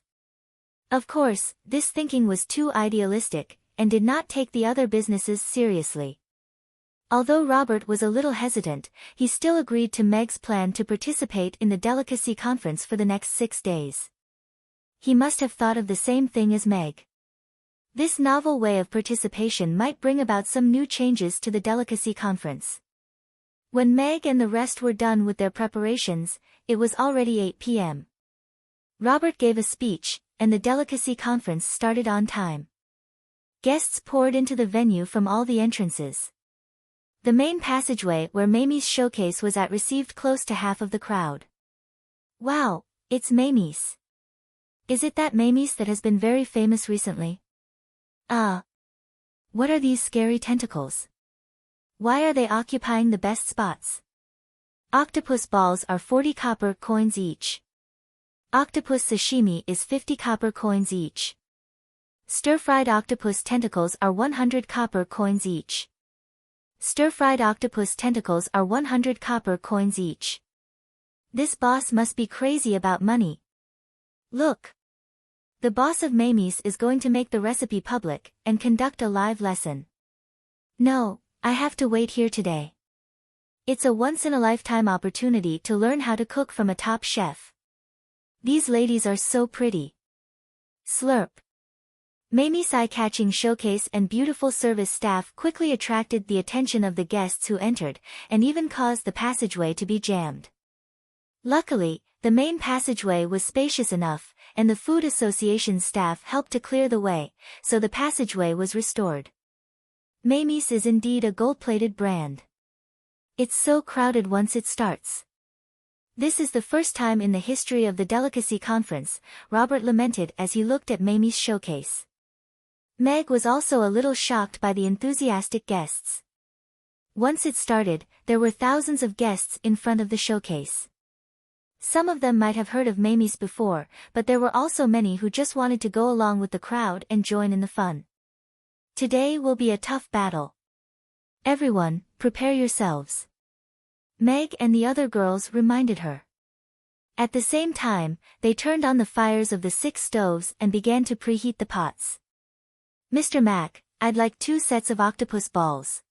Speaker 1: Of course, this thinking was too idealistic, and did not take the other businesses seriously. Although Robert was a little hesitant, he still agreed to Meg's plan to participate in the Delicacy Conference for the next 6 days. He must have thought of the same thing as Meg. This novel way of participation might bring about some new changes to the Delicacy Conference. When Meg and the rest were done with their preparations, it was already 8 p.m. Robert gave a speech, and the Delicacy Conference started on time. Guests poured into the venue from all the entrances. The main passageway where Mamie's showcase was at received close to half of the crowd. Wow, it's Mamie's. Is it that Mamie's that has been very famous recently? What are these scary tentacles? Why are they occupying the best spots? Octopus balls are 40 copper coins each. Octopus sashimi is 50 copper coins each. Stir-fried octopus tentacles are 100 copper coins each. Stir-fried octopus tentacles are 100 copper coins each. This boss must be crazy about money. Look! The boss of Mamie's is going to make the recipe public, and conduct a live lesson. No, I have to wait here today. It's a once-in-a-lifetime opportunity to learn how to cook from a top chef. These ladies are so pretty. Slurp. Mamie's eye-catching showcase and beautiful service staff quickly attracted the attention of the guests who entered, and even caused the passageway to be jammed. Luckily, the main passageway was spacious enough, and the Food Association's staff helped to clear the way, so the passageway was restored. Mamie's is indeed a gold-plated brand. It's so crowded once it starts. This is the first time in the history of the delicacy conference, Robert lamented as he looked at Mamie's showcase. Meg was also a little shocked by the enthusiastic guests. Once it started, there were thousands of guests in front of the showcase. Some of them might have heard of Mamie's before, but there were also many who just wanted to go along with the crowd and join in the fun. Today will be a tough battle. Everyone, prepare yourselves. Meg and the other girls reminded her. At the same time, they turned on the fires of the 6 stoves and began to preheat the pots. Mr. Mac, I'd like 2 sets of octopus balls.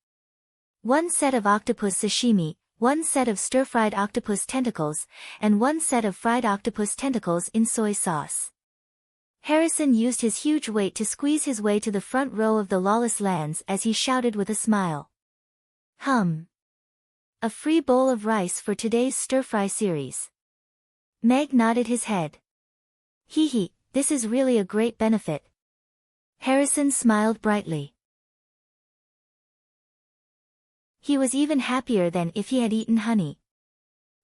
Speaker 1: 1 set of octopus sashimi, 1 set of stir-fried octopus tentacles, and 1 set of fried octopus tentacles in soy sauce. Harrison used his huge weight to squeeze his way to the front row of the Lawless Lands as he shouted with a smile. A free bowl of rice for today's stir-fry series. Meg nodded his head. Hee hee, this is really a great benefit. Harrison smiled brightly. He was even happier than if he had eaten honey.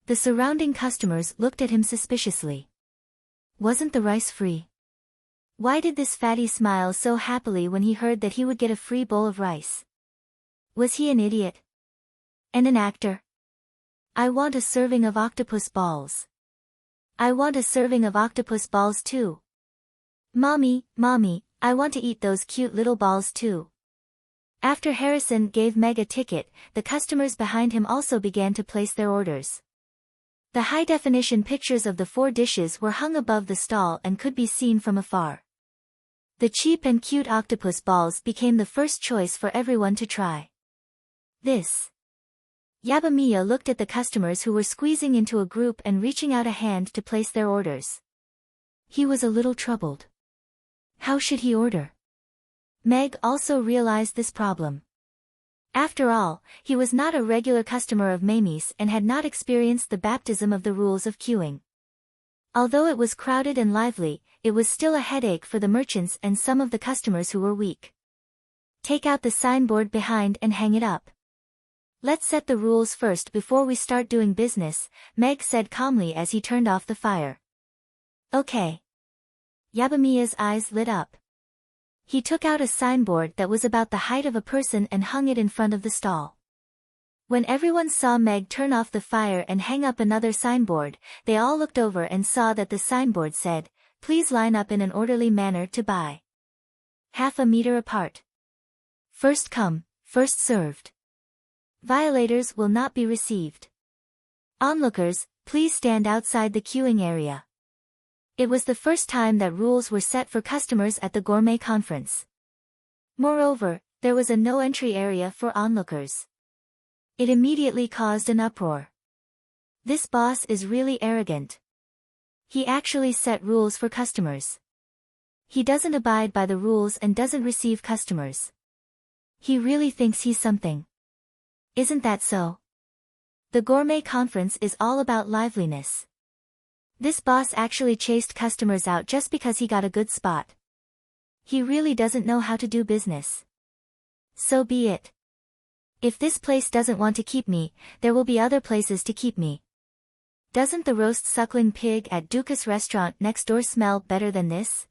Speaker 1: The surrounding customers looked at him suspiciously. Wasn't the rice free? Why did this fatty smile so happily when he heard that he would get a free bowl of rice? Was he an idiot? And an actor? I want a serving of octopus balls. I want a serving of octopus balls too. Mommy, I want to eat those cute little balls too. After Harrison gave Meg a ticket, the customers behind him also began to place their orders. The high-definition pictures of the 4 dishes were hung above the stall and could be seen from afar. The cheap and cute octopus balls became the first choice for everyone to try. Yabamiya looked at the customers who were squeezing into a group and reaching out a hand to place their orders. He was a little troubled. How should he order? Meg also realized this problem. After all, he was not a regular customer of Mamie's and had not experienced the baptism of the rules of queuing. Although it was crowded and lively, it was still a headache for the merchants and some of the customers who were weak. Take out the signboard behind and hang it up. Let's set the rules first before we start doing business, Meg said calmly as he turned off the fire. Okay. Yabamiya's eyes lit up. He took out a signboard that was about the height of a person and hung it in front of the stall. When everyone saw Meg turn off the fire and hang up another signboard, they all looked over and saw that the signboard said, "Please line up in an orderly manner to buy. Half a meter apart. First come, first served. Violators will not be received. Onlookers, please stand outside the queuing area." It was the first time that rules were set for customers at the gourmet conference. Moreover, there was a no-entry area for onlookers. It immediately caused an uproar. This boss is really arrogant. He actually set rules for customers. He doesn't abide by the rules and doesn't receive customers. He really thinks he's something. Isn't that so? The gourmet conference is all about liveliness. This boss actually chased customers out just because he got a good spot. He really doesn't know how to do business. So be it. If this place doesn't want to keep me, there will be other places to keep me. Doesn't the roast suckling pig at Dukas restaurant next door smell better than this?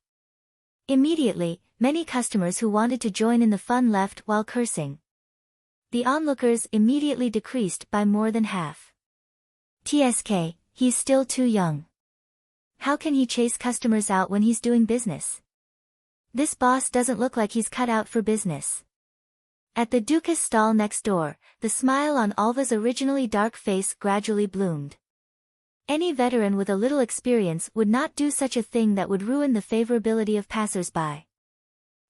Speaker 1: Immediately, many customers who wanted to join in the fun left while cursing. The onlookers immediately decreased by more than half. TSK, he's still too young. How can he chase customers out when he's doing business? This boss doesn't look like he's cut out for business. At the Dukas stall next door, the smile on Alva's originally dark face gradually bloomed. Any veteran with a little experience would not do such a thing that would ruin the favorability of passers-by.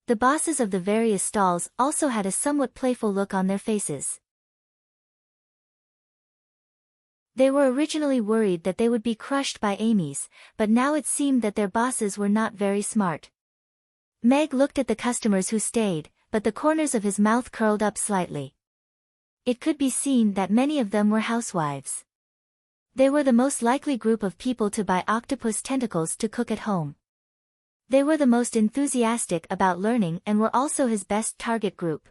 Speaker 1: The bosses of the various stalls also had a somewhat playful look on their faces. They were originally worried that they would be crushed by Amy's, but now it seemed that their bosses were not very smart. Meg looked at the customers who stayed, but the corners of his mouth curled up slightly. It could be seen that many of them were housewives. They were the most likely group of people to buy octopus tentacles to cook at home. They were the most enthusiastic about learning and were also his best target group.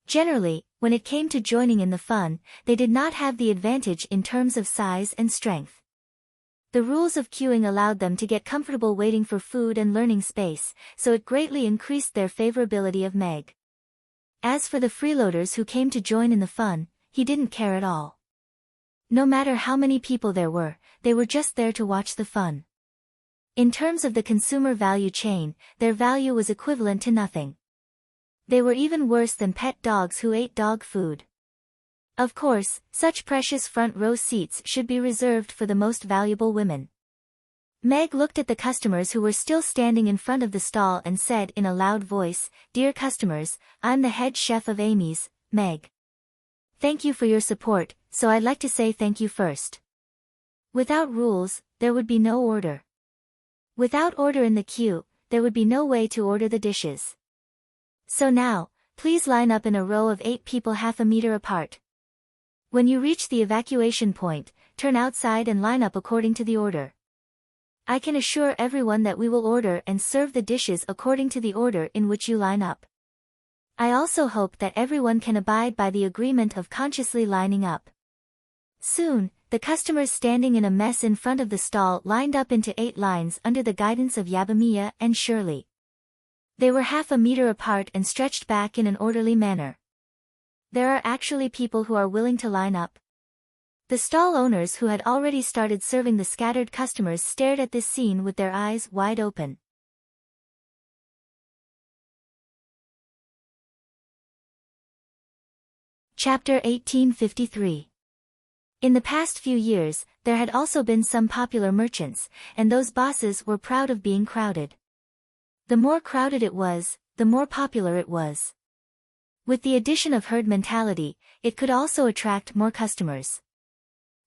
Speaker 1: Generally, when it came to joining in the fun, they did not have the advantage in terms of size and strength. The rules of queuing allowed them to get comfortable waiting for food and learning space, so it greatly increased their favorability of Meg. As for the freeloaders who came to join in the fun, he didn't care at all. No matter how many people there were, they were just there to watch the fun. In terms of the consumer value chain, their value was equivalent to nothing. They were even worse than pet dogs who ate dog food. Of course, such precious front row seats should be reserved for the most valuable women. Meg looked at the customers who were still standing in front of the stall and said in a loud voice, "Dear customers, I'm the head chef of Amy's, Meg. Thank you for your support, so I'd like to say thank you first. Without rules, there would be no order. Without order in the queue, there would be no way to order the dishes. So now, please line up in a row of 8 people half a meter apart. When you reach the evacuation point, turn outside and line up according to the order. I can assure everyone that we will order and serve the dishes according to the order in which you line up. I also hope that everyone can abide by the agreement of consciously lining up." Soon, the customers standing in a mess in front of the stall lined up into 8 lines under the guidance of Yabamiya and Shirley. They were half a meter apart and stretched back in an orderly manner. There are actually people who are willing to line up. The stall owners who had already started serving the scattered customers stared at this scene with their eyes wide open. Chapter 1853. In the past few years, there had also been some popular merchants, and those bosses were proud of being crowded. The more crowded it was, the more popular it was. With the addition of herd mentality, it could also attract more customers.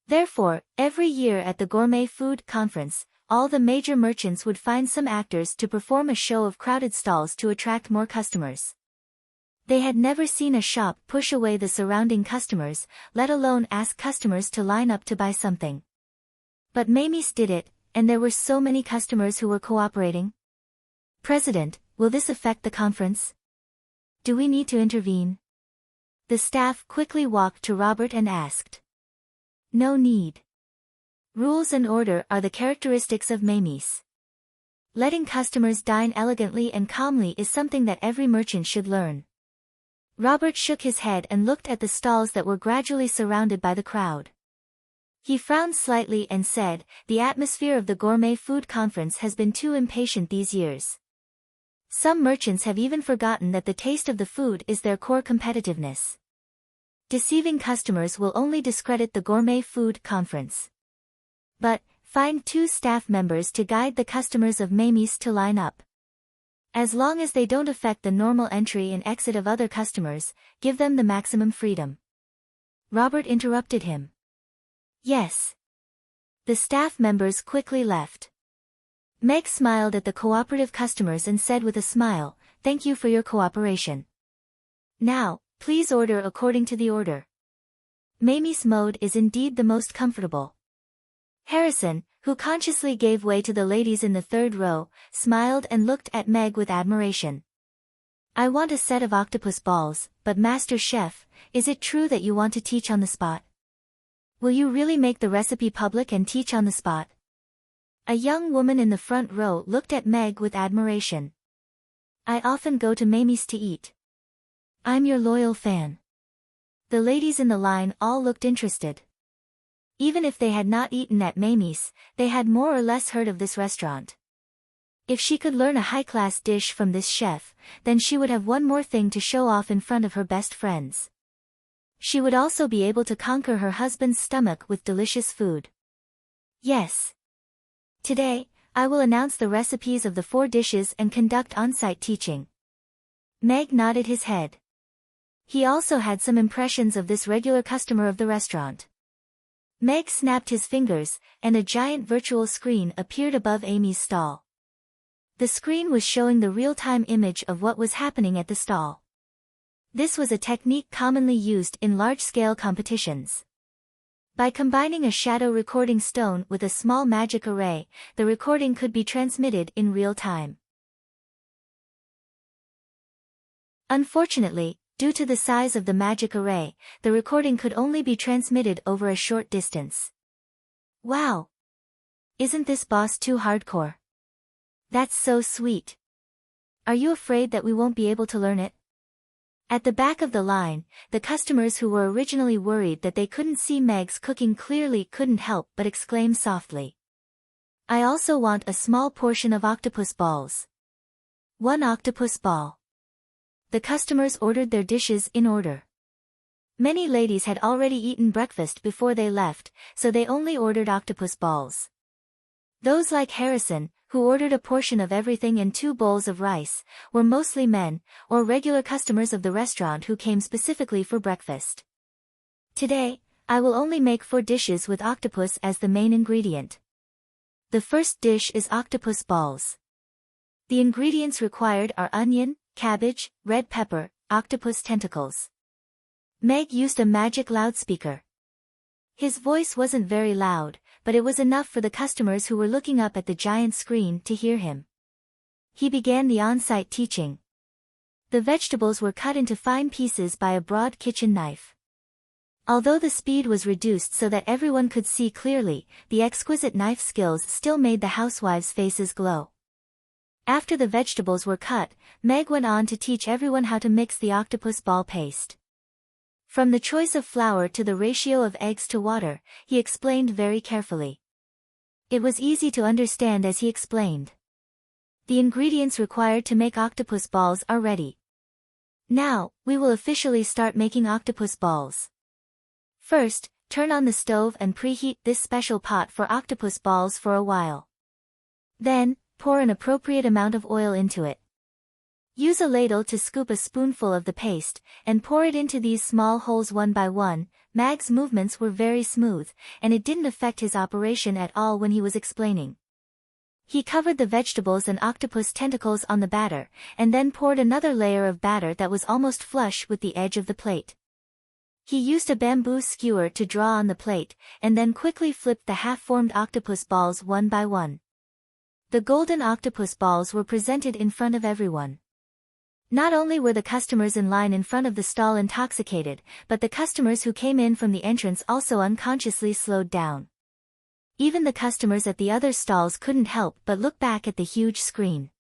Speaker 1: Therefore, every year at the Gourmet Food Conference, all the major merchants would find some actors to perform a show of crowded stalls to attract more customers. They had never seen a shop push away the surrounding customers, let alone ask customers to line up to buy something. But Mamie's did it, and there were so many customers who were cooperating. "President, will this affect the conference? Do we need to intervene?" The staff quickly walked to Robert and asked. "No need. Rules and order are the characteristics of Mamie's. Letting customers dine elegantly and calmly is something that every merchant should learn." Robert shook his head and looked at the stalls that were gradually surrounded by the crowd. He frowned slightly and said, "The atmosphere of the Gourmet Food Conference has been too impatient these years. Some merchants have even forgotten that the taste of the food is their core competitiveness. Deceiving customers will only discredit the Gourmet Food Conference. But, find 2 staff members to guide the customers of Mamie's to line up. As long as they don't affect the normal entry and exit of other customers, give them the maximum freedom." Robert interrupted him. "Yes." The staff members quickly left. Meg smiled at the cooperative customers and said with a smile, "Thank you for your cooperation. Now, please order according to the order. Mamie's mode is indeed the most comfortable." Harrison, who consciously gave way to the ladies in the 3rd row, smiled and looked at Meg with admiration. "I want a set of octopus balls, but Master Chef, is it true that you want to teach on the spot? Will you really make the recipe public and teach on the spot?" A young woman in the front row looked at Meg with admiration. "I often go to Mamie's to eat. I'm your loyal fan." The ladies in the line all looked interested. Even if they had not eaten at Mamie's, they had more or less heard of this restaurant. If she could learn a high-class dish from this chef, then she would have one more thing to show off in front of her best friends. She would also be able to conquer her husband's stomach with delicious food. "Yes. Today, I will announce the recipes of the 4 dishes and conduct on-site teaching." Meg nodded his head. He also had some impressions of this regular customer of the restaurant. Meg snapped his fingers, and a giant virtual screen appeared above Amy's stall. The screen was showing the real-time image of what was happening at the stall. This was a technique commonly used in large-scale competitions. By combining a shadow recording stone with a small magic array, the recording could be transmitted in real time. Unfortunately, due to the size of the magic array, the recording could only be transmitted over a short distance. Wow! Isn't this boss too hardcore? That's so sweet. Are you afraid that we won't be able to learn it? At the back of the line, the customers who were originally worried that they couldn't see Meg's cooking clearly couldn't help but exclaim softly. I also want a small portion of octopus balls. 1 octopus ball. The customers ordered their dishes in order. Many ladies had already eaten breakfast before they left, so they only ordered octopus balls. Those like Harrison, who ordered a portion of everything and 2 bowls of rice, were mostly men, or regular customers of the restaurant who came specifically for breakfast. Today, I will only make 4 dishes with octopus as the main ingredient. The first dish is octopus balls. The ingredients required are onion, cabbage, red pepper, octopus tentacles. Meg used a magic loudspeaker. His voice wasn't very loud, but it was enough for the customers who were looking up at the giant screen to hear him. He began the on-site teaching. The vegetables were cut into fine pieces by a broad kitchen knife. Although the speed was reduced so that everyone could see clearly, the exquisite knife skills still made the housewives' faces glow. After the vegetables were cut, Meg went on to teach everyone how to mix the octopus ball paste. From the choice of flour to the ratio of eggs to water, he explained very carefully. It was easy to understand as he explained. The ingredients required to make octopus balls are ready. Now, we will officially start making octopus balls. First, turn on the stove and preheat this special pot for octopus balls for a while. Then, pour an appropriate amount of oil into it. Use a ladle to scoop a spoonful of the paste, and pour it into these small holes one by one. Meg's movements were very smooth, and it didn't affect his operation at all when he was explaining. He covered the vegetables and octopus tentacles on the batter, and then poured another layer of batter that was almost flush with the edge of the plate. He used a bamboo skewer to draw on the plate, and then quickly flipped the half-formed octopus balls one by one. The golden octopus balls were presented in front of everyone. Not only were the customers in line in front of the stall intoxicated, but the customers who came in from the entrance also unconsciously slowed down. Even the customers at the other stalls couldn't help but look back at the huge screen.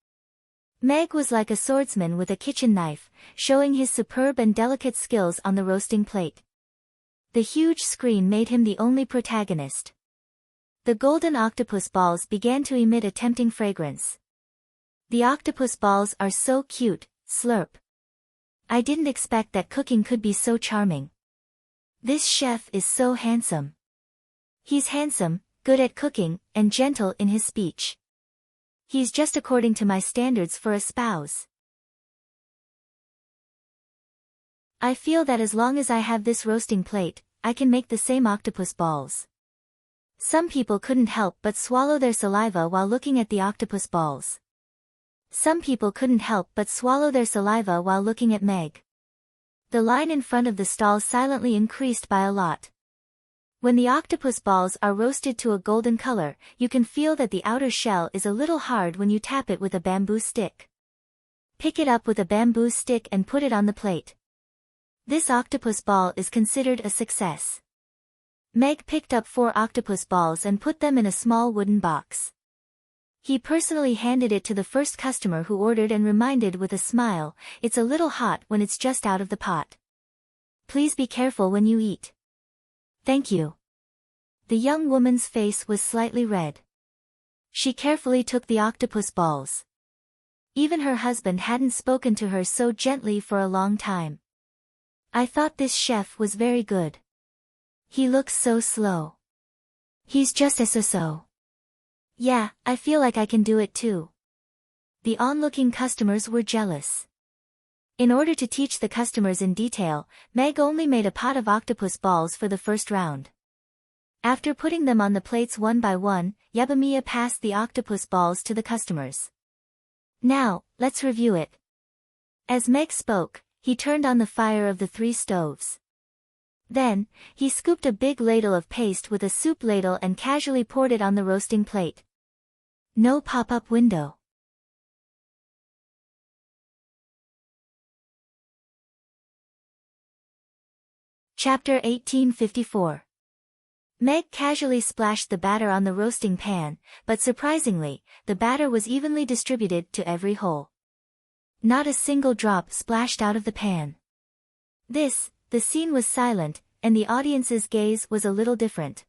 Speaker 1: Meg was like a swordsman with a kitchen knife, showing his superb and delicate skills on the roasting plate. The huge screen made him the only protagonist. The golden octopus balls began to emit a tempting fragrance. The octopus balls are so cute. Slurp. I didn't expect that cooking could be so charming. This chef is so handsome. He's handsome, good at cooking, and gentle in his speech. He's just according to my standards for a spouse. I feel that as long as I have this roasting plate, I can make the same octopus balls. Some people couldn't help but swallow their saliva while looking at the octopus balls. Some people couldn't help but swallow their saliva while looking at Meg. The line in front of the stall silently increased by a lot. When the octopus balls are roasted to a golden color, you can feel that the outer shell is a little hard when you tap it with a bamboo stick. Pick it up with a bamboo stick and put it on the plate. This octopus ball is considered a success. Meg picked up 4 octopus balls and put them in a small wooden box. He personally handed it to the first customer who ordered and reminded with a smile, "It's a little hot when it's just out of the pot. Please be careful when you eat." "Thank you." The young woman's face was slightly red. She carefully took the octopus balls. Even her husband hadn't spoken to her so gently for a long time. "I thought this chef was very good. He looks so slow. He's just so. Yeah, I feel like I can do it too." The onlooking customers were jealous. In order to teach the customers in detail, Meg only made a pot of octopus balls for the first round. After putting them on the plates one by one, Yabamiya passed the octopus balls to the customers. Now, let's review it. As Meg spoke, he turned on the fire of the 3 stoves. Then, he scooped a big ladle of paste with a soup ladle and casually poured it on the roasting plate. No pop-up window. Chapter 1854. Meg casually splashed the batter on the roasting pan, but surprisingly, the batter was evenly distributed to every hole. Not a single drop splashed out of the pan. The scene was silent, and the audience's gaze was a little different.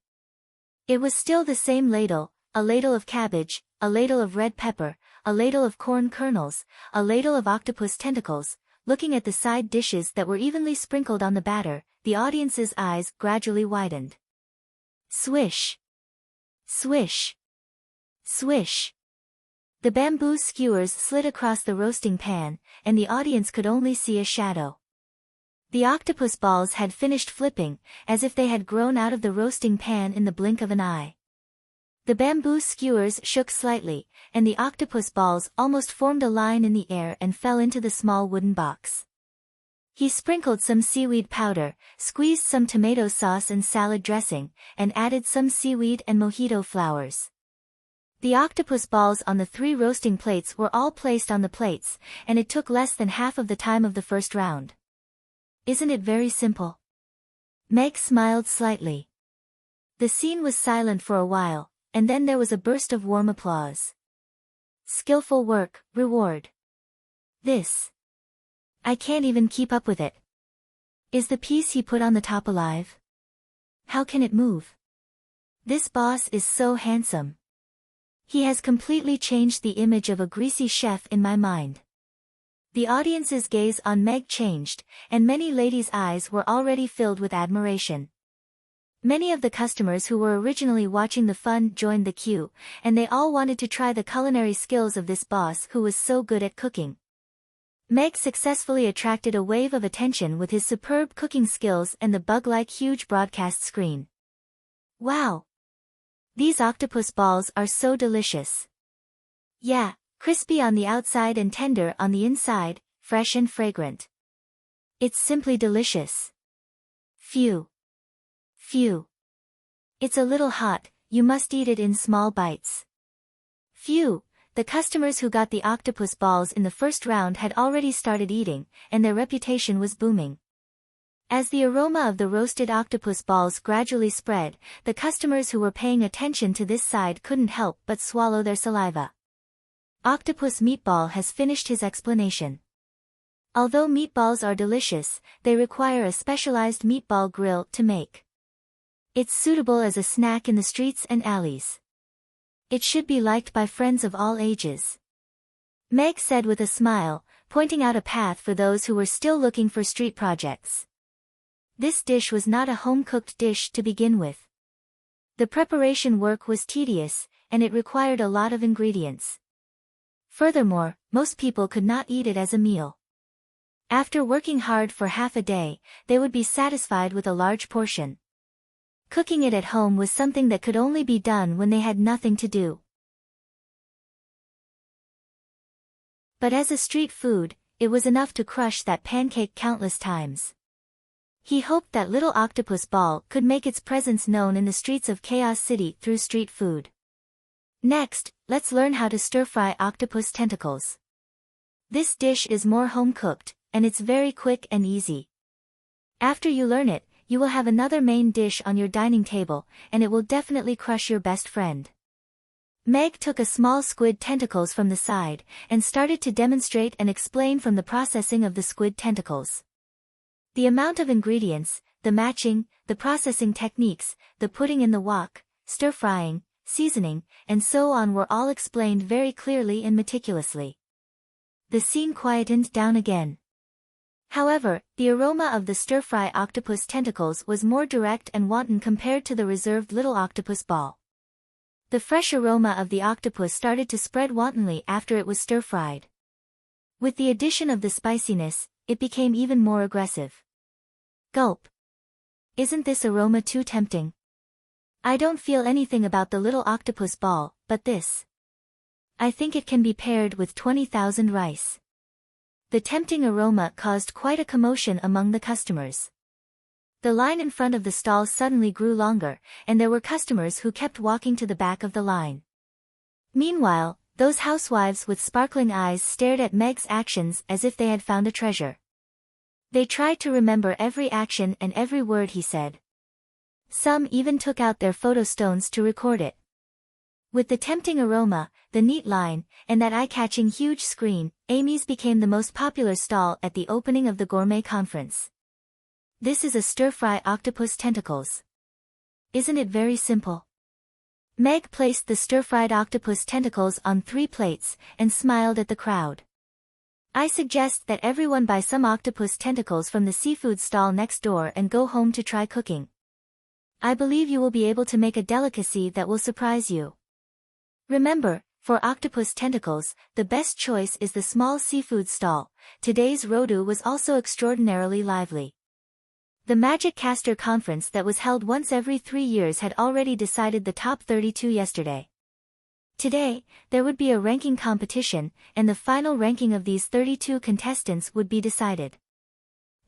Speaker 1: It was still the same ladle, a ladle of cabbage, a ladle of red pepper, a ladle of corn kernels, a ladle of octopus tentacles. Looking at the side dishes that were evenly sprinkled on the batter, the audience's eyes gradually widened. Swish! Swish! Swish! The bamboo skewers slid across the roasting pan, and the audience could only see a shadow. The octopus balls had finished flipping, as if they had grown out of the roasting pan in the blink of an eye. The bamboo skewers shook slightly, and the octopus balls almost formed a line in the air and fell into the small wooden box. He sprinkled some seaweed powder, squeezed some tomato sauce and salad dressing, and added some seaweed and mojito flowers. The octopus balls on the 3 roasting plates were all placed on the plates, and it took less than half of the time of the first round. Isn't it very simple? Meg smiled slightly. The scene was silent for a while, and then there was a burst of warm applause. Skillful work, reward. This. I can't even keep up with it. Is the piece he put on the top alive? How can it move? This boss is so handsome. He has completely changed the image of a greasy chef in my mind. The audience's gaze on Meg changed, and many ladies' eyes were already filled with admiration. Many of the customers who were originally watching the fun joined the queue, and they all wanted to try the culinary skills of this boss who was so good at cooking. Meg successfully attracted a wave of attention with his superb cooking skills and the bug-like huge broadcast screen. Wow! These octopus balls are so delicious. Yeah, crispy on the outside and tender on the inside, fresh and fragrant. It's simply delicious. Phew. Phew. It's a little hot, you must eat it in small bites. Phew. The customers who got the octopus balls in the first round had already started eating, and their reputation was booming. As the aroma of the roasted octopus balls gradually spread, the customers who were paying attention to this side couldn't help but swallow their saliva. Octopus Meatball has finished his explanation. Although meatballs are delicious, they require a specialized meatball grill to make. It's suitable as a snack in the streets and alleys. It should be liked by friends of all ages. Meg said with a smile, pointing out a path for those who were still looking for street projects. This dish was not a home-cooked dish to begin with. The preparation work was tedious, and it required a lot of ingredients. Furthermore, most people could not eat it as a meal. After working hard for half a day, they would be satisfied with a large portion. Cooking it at home was something that could only be done when they had nothing to do. But as a street food, it was enough to crush that pancake countless times. He hoped that little octopus ball could make its presence known in the streets of Chaos City through street food. Next, let's learn how to stir-fry octopus tentacles. This dish is more home-cooked, and it's very quick and easy. After you learn it, you will have another main dish on your dining table, and it will definitely crush your best friend. Meg took a small squid tentacles from the side, and started to demonstrate and explain from the processing of the squid tentacles. The amount of ingredients, the matching, the processing techniques, the putting in the wok, stir-frying, seasoning, and so on were all explained very clearly and meticulously. The scene quietened down again. However, the aroma of the stir-fry octopus tentacles was more direct and wanton compared to the reserved little octopus ball. The fresh aroma of the octopus started to spread wantonly after it was stir-fried. With the addition of the spiciness, it became even more aggressive. Gulp. Isn't this aroma too tempting? I don't feel anything about the little octopus ball, but this. I think it can be paired with 20,000 rice. The tempting aroma caused quite a commotion among the customers. The line in front of the stalls suddenly grew longer, and there were customers who kept walking to the back of the line. Meanwhile, those housewives with sparkling eyes stared at Meg's actions as if they had found a treasure. They tried to remember every action and every word he said. Some even took out their photo stones to record it. With the tempting aroma, the neat line, and that eye-catching huge screen, Amy's became the most popular stall at the opening of the gourmet conference. This is a stir-fry octopus tentacles. Isn't it very simple? Meg placed the stir-fried octopus tentacles on 3 plates, and smiled at the crowd. I suggest that everyone buy some octopus tentacles from the seafood stall next door and go home to try cooking. I believe you will be able to make a delicacy that will surprise you. Remember, for octopus tentacles, the best choice is the small seafood stall. Today's Rodu was also extraordinarily lively. The Magic Caster conference that was held once every 3 years had already decided the top 32 yesterday. Today, there would be a ranking competition, and the final ranking of these 32 contestants would be decided.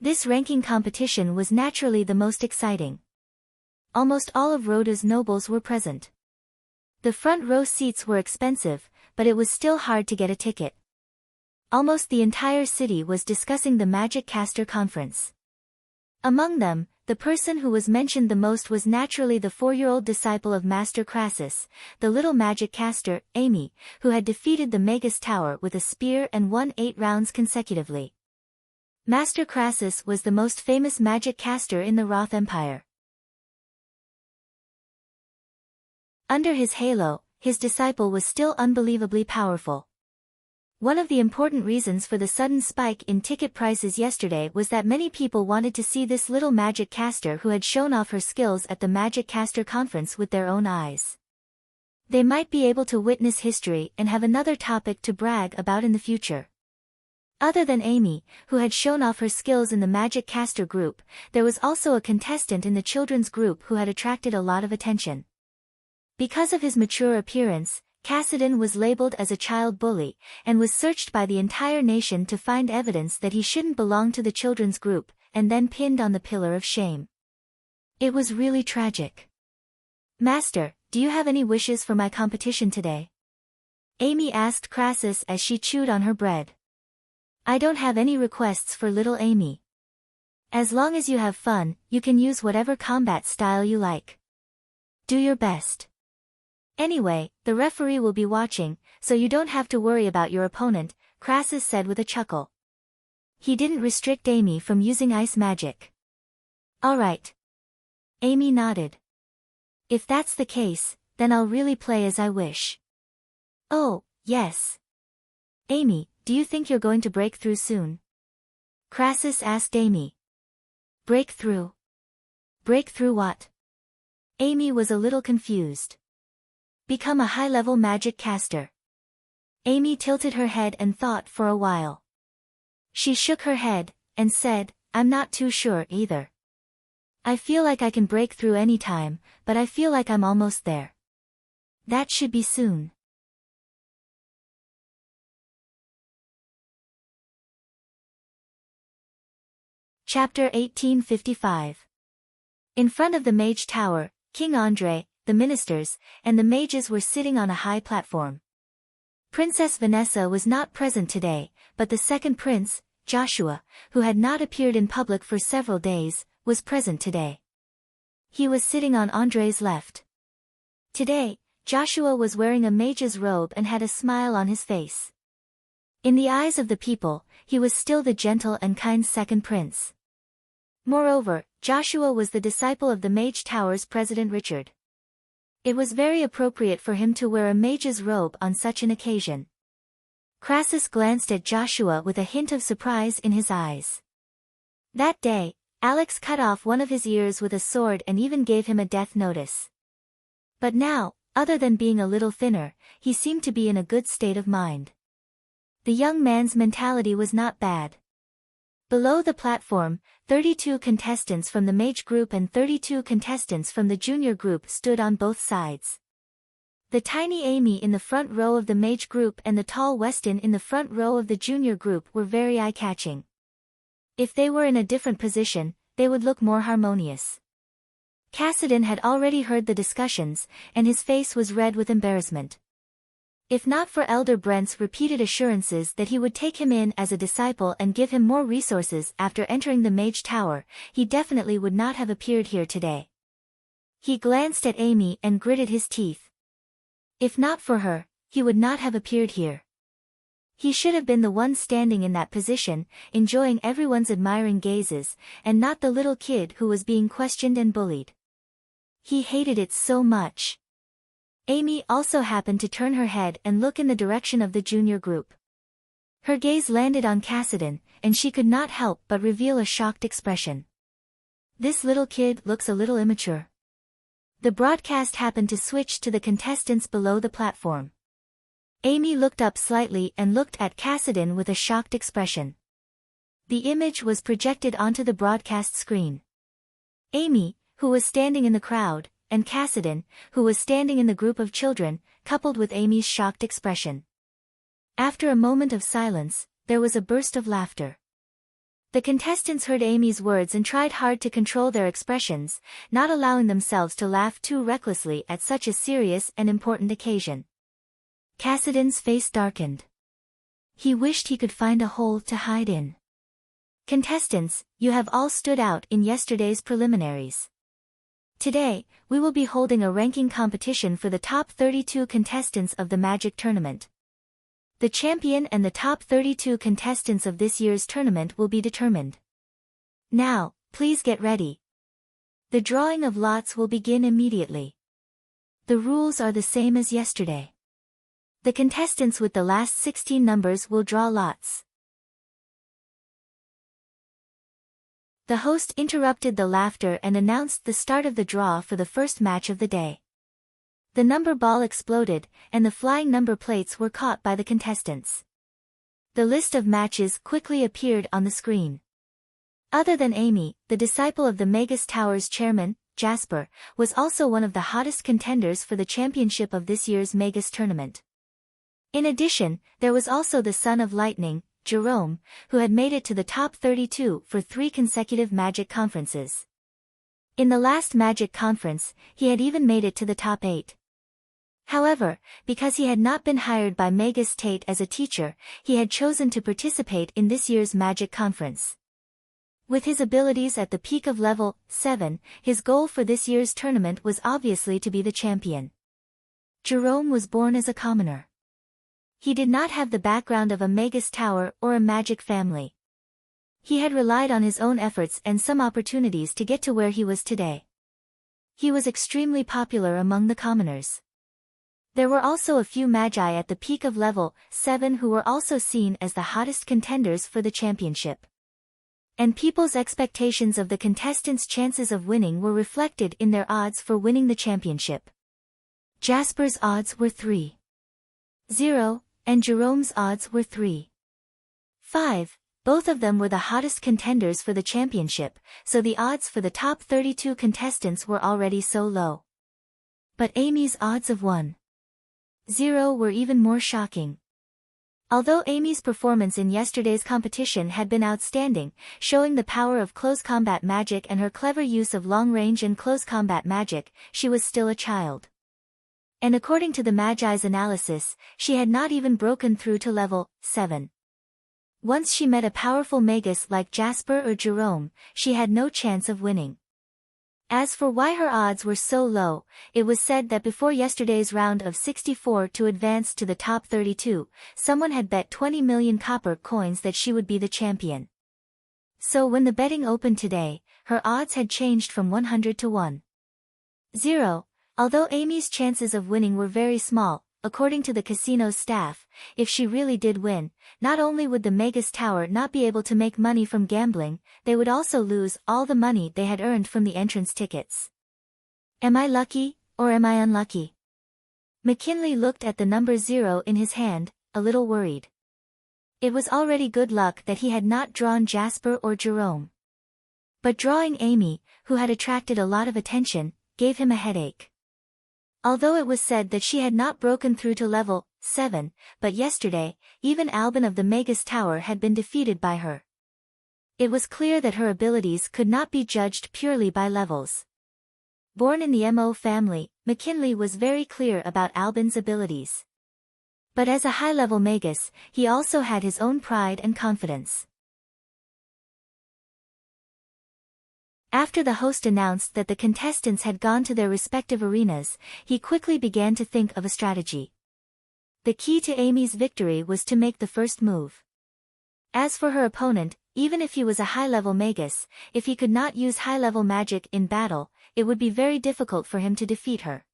Speaker 1: This ranking competition was naturally the most exciting. Almost all of Rodu's nobles were present. The front row seats were expensive, but it was still hard to get a ticket. Almost the entire city was discussing the Magic Caster conference. Among them, the person who was mentioned the most was naturally the 4-year-old disciple of Master Crassus, the little magic caster, Amy, who had defeated the Magus Tower with a spear and won 8 rounds consecutively. Master Crassus was the most famous magic caster in the Roth Empire. Under his halo, his disciple was still unbelievably powerful. One of the important reasons for the sudden spike in ticket prices yesterday was that many people wanted to see this little magic caster who had shown off her skills at the Magic Caster conference with their own eyes. They might be able to witness history and have another topic to brag about in the future. Other than Amy, who had shown off her skills in the Magic Caster group, there was also a contestant in the children's group who had attracted a lot of attention. Because of his mature appearance, Cassidon was labeled as a child bully, and was searched by the entire nation to find evidence that he shouldn't belong to the children's group, and then pinned on the pillar of shame. It was really tragic. Master, do you have any wishes for my competition today? Amy asked Crassus as she chewed on her bread. I don't have any requests for little Amy. As long as you have fun, you can use whatever combat style you like. Do your best. Anyway, the referee will be watching, so you don't have to worry about your opponent, Crassus said with a chuckle. He didn't restrict Amy from using ice magic. Alright. Amy nodded. If that's the case, then I'll really play as I wish. Oh, yes. Amy, do you think you're going to break through soon? Crassus asked Amy. Break through? Break through what? Amy was a little confused. Become a high-level magic caster. Amy tilted her head and thought for a while. She shook her head, and said, I'm not too sure either. I feel like I can break through any time, but I feel like I'm almost there. That should be soon. Chapter 1855. In front of the Mage Tower, King Andre, the ministers, and the mages were sitting on a high platform. Princess Vanessa was not present today, but the second prince, Joshua, who had not appeared in public for several days, was present today. He was sitting on Andre's left. Today, Joshua was wearing a mage's robe and had a smile on his face. In the eyes of the people, he was still the gentle and kind second prince. Moreover, Joshua was the disciple of the Mage Tower's President Richard. It was very appropriate for him to wear a mage's robe on such an occasion. Crassus glanced at Joshua with a hint of surprise in his eyes. That day, Alex cut off one of his ears with a sword and even gave him a death notice. But now, other than being a little thinner, he seemed to be in a good state of mind. The young man's mentality was not bad. Below the platform, 32 contestants from the mage group and 32 contestants from the junior group stood on both sides. The tiny Amy in the front row of the mage group and the tall Weston in the front row of the junior group were very eye-catching. If they were in a different position, they would look more harmonious. Cassidon had already heard the discussions, and his face was red with embarrassment. If not for Elder Brent's repeated assurances that he would take him in as a disciple and give him more resources after entering the Mage Tower, he definitely would not have appeared here today. He glanced at Amy and gritted his teeth. If not for her, he would not have appeared here. He should have been the one standing in that position, enjoying everyone's admiring gazes, and not the little kid who was being questioned and bullied. He hated it so much. Amy also happened to turn her head and look in the direction of the junior group. Her gaze landed on Cassidon, and she could not help but reveal a shocked expression. This little kid looks a little immature. The broadcast happened to switch to the contestants below the platform. Amy looked up slightly and looked at Cassidon with a shocked expression. The image was projected onto the broadcast screen. Amy, who was standing in the crowd, and Cassidon, who was standing in the group of children, coupled with Amy's shocked expression. After a moment of silence, there was a burst of laughter. The contestants heard Amy's words and tried hard to control their expressions, not allowing themselves to laugh too recklessly at such a serious and important occasion. Cassidon's face darkened. He wished he could find a hole to hide in. Contestants, you have all stood out in yesterday's preliminaries. Today, we will be holding a ranking competition for the top 32 contestants of the Magic Tournament. The champion and the top 32 contestants of this year's tournament will be determined. Now, please get ready. The drawing of lots will begin immediately. The rules are the same as yesterday. The contestants with the last 16 numbers will draw lots. The host interrupted the laughter and announced the start of the draw for the first match of the day. The number ball exploded, and the flying number plates were caught by the contestants. The list of matches quickly appeared on the screen. Other than Amy, the disciple of the Magus Tower's chairman, Jasper, was also one of the hottest contenders for the championship of this year's Magus tournament. In addition, there was also the son of Lightning, Jerome, who had made it to the top 32 for 3 consecutive Magic conferences. In the last Magic conference, he had even made it to the top 8. However, because he had not been hired by Magus Tate as a teacher, he had chosen to participate in this year's Magic Conference. With his abilities at the peak of level 7, his goal for this year's tournament was obviously to be the champion. Jerome was born as a commoner. He did not have the background of a Magus Tower or a magic family. He had relied on his own efforts and some opportunities to get to where he was today. He was extremely popular among the commoners. There were also a few magi at the peak of level 7 who were also seen as the hottest contenders for the championship. And people's expectations of the contestants' chances of winning were reflected in their odds for winning the championship. Jasper's odds were 3-0, and Jerome's odds were 3-5. Both of them were the hottest contenders for the championship, so the odds for the top 32 contestants were already so low. But Amy's odds of 1-0 were even more shocking. Although Amy's performance in yesterday's competition had been outstanding, showing the power of close combat magic and her clever use of long-range and close combat magic, she was still a child. And according to the Magi's analysis, she had not even broken through to level 7. Once she met a powerful Magus like Jasper or Jerome, she had no chance of winning. As for why her odds were so low, it was said that before yesterday's round of 64 to advance to the top 32, someone had bet 20 million copper coins that she would be the champion. So when the betting opened today, her odds had changed from 100 to 1-0. Although Amy's chances of winning were very small, according to the casino's staff, if she really did win, not only would the Magus Tower not be able to make money from gambling, they would also lose all the money they had earned from the entrance tickets. Am I lucky, or am I unlucky? McKinley looked at the number 0 in his hand, a little worried. It was already good luck that he had not drawn Jasper or Jerome. But drawing Amy, who had attracted a lot of attention, gave him a headache. Although it was said that she had not broken through to level 7, but yesterday, even Albin of the Magus Tower had been defeated by her. It was clear that her abilities could not be judged purely by levels. Born in the Mo family, McKinley was very clear about Albin's abilities. But as a high-level Magus, he also had his own pride and confidence. After the host announced that the contestants had gone to their respective arenas, he quickly began to think of a strategy. The key to Amy's victory was to make the first move. As for her opponent, even if he was a high-level Magus, if he could not use high-level magic in battle, it would be very difficult for him to defeat her.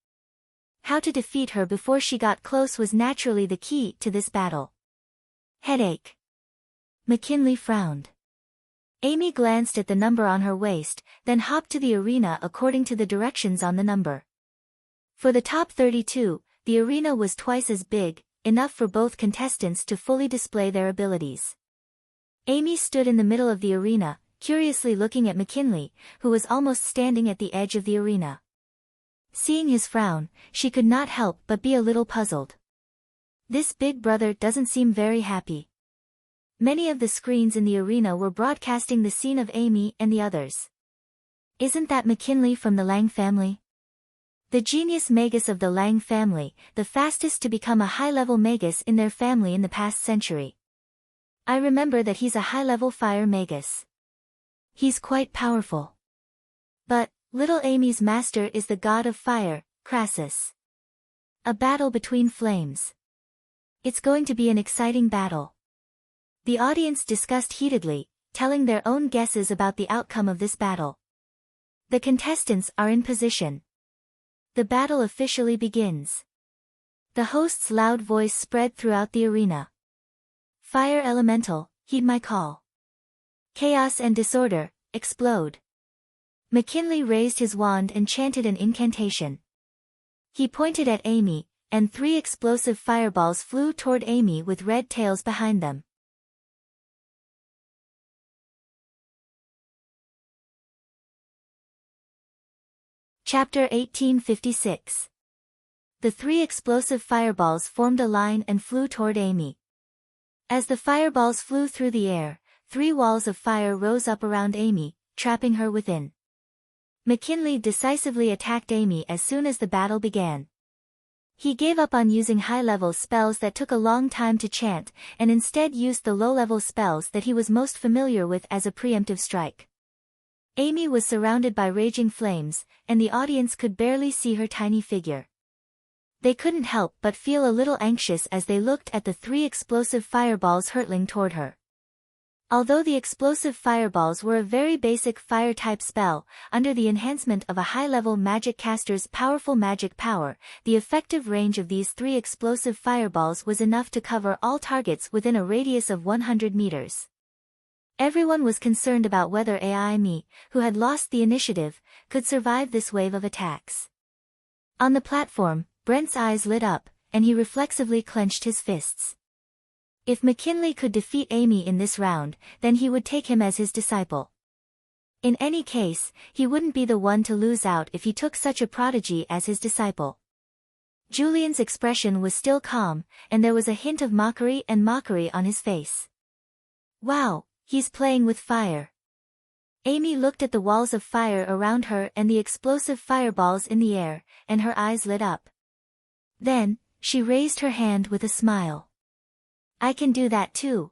Speaker 1: How to defeat her before she got close was naturally the key to this battle. Headache. McKinley frowned. Amy glanced at the number on her waist, then hopped to the arena according to the directions on the number. For the top 32, the arena was twice as big, enough for both contestants to fully display their abilities. Amy stood in the middle of the arena, curiously looking at McKinley, who was almost standing at the edge of the arena. Seeing his frown, she could not help but be a little puzzled. This big brother doesn't seem very happy. Many of the screens in the arena were broadcasting the scene of Amy and the others. Isn't that McKinley from the Lang family? The genius Magus of the Lang family, the fastest to become a high-level Magus in their family in the past century. I remember that he's a high-level fire Magus. He's quite powerful. But, little Amy's master is the god of fire, Crassus. A battle between flames. It's going to be an exciting battle. The audience discussed heatedly, telling their own guesses about the outcome of this battle. The contestants are in position. The battle officially begins. The host's loud voice spread throughout the arena. Fire elemental, heed my call. Chaos and disorder, explode. McKinley raised his wand and chanted an incantation. He pointed at Amy, and 3 explosive fireballs flew toward Amy with red tails behind them. Chapter 1856. The 3 explosive fireballs formed a line and flew toward Amy. As the fireballs flew through the air, 3 walls of fire rose up around Amy, trapping her within. McKinley decisively attacked Amy as soon as the battle began. He gave up on using high-level spells that took a long time to chant, and instead used the low-level spells that he was most familiar with as a preemptive strike. Amy was surrounded by raging flames, and the audience could barely see her tiny figure. They couldn't help but feel a little anxious as they looked at the 3 explosive fireballs hurtling toward her. Although the explosive fireballs were a very basic fire-type spell, under the enhancement of a high-level magic caster's powerful magic power, the effective range of these 3 explosive fireballs was enough to cover all targets within a radius of 100 meters. Everyone was concerned about whether Amy, who had lost the initiative, could survive this wave of attacks. On the platform, Brent's eyes lit up, and he reflexively clenched his fists. If McKinley could defeat Amy in this round, then he would take him as his disciple. In any case, he wouldn't be the one to lose out if he took such a prodigy as his disciple. Julian's expression was still calm, and there was a hint of mockery on his face. Wow, he's playing with fire. Amy looked at the walls of fire around her and the explosive fireballs in the air, and her eyes lit up. Then, she raised her hand with a smile. I can do that too.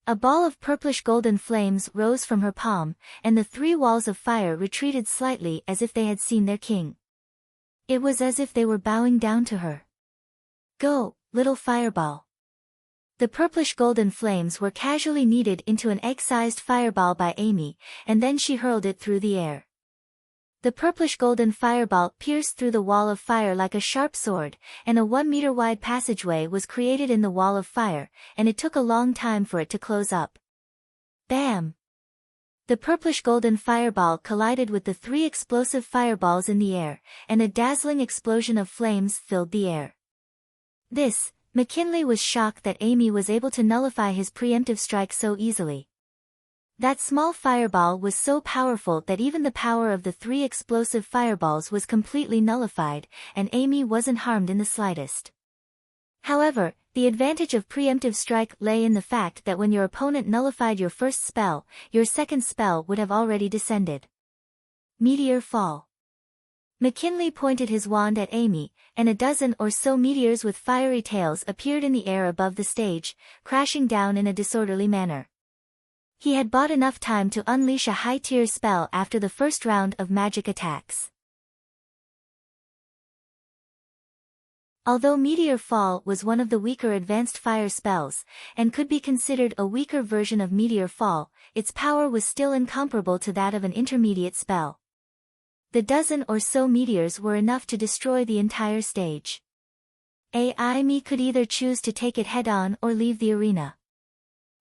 Speaker 1: A ball of purplish-golden flames rose from her palm, and the 3 walls of fire retreated slightly as if they had seen their king. It was as if they were bowing down to her. Go, little fireball. The purplish-golden flames were casually kneaded into an egg-sized fireball by Amy, and then she hurled it through the air. The purplish-golden fireball pierced through the wall of fire like a sharp sword, and a 1-meter-wide passageway was created in the wall of fire, and it took a long time for it to close up. Bam! The purplish-golden fireball collided with the 3 explosive fireballs in the air, and a dazzling explosion of flames filled the air. McKinley was shocked that Amy was able to nullify his preemptive strike so easily. That small fireball was so powerful that even the power of the 3 explosive fireballs was completely nullified, and Amy wasn't harmed in the slightest. However, the advantage of preemptive strike lay in the fact that when your opponent nullified your first spell, your second spell would have already descended. Meteor fall. McKinley pointed his wand at Amy, and a dozen or so meteors with fiery tails appeared in the air above the stage, crashing down in a disorderly manner. He had bought enough time to unleash a high-tier spell after the first round of magic attacks. Although Meteor Fall was one of the weaker advanced fire spells, and could be considered a weaker version of Meteor Fall, its power was still incomparable to that of an intermediate spell. The dozen or so meteors were enough to destroy the entire stage. Amy could either choose to take it head-on or leave the arena.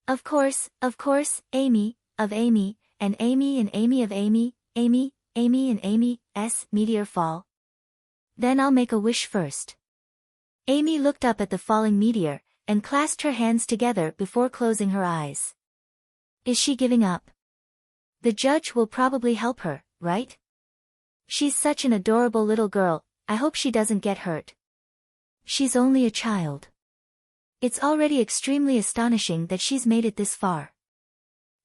Speaker 1: Of course, Amy, of Amy, and Amy and Amy of Amy, Amy and Amy's Meteor Fall. Then I'll make a wish first. Amy looked up at the falling meteor, and clasped her hands together before closing her eyes. Is she giving up? The judge will probably help her, right? She's such an adorable little girl, I hope she doesn't get hurt. She's only a child. It's already extremely astonishing that she's made it this far.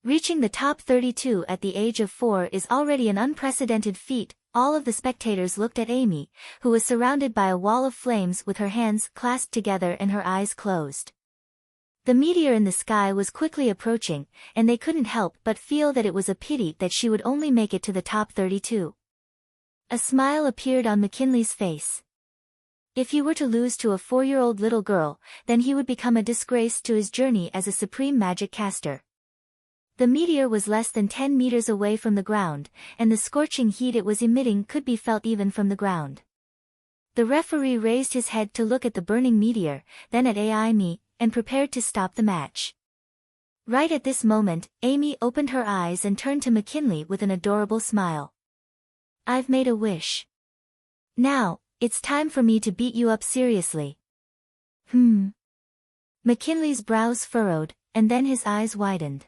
Speaker 1: Reaching the top 32 at the age of 4 is already an unprecedented feat. All of the spectators looked at Amy, who was surrounded by a wall of flames with her hands clasped together and her eyes closed. The meteor in the sky was quickly approaching, and they couldn't help but feel that it was a pity that she would only make it to the top 32. A smile appeared on McKinley's face. If he were to lose to a 4-year-old little girl, then he would become a disgrace to his journey as a supreme magic caster. The meteor was less than 10 meters away from the ground, and the scorching heat it was emitting could be felt even from the ground. The referee raised his head to look at the burning meteor, then at Amy, and prepared to stop the match. Right at this moment, Amy opened her eyes and turned to McKinley with an adorable smile. I've made a wish. Now, it's time for me to beat you up seriously. McKinley's brows furrowed, and then his eyes widened.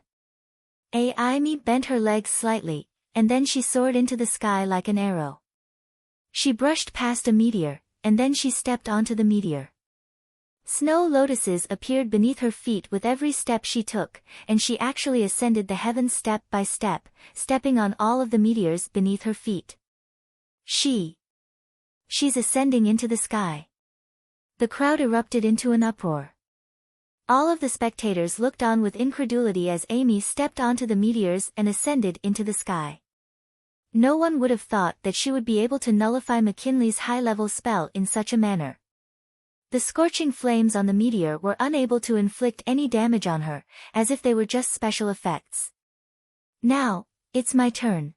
Speaker 1: Amy bent her legs slightly, and then she soared into the sky like an arrow. She brushed past a meteor, and then she stepped onto the meteor. Snow lotuses appeared beneath her feet with every step she took, and she actually ascended the heavens step by step, stepping on all of the meteors beneath her feet. She's ascending into the sky. The crowd erupted into an uproar. All of the spectators looked on with incredulity as Amy stepped onto the meteors and ascended into the sky. No one would have thought that she would be able to nullify McKinley's high-level spell in such a manner. The scorching flames on the meteor were unable to inflict any damage on her, as if they were just special effects. Now, it's my turn.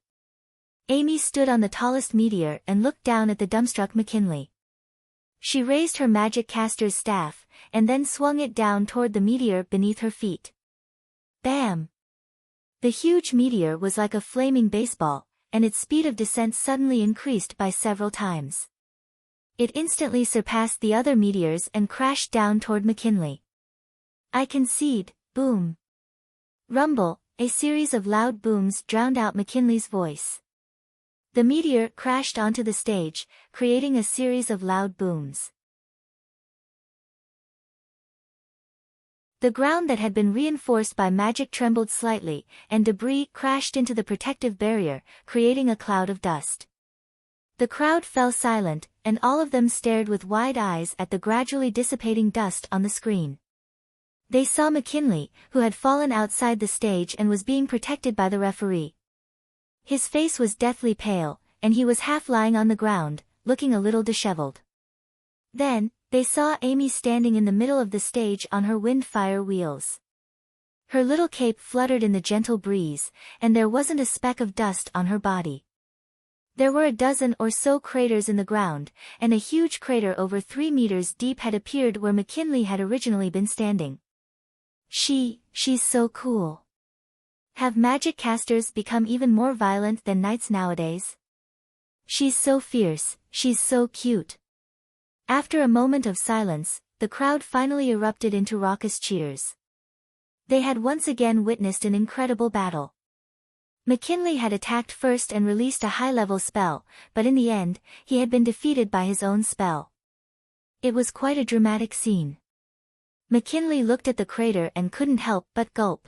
Speaker 1: Amy stood on the tallest meteor and looked down at the dumbstruck McKinley. She raised her magic caster's staff, and then swung it down toward the meteor beneath her feet. Bam! The huge meteor was like a flaming baseball, and its speed of descent suddenly increased by several times. It instantly surpassed the other meteors and crashed down toward McKinley. I concede, boom. Rumble, a series of loud booms drowned out McKinley's voice. The meteor crashed onto the stage, creating a series of loud booms. The ground that had been reinforced by magic trembled slightly, and debris crashed into the protective barrier, creating a cloud of dust. The crowd fell silent, and all of them stared with wide eyes at the gradually dissipating dust on the screen. They saw McKinley, who had fallen outside the stage and was being protected by the referee. His face was deathly pale, and he was half lying on the ground, looking a little disheveled. Then, they saw Amy standing in the middle of the stage on her wind-fire wheels. Her little cape fluttered in the gentle breeze, and there wasn't a speck of dust on her body. There were a dozen or so craters in the ground, and a huge crater over 3 meters deep had appeared where McKinley had originally been standing. She's so cool. Have magic casters become even more violent than knights nowadays? She's so fierce, she's so cute. After a moment of silence, the crowd finally erupted into raucous cheers. They had once again witnessed an incredible battle. McKinley had attacked first and released a high-level spell, but in the end, he had been defeated by his own spell. It was quite a dramatic scene. McKinley looked at the crater and couldn't help but gulp.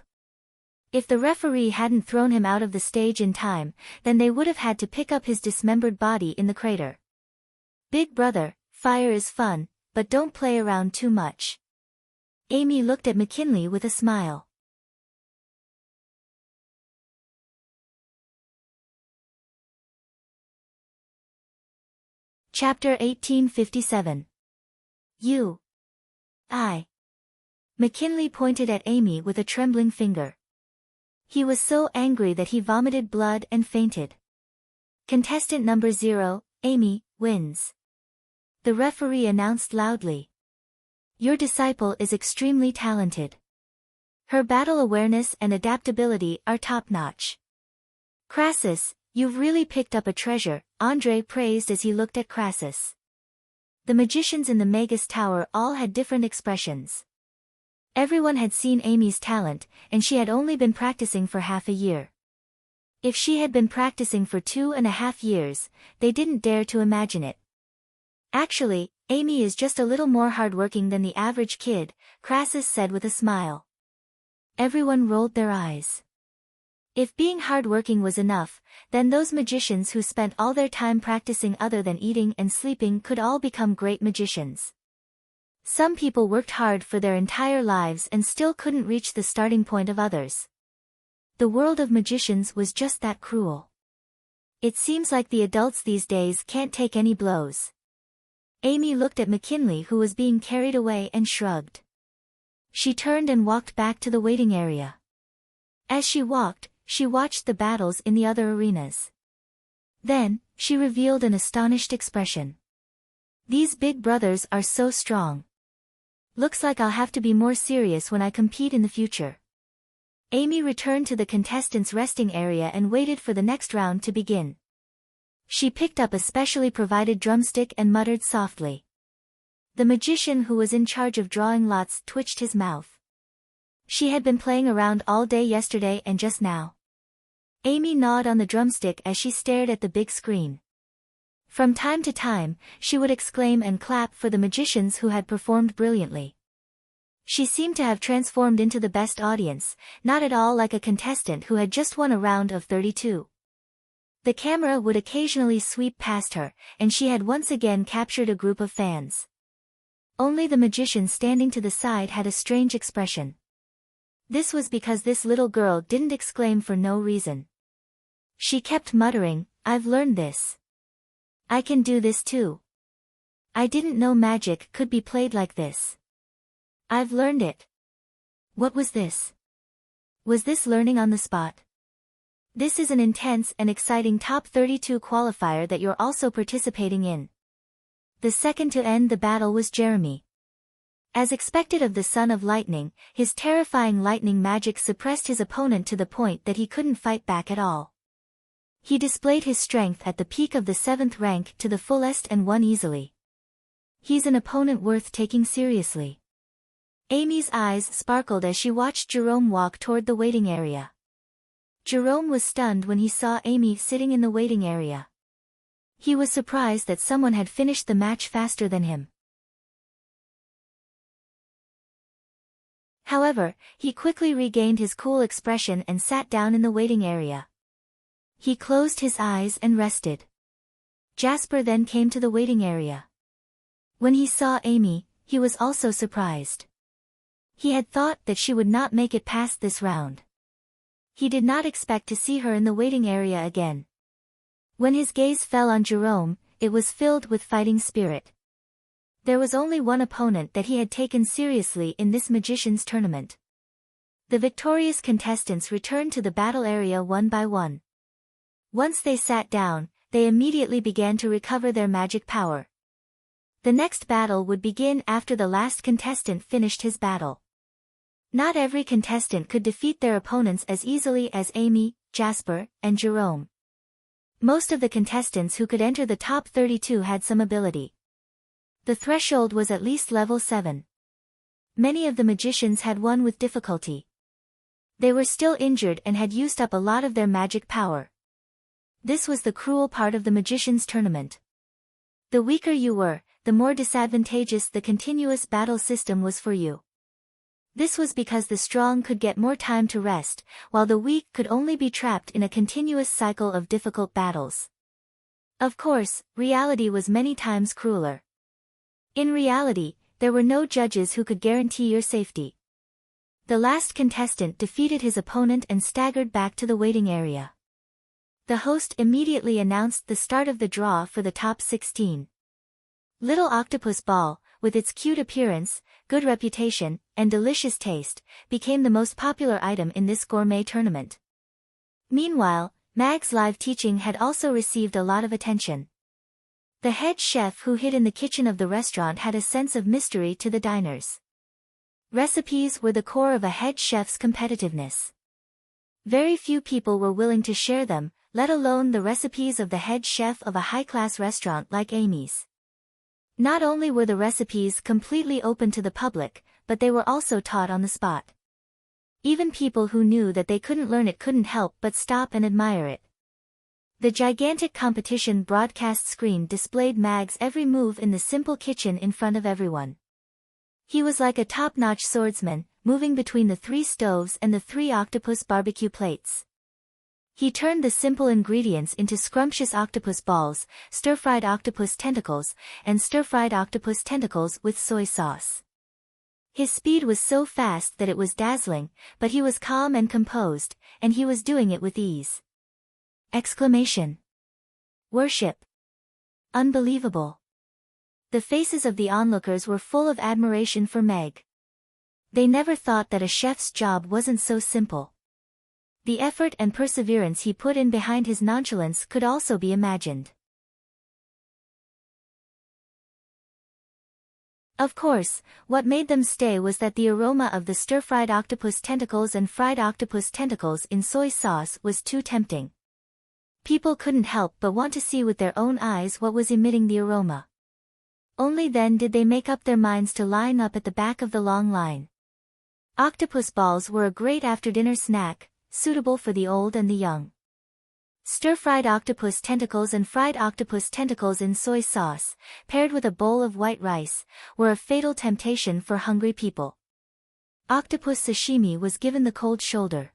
Speaker 1: If the referee hadn't thrown him out of the stage in time, then they would have had to pick up his dismembered body in the crater. Big brother, fire is fun, but don't play around too much. Amy looked at McKinley with a smile. Chapter 1857. I. McKinley pointed at Amy with a trembling finger. He was so angry that he vomited blood and fainted. Contestant number 0, Amy, wins. The referee announced loudly. Your disciple is extremely talented. Her battle awareness and adaptability are top-notch. Crassus, you've really picked up a treasure, Andre praised as he looked at Crassus. The magicians in the Magus Tower all had different expressions. Everyone had seen Amy's talent, and she had only been practicing for half a year. If she had been practicing for 2.5 years, they didn't dare to imagine it. Actually, Amy is just a little more hardworking than the average kid, Crassus said with a smile. Everyone rolled their eyes. If being hardworking was enough, then those magicians who spent all their time practicing other than eating and sleeping could all become great magicians. Some people worked hard for their entire lives and still couldn't reach the starting point of others. The world of magicians was just that cruel. It seems like the adults these days can't take any blows. Amy looked at McKinley, who was being carried away, and shrugged. She turned and walked back to the waiting area. As she walked, she watched the battles in the other arenas. Then, she revealed an astonished expression. These big brothers are so strong. Looks like I'll have to be more serious when I compete in the future. Amy returned to the contestants' resting area and waited for the next round to begin. She picked up a specially provided drumstick and muttered softly. The magician who was in charge of drawing lots twitched his mouth. She had been playing around all day yesterday and just now. Amy gnawed on the drumstick as she stared at the big screen. From time to time, she would exclaim and clap for the magicians who had performed brilliantly. She seemed to have transformed into the best audience, not at all like a contestant who had just won a round of 32. The camera would occasionally sweep past her, and she had once again captured a group of fans. Only the magician standing to the side had a strange expression. This was because this little girl didn't exclaim for no reason. She kept muttering, I've learned this. I can do this too. I didn't know magic could be played like this. I've learned it. What was this? Was this learning on the spot? This is an intense and exciting top 32 qualifier that you're also participating in. The second to end the battle was Jeremy. As expected of the Son of Lightning, his terrifying lightning magic suppressed his opponent to the point that he couldn't fight back at all. He displayed his strength at the peak of the 7th rank to the fullest and won easily. He's an opponent worth taking seriously. Amy's eyes sparkled as she watched Jerome walk toward the waiting area. Jerome was stunned when he saw Amy sitting in the waiting area. He was surprised that someone had finished the match faster than him. However, he quickly regained his cool expression and sat down in the waiting area. He closed his eyes and rested. Jasper then came to the waiting area. When he saw Amy, he was also surprised. He had thought that she would not make it past this round. He did not expect to see her in the waiting area again. When his gaze fell on Jerome, it was filled with fighting spirit. There was only one opponent that he had taken seriously in this magician's tournament. The victorious contestants returned to the battle area one by one. Once they sat down, they immediately began to recover their magic power. The next battle would begin after the last contestant finished his battle. Not every contestant could defeat their opponents as easily as Amy, Jasper, and Jerome. Most of the contestants who could enter the top 32 had some ability. The threshold was at least level 7. Many of the magicians had won with difficulty. They were still injured and had used up a lot of their magic power. This was the cruel part of the magician's tournament. The weaker you were, the more disadvantageous the continuous battle system was for you. This was because the strong could get more time to rest, while the weak could only be trapped in a continuous cycle of difficult battles. Of course, reality was many times crueler. In reality, there were no judges who could guarantee your safety. The last contestant defeated his opponent and staggered back to the waiting area. The host immediately announced the start of the draw for the top 16. Little Octopus Ball, with its cute appearance, good reputation, and delicious taste, became the most popular item in this gourmet tournament. Meanwhile, Mag's live teaching had also received a lot of attention. The head chef who hid in the kitchen of the restaurant had a sense of mystery to the diners. Recipes were the core of a head chef's competitiveness. Very few people were willing to share them, let alone the recipes of the head chef of a high-class restaurant like Amy's. Not only were the recipes completely open to the public, but they were also taught on the spot. Even people who knew that they couldn't learn it couldn't help but stop and admire it. The gigantic competition broadcast screen displayed Mag's every move in the simple kitchen in front of everyone. He was like a top-notch swordsman, moving between the 3 stoves and the 3 octopus barbecue plates. He turned the simple ingredients into scrumptious octopus balls, stir-fried octopus tentacles, and stir-fried octopus tentacles with soy sauce. His speed was so fast that it was dazzling, but he was calm and composed, and he was doing it with ease. Exclamation. Worship. Unbelievable. The faces of the onlookers were full of admiration for Meg. They never thought that a chef's job wasn't so simple. The effort and perseverance he put in behind his nonchalance could also be imagined. Of course, what made them stay was that the aroma of the stir-fried octopus tentacles and fried octopus tentacles in soy sauce was too tempting. People couldn't help but want to see with their own eyes what was emitting the aroma. Only then did they make up their minds to line up at the back of the long line. Octopus balls were a great after-dinner snack, suitable for the old and the young. Stir-fried octopus tentacles and fried octopus tentacles in soy sauce, paired with a bowl of white rice, were a fatal temptation for hungry people. Octopus sashimi was given the cold shoulder.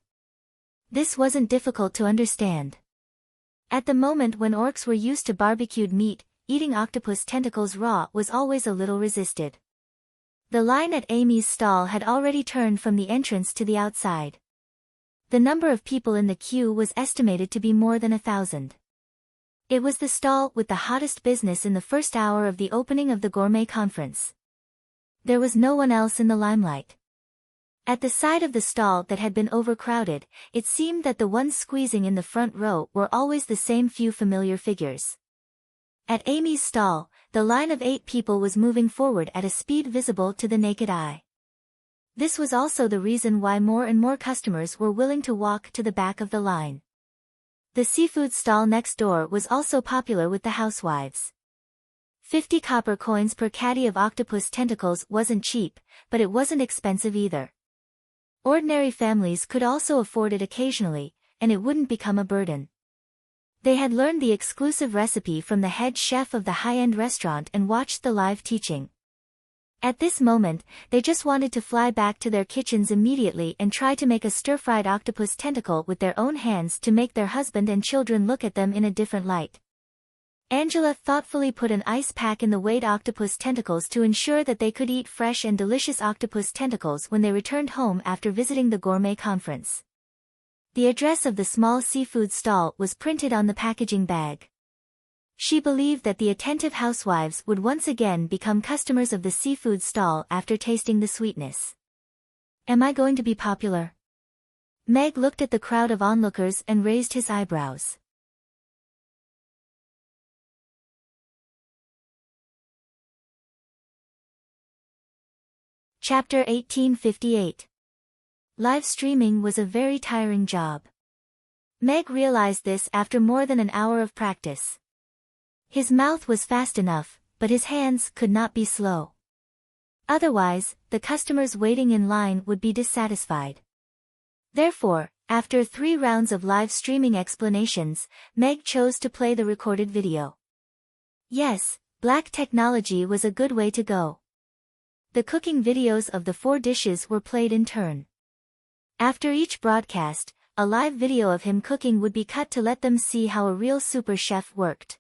Speaker 1: This wasn't difficult to understand. At the moment when orcs were used to barbecued meat, eating octopus tentacles raw was always a little resisted. The line at Amy's stall had already turned from the entrance to the outside. The number of people in the queue was estimated to be more than 1,000. It was the stall with the hottest business in the first hour of the opening of the gourmet conference. There was no one else in the limelight. At the side of the stall that had been overcrowded, it seemed that the ones squeezing in the front row were always the same few familiar figures. At Amy's stall, the line of 8 people was moving forward at a speed visible to the naked eye. This was also the reason why more and more customers were willing to walk to the back of the line. The seafood stall next door was also popular with the housewives. 50 copper coins per caddy of octopus tentacles wasn't cheap, but it wasn't expensive either. Ordinary families could also afford it occasionally, and it wouldn't become a burden. They had learned the exclusive recipe from the head chef of the high-end restaurant and watched the live teaching. At this moment, they just wanted to fly back to their kitchens immediately and try to make a stir-fried octopus tentacle with their own hands to make their husband and children look at them in a different light. Angela thoughtfully put an ice pack in the weighed octopus tentacles to ensure that they could eat fresh and delicious octopus tentacles when they returned home after visiting the gourmet conference. The address of the small seafood stall was printed on the packaging bag. She believed that the attentive housewives would once again become customers of the seafood stall after tasting the sweetness. Am I going to be popular? Meg looked at the crowd of onlookers and raised his eyebrows. Chapter 1858. Live streaming was a very tiring job. Meg realized this after more than an hour of practice. His mouth was fast enough, but his hands could not be slow. Otherwise, the customers waiting in line would be dissatisfied. Therefore, after 3 rounds of live streaming explanations, Meg chose to play the recorded video. Yes, black technology was a good way to go. The cooking videos of the 4 dishes were played in turn. After each broadcast, a live video of him cooking would be cut to let them see how a real super chef worked.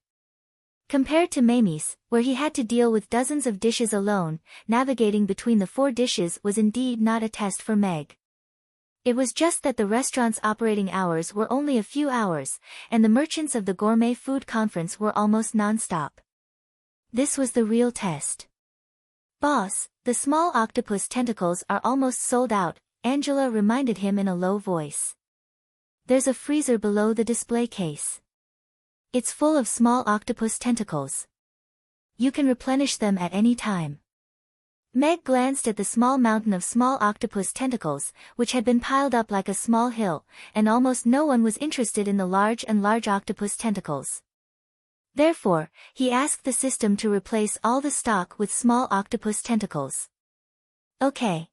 Speaker 1: Compared to Mamie's, where he had to deal with dozens of dishes alone, navigating between the 4 dishes was indeed not a test for Meg. It was just that the restaurant's operating hours were only a few hours, and the merchants of the gourmet food conference were almost non-stop. This was the real test. "Boss, the small octopus tentacles are almost sold out," Angela reminded him in a low voice. "There's a freezer below the display case. It's full of small octopus tentacles. You can replenish them at any time." Meg glanced at the small mountain of small octopus tentacles, which had been piled up like a small hill, and almost no one was interested in the large octopus tentacles. Therefore, he asked the system to replace all the stock with small octopus tentacles. "Okay."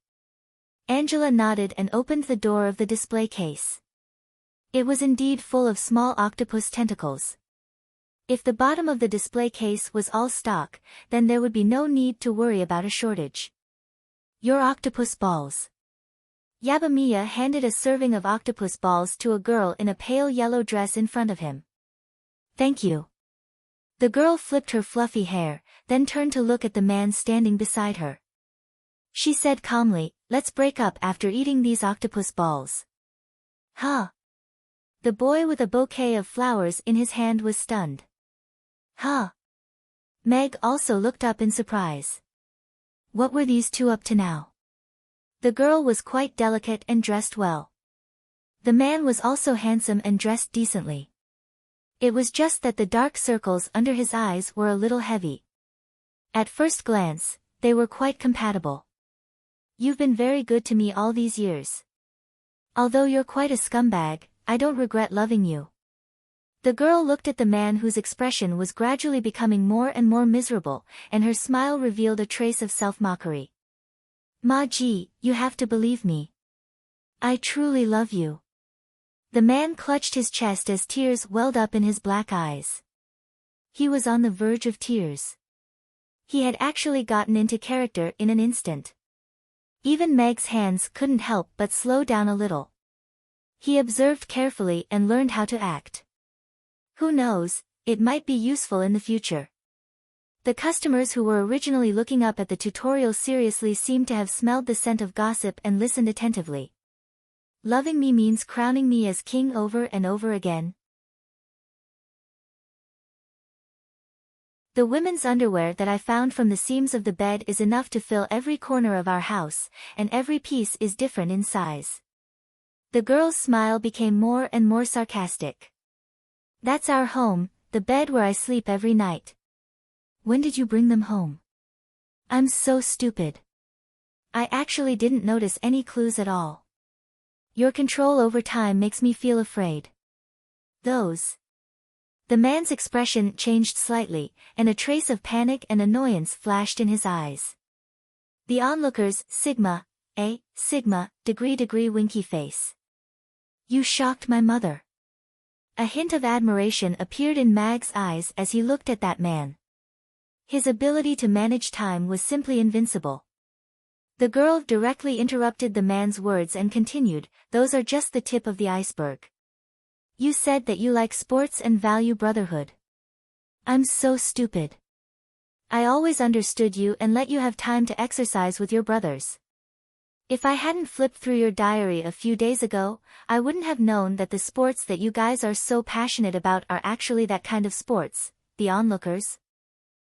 Speaker 1: Angela nodded and opened the door of the display case. It was indeed full of small octopus tentacles. If the bottom of the display case was all stock, then there would be no need to worry about a shortage. "Your octopus balls." Yabamiya handed a serving of octopus balls to a girl in a pale yellow dress in front of him. "Thank you." The girl flipped her fluffy hair, then turned to look at the man standing beside her. She said calmly, "Let's break up after eating these octopus balls." "Huh?" The boy with a bouquet of flowers in his hand was stunned. "Huh?" Meg also looked up in surprise. What were these two up to now? The girl was quite delicate and dressed well. The man was also handsome and dressed decently. It was just that the dark circles under his eyes were a little heavy. At first glance, they were quite compatible. "You've been very good to me all these years. Although you're quite a scumbag, I don't regret loving you." The girl looked at the man whose expression was gradually becoming more and more miserable, and her smile revealed a trace of self-mockery. "Ma-ji, you have to believe me. I truly love you." The man clutched his chest as tears welled up in his black eyes. He was on the verge of tears. He had actually gotten into character in an instant. Even Meg's hands couldn't help but slow down a little. He observed carefully and learned how to act. Who knows, it might be useful in the future. The customers who were originally looking up at the tutorial seriously seemed to have smelled the scent of gossip and listened attentively. "Loving me means crowning me as king over and over again." "The women's underwear that I found from the seams of the bed is enough to fill every corner of our house, and every piece is different in size." The girl's smile became more and more sarcastic. "That's our home, the bed where I sleep every night." "When did you bring them home?" "I'm so stupid. I actually didn't notice any clues at all. Your control over time makes me feel afraid." "Those." The man's expression changed slightly, and a trace of panic and annoyance flashed in his eyes. The onlookers, Sigma, degree winky face. "You shocked my mother." A hint of admiration appeared in Mag's eyes as he looked at that man. His ability to manage time was simply invincible. The girl directly interrupted the man's words and continued, "Those are just the tip of the iceberg. You said that you like sports and value brotherhood. I'm so stupid. I always understood you and let you have time to exercise with your brothers. If I hadn't flipped through your diary a few days ago, I wouldn't have known that the sports that you guys are so passionate about are actually that kind of sports." The onlookers.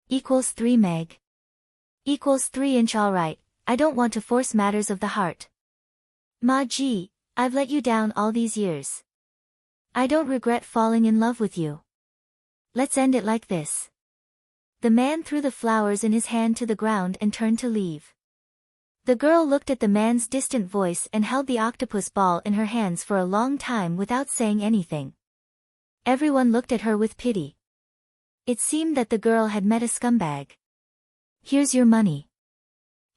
Speaker 1: =3 Meg. =3 Alright, I don't want to force matters of the heart. Ma-ji, I've let you down all these years. I don't regret falling in love with you. Let's end it like this." The man threw the flowers in his hand to the ground and turned to leave. The girl looked at the man's distant voice and held the octopus ball in her hands for a long time without saying anything. Everyone looked at her with pity. It seemed that the girl had met a scumbag. "Here's your money."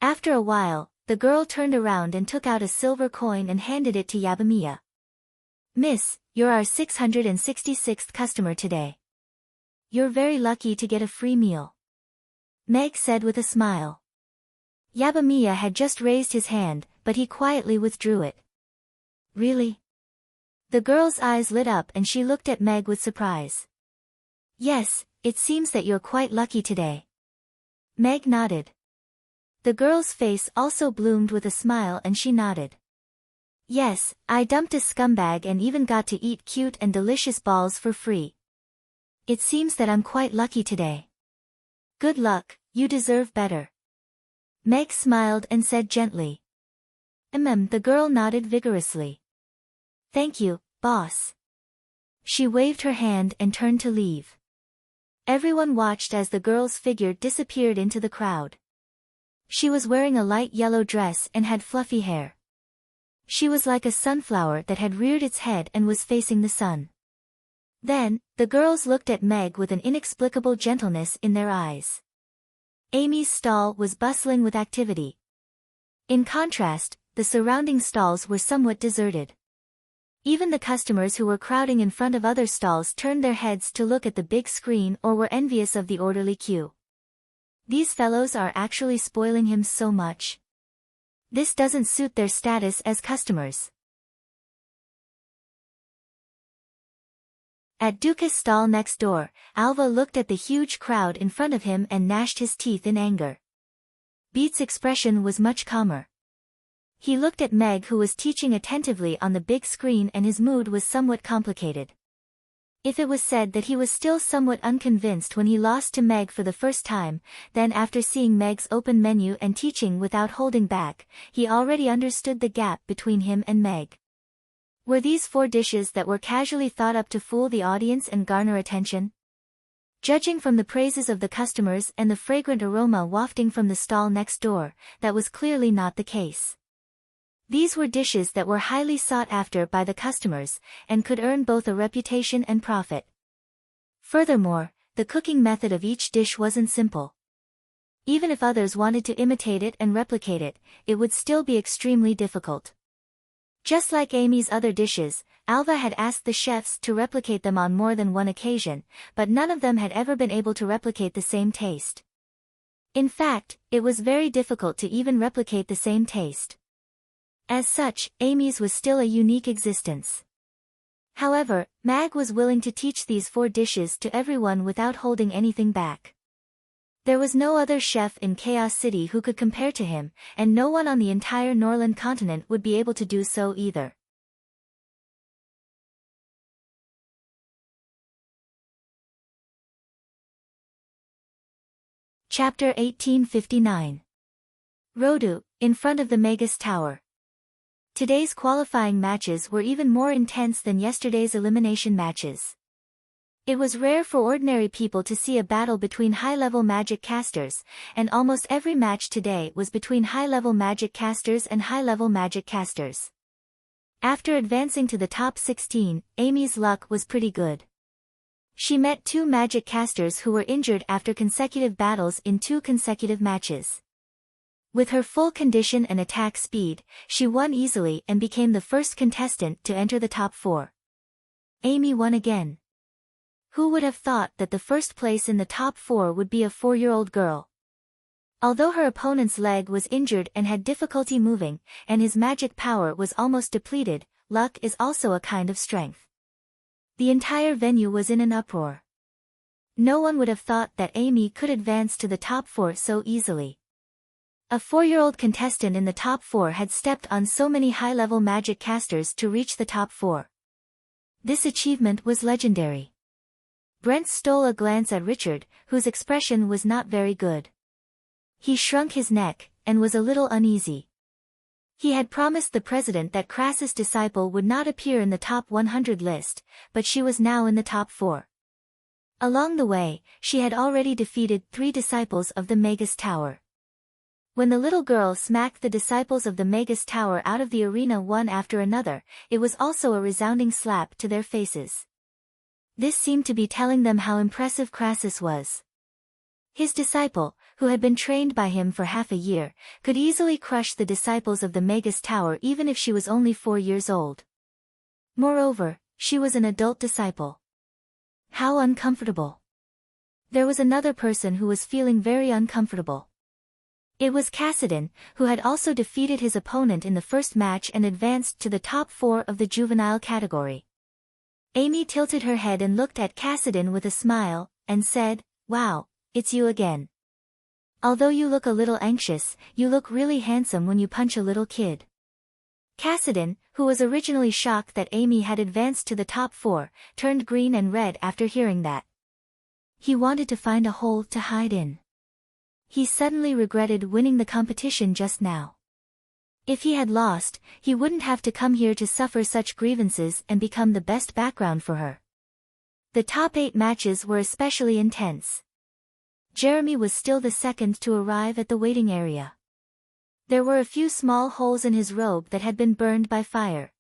Speaker 1: After a while, the girl turned around and took out a silver coin and handed it to Yabamiya. "Miss, you're our 666th customer today. You're very lucky to get a free meal," Meg said with a smile. Yabamiya had just raised his hand, but he quietly withdrew it. "Really?" The girl's eyes lit up and she looked at Meg with surprise. "Yes, it seems that you're quite lucky today." Meg nodded. The girl's face also bloomed with a smile and she nodded. "Yes, I dumped a scumbag and even got to eat cute and delicious balls for free. It seems that I'm quite lucky today." "Good luck, you deserve better." Meg smiled and said gently. The girl nodded vigorously. "Thank you, boss." She waved her hand and turned to leave. Everyone watched as the girl's figure disappeared into the crowd. She was wearing a light yellow dress and had fluffy hair. She was like a sunflower that had reared its head and was facing the sun. Then, the girls looked at Meg with an inexplicable gentleness in their eyes. Amy's stall was bustling with activity. In contrast, the surrounding stalls were somewhat deserted. Even the customers who were crowding in front of other stalls turned their heads to look at the big screen or were envious of the orderly queue. These fellows are actually spoiling him so much. This doesn't suit their status as customers. At Duca's stall next door, Alva looked at the huge crowd in front of him and gnashed his teeth in anger. Beat's expression was much calmer. He looked at Meg who was teaching attentively on the big screen and his mood was somewhat complicated. If it was said that he was still somewhat unconvinced when he lost to Meg for the first time, then after seeing Meg's open menu and teaching without holding back, he already understood the gap between him and Meg. Were these 4 dishes that were casually thought up to fool the audience and garner attention? Judging from the praises of the customers and the fragrant aroma wafting from the stall next door, that was clearly not the case. These were dishes that were highly sought after by the customers, and could earn both a reputation and profit. Furthermore, the cooking method of each dish wasn't simple. Even if others wanted to imitate it and replicate it, it would still be extremely difficult. Just like Amy's other dishes, Alva had asked the chefs to replicate them on more than one occasion, but none of them had ever been able to replicate the same taste. In fact, it was very difficult to even replicate the same taste. As such, Amy's was still a unique existence. However, Mag was willing to teach these 4 dishes to everyone without holding anything back. There was no other chef in Chaos City who could compare to him, and no one on the entire Norland continent would be able to do so either. Chapter 1859. Rodu, in front of the Magus Tower. Today's qualifying matches were even more intense than yesterday's elimination matches. It was rare for ordinary people to see a battle between high-level magic casters, and almost every match today was between high-level magic casters and high-level magic casters. After advancing to the top 16, Amy's luck was pretty good. She met 2 magic casters who were injured after consecutive battles in 2 consecutive matches. With her full condition and attack speed, she won easily and became the first contestant to enter the top 4. Amy won again. Who would have thought that the first place in the top 4 would be a 4-year-old girl? Although her opponent's leg was injured and had difficulty moving, and his magic power was almost depleted, luck is also a kind of strength. The entire venue was in an uproar. No one would have thought that Amy could advance to the top 4 so easily. A 4-year-old contestant in the top 4 had stepped on so many high-level magic casters to reach the top 4. This achievement was legendary. Brent stole a glance at Richard, whose expression was not very good. He shrunk his neck, and was a little uneasy. He had promised the president that Crassus' disciple would not appear in the top 100 list, but she was now in the top 4. Along the way, she had already defeated 3 disciples of the Magus Tower. When the little girl smacked the disciples of the Magus Tower out of the arena one after another, it was also a resounding slap to their faces. This seemed to be telling them how impressive Crassus was. His disciple, who had been trained by him for half a year, could easily crush the disciples of the Magus Tower even if she was only 4 years old. Moreover, she was an adult disciple. How uncomfortable. There was another person who was feeling very uncomfortable. It was Cassidon, who had also defeated his opponent in the first match and advanced to the top 4 of the juvenile category. Amy tilted her head and looked at Cassidon with a smile, and said, "Wow, it's you again. Although you look a little anxious, you look really handsome when you punch a little kid." Cassidon, who was originally shocked that Amy had advanced to the top 4, turned green and red after hearing that. He wanted to find a hole to hide in. He suddenly regretted winning the competition just now. If he had lost, he wouldn't have to come here to suffer such grievances and become the best background for her. The top 8 matches were especially intense. Jeremy was still the second to arrive at the waiting area. There were a few small holes in his robe that had been burned by fire.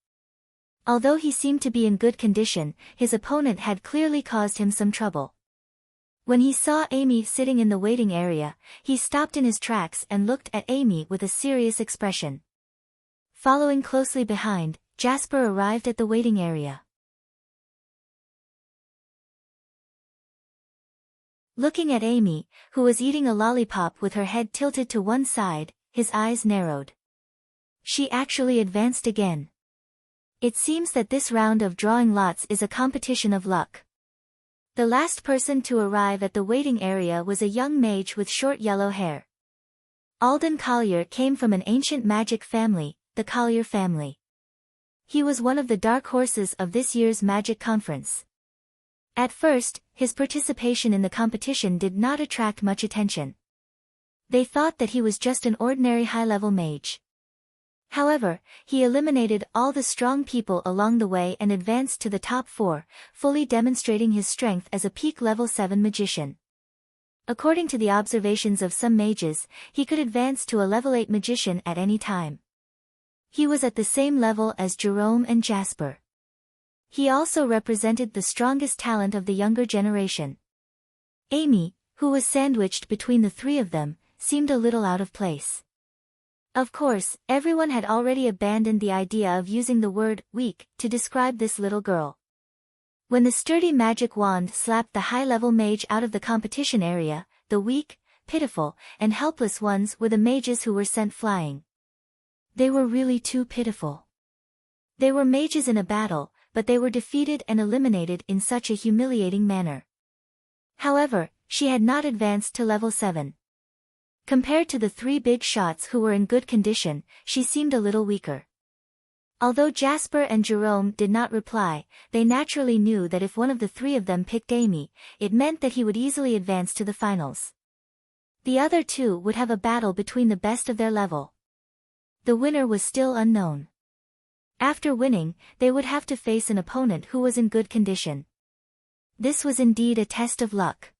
Speaker 1: Although he seemed to be in good condition, his opponent had clearly caused him some trouble. When he saw Amy sitting in the waiting area, he stopped in his tracks and looked at Amy with a serious expression. Following closely behind, Jasper arrived at the waiting area. Looking at Amy, who was eating a lollipop with her head tilted to one side, his eyes narrowed. She actually advanced again. It seems that this round of drawing lots is a competition of luck. The last person to arrive at the waiting area was a young mage with short yellow hair. Alden Collier came from an ancient magic family, the Collier family. He was one of the dark horses of this year's magic conference. At first, his participation in the competition did not attract much attention. They thought that he was just an ordinary high-level mage. However, he eliminated all the strong people along the way and advanced to the top 4, fully demonstrating his strength as a peak level 7 magician. According to the observations of some mages, he could advance to a level 8 magician at any time. He was at the same level as Jerome and Jasper. He also represented the strongest talent of the younger generation. Amy, who was sandwiched between the 3 of them, seemed a little out of place. Of course, everyone had already abandoned the idea of using the word weak to describe this little girl. When the sturdy magic wand slapped the high-level mage out of the competition area, the weak, pitiful, and helpless ones were the mages who were sent flying. They were really too pitiful. They were mages in a battle, but they were defeated and eliminated in such a humiliating manner. However, she had not advanced to level 7. Compared to the 3 big shots who were in good condition, she seemed a little weaker. Although Jasper and Jerome did not reply, they naturally knew that if one of the 3 of them picked Amy, it meant that he would easily advance to the finals. The other 2 would have a battle between the best of their level. The winner was still unknown. After winning, they would have to face an opponent who was in good condition. This was indeed a test of luck.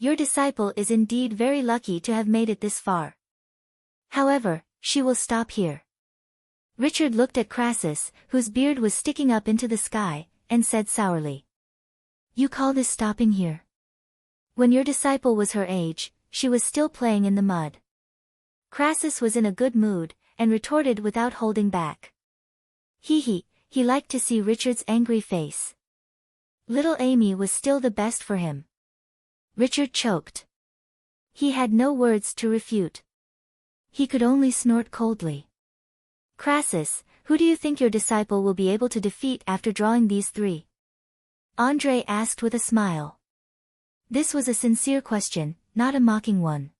Speaker 1: Your disciple is indeed very lucky to have made it this far. However, she will stop here. Richard looked at Crassus, whose beard was sticking up into the sky, and said sourly. You call this stopping here? When your disciple was her age, she was still playing in the mud. Crassus was in a good mood, and retorted without holding back. He liked to see Richard's angry face. Little Amy was still the best for him. Richard choked. He had no words to refute. He could only snort coldly. Crassus, who do you think your disciple will be able to defeat after drawing these 3? Andre asked with a smile. This was a sincere question, not a mocking one.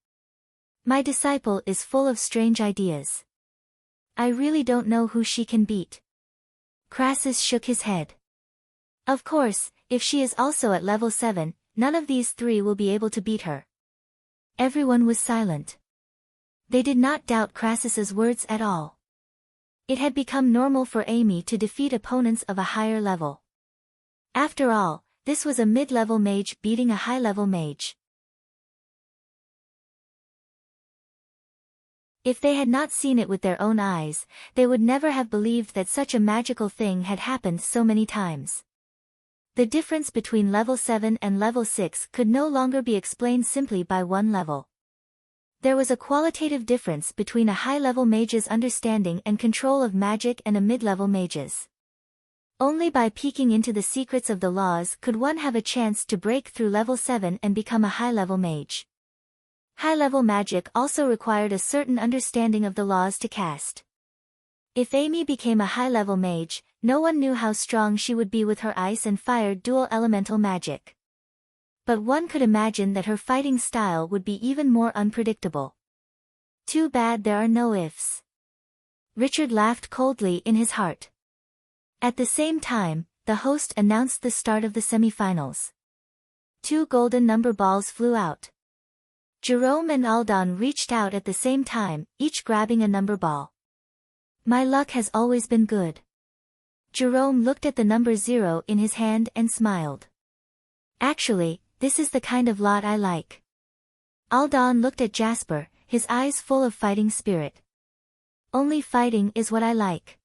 Speaker 1: My disciple is full of strange ideas. I really don't know who she can beat. Crassus shook his head. Of course, if she is also at level 7, none of these 3 will be able to beat her. Everyone was silent. They did not doubt Crassus's words at all. It had become normal for Amy to defeat opponents of a higher level. After all, this was a mid-level mage beating a high-level mage. If they had not seen it with their own eyes, they would never have believed that such a magical thing had happened so many times. The difference between level 7 and level 6 could no longer be explained simply by one level. There was a qualitative difference between a high-level mage's understanding and control of magic and a mid-level mage's. Only by peeking into the secrets of the laws could one have a chance to break through level 7 and become a high-level mage. High-level magic also required a certain understanding of the laws to cast. If Amy became a high-level mage, no one knew how strong she would be with her ice and fire dual elemental magic. But one could imagine that her fighting style would be even more unpredictable. Too bad there are no ifs. Richard laughed coldly in his heart. At the same time, the host announced the start of the semifinals. 2 golden number balls flew out. Jerome and Aldan reached out at the same time, each grabbing a number ball. My luck has always been good. Jerome looked at the number 0 in his hand and smiled. Actually, this is the kind of lot I like. Aldan looked at Jasper, his eyes full of fighting spirit. Only fighting is what I like.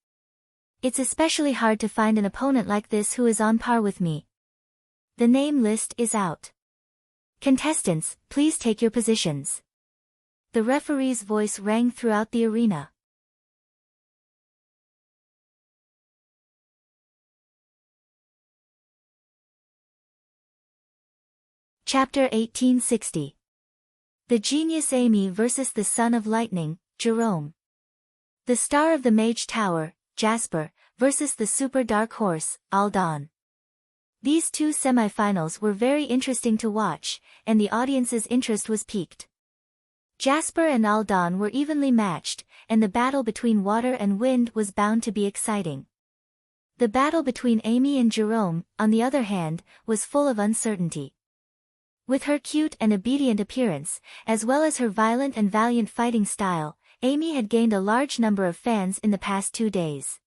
Speaker 1: It's especially hard to find an opponent like this who is on par with me. The name list is out. Contestants, please take your positions. The referee's voice rang throughout the arena. Chapter 1860. The Genius Amy versus the Son of Lightning, Jerome. The Star of the Mage Tower, Jasper, versus the Super Dark Horse, Aldan. These 2 semifinals were very interesting to watch, and the audience's interest was piqued. Jasper and Aldan were evenly matched, and the battle between water and wind was bound to be exciting. The battle between Amy and Jerome, on the other hand, was full of uncertainty. With her cute and obedient appearance, as well as her violent and valiant fighting style, Amy had gained a large number of fans in the past 2 days.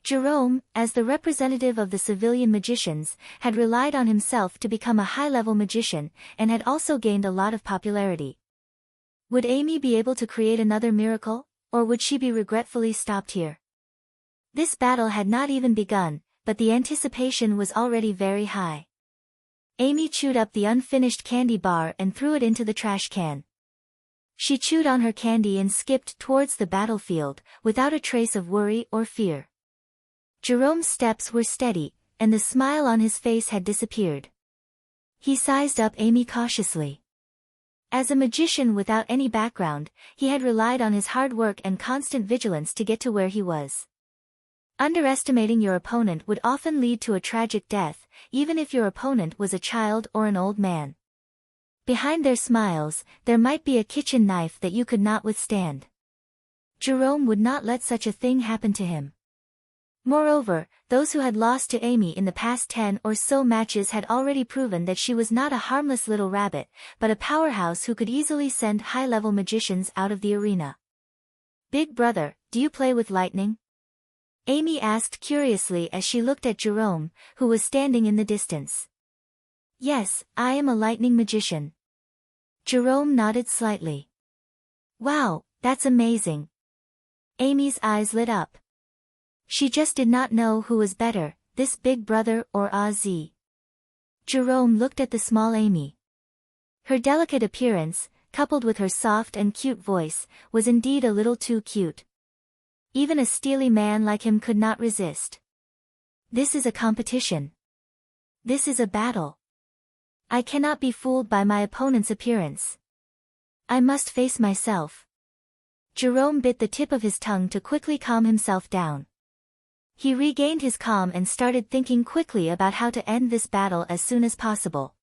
Speaker 1: Jerome, as the representative of the civilian magicians, had relied on himself to become a high-level magician, and had also gained a lot of popularity. Would Amy be able to create another miracle, or would she be regretfully stopped here? This battle had not even begun, but the anticipation was already very high. Amy chewed up the unfinished candy bar and threw it into the trash can. She chewed on her candy and skipped towards the battlefield, without a trace of worry or fear. Jerome's steps were steady, and the smile on his face had disappeared. He sized up Amy cautiously. As a magician without any background, he had relied on his hard work and constant vigilance to get to where he was. Underestimating your opponent would often lead to a tragic death, even if your opponent was a child or an old man. Behind their smiles, there might be a kitchen knife that you could not withstand. Jerome would not let such a thing happen to him. Moreover, those who had lost to Amy in the past 10 or so matches had already proven that she was not a harmless little rabbit, but a powerhouse who could easily send high-level magicians out of the arena. Big brother, do you play with lightning? Amy asked curiously as she looked at Jerome, who was standing in the distance. Yes, I am a lightning magician. Jerome nodded slightly. Wow, that's amazing. Amy's eyes lit up. She just did not know who was better, this big brother or Ozzy. Jerome looked at the small Amy. Her delicate appearance, coupled with her soft and cute voice, was indeed a little too cute. Even a steely man like him could not resist. This is a competition. This is a battle. I cannot be fooled by my opponent's appearance. I must face myself. Jerome bit the tip of his tongue to quickly calm himself down. He regained his calm and started thinking quickly about how to end this battle as soon as possible.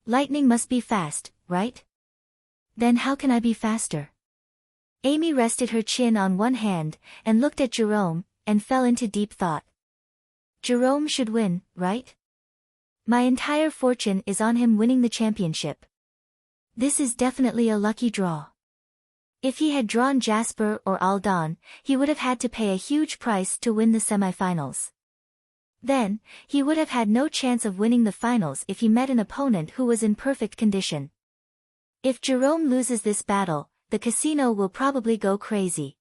Speaker 1: Lightning must be fast, right? Then how can I be faster? Amy rested her chin on one hand, and looked at Jerome, and fell into deep thought. Jerome should win, right? My entire fortune is on him winning the championship. This is definitely a lucky draw. If he had drawn Jasper or Aldan, he would have had to pay a huge price to win the semifinals. Then, he would have had no chance of winning the finals if he met an opponent who was in perfect condition. If Jerome loses this battle, the casino will probably go crazy.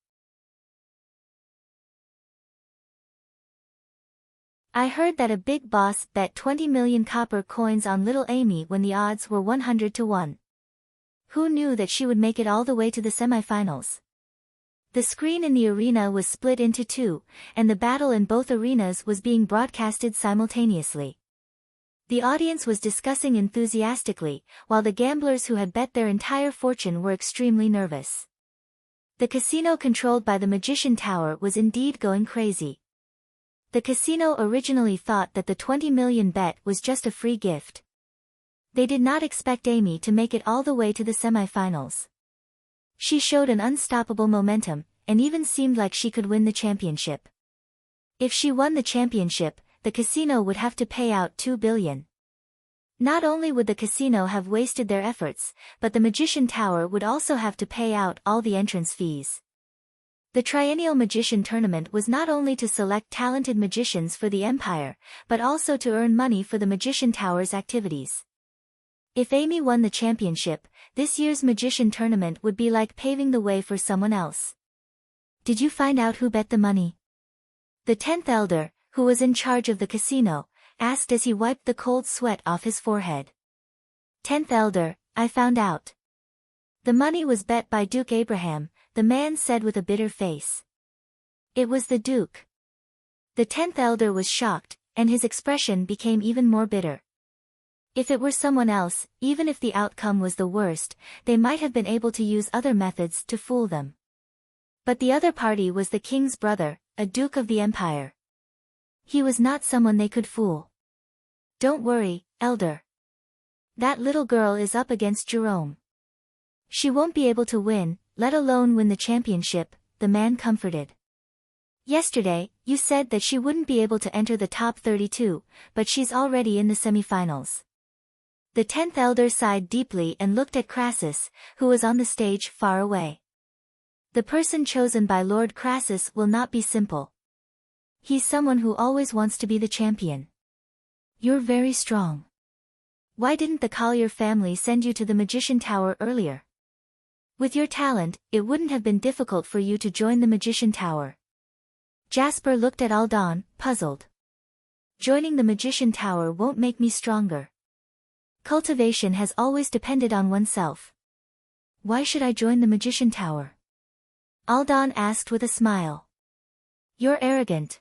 Speaker 1: I heard that a big boss bet 20 million copper coins on little Amy when the odds were 100 to 1. Who knew that she would make it all the way to the semifinals? The screen in the arena was split into two, and the battle in both arenas was being broadcasted simultaneously. The audience was discussing enthusiastically, while the gamblers who had bet their entire fortune were extremely nervous. The casino controlled by the Magician Tower was indeed going crazy. The casino originally thought that the 20 million bet was just a free gift. They did not expect Amy to make it all the way to the semifinals. She showed an unstoppable momentum, and even seemed like she could win the championship. If she won the championship, the casino would have to pay out $2 billion. Not only would the casino have wasted their efforts, but the Magician Tower would also have to pay out all the entrance fees. The Triennial Magician Tournament was not only to select talented magicians for the Empire, but also to earn money for the Magician Tower's activities. If Amy won the championship, this year's Magician Tournament would be like paving the way for someone else. Did you find out who bet the money? The 10th Elder, who was in charge of the casino, asked as he wiped the cold sweat off his forehead. 10th Elder, I found out. The money was bet by Duke Abraham, the man said with a bitter face. It was the Duke. The 10th Elder was shocked, and his expression became even more bitter. If it were someone else, even if the outcome was the worst, they might have been able to use other methods to fool them. But the other party was the king's brother, a duke of the empire. He was not someone they could fool. Don't worry, Elder. That little girl is up against Jerome. She won't be able to win, let alone win the championship, the man comforted. Yesterday, you said that she wouldn't be able to enter the top 32, but she's already in the semifinals. The 10th Elder sighed deeply and looked at Crassus, who was on the stage far away. The person chosen by Lord Crassus will not be simple. He's someone who always wants to be the champion. You're very strong. Why didn't the Collier family send you to the Magician Tower earlier? With your talent, it wouldn't have been difficult for you to join the Magician Tower. Jasper looked at Aldon, puzzled. Joining the Magician Tower won't make me stronger. Cultivation has always depended on oneself. Why should I join the Magician Tower? Aldon asked with a smile. You're arrogant.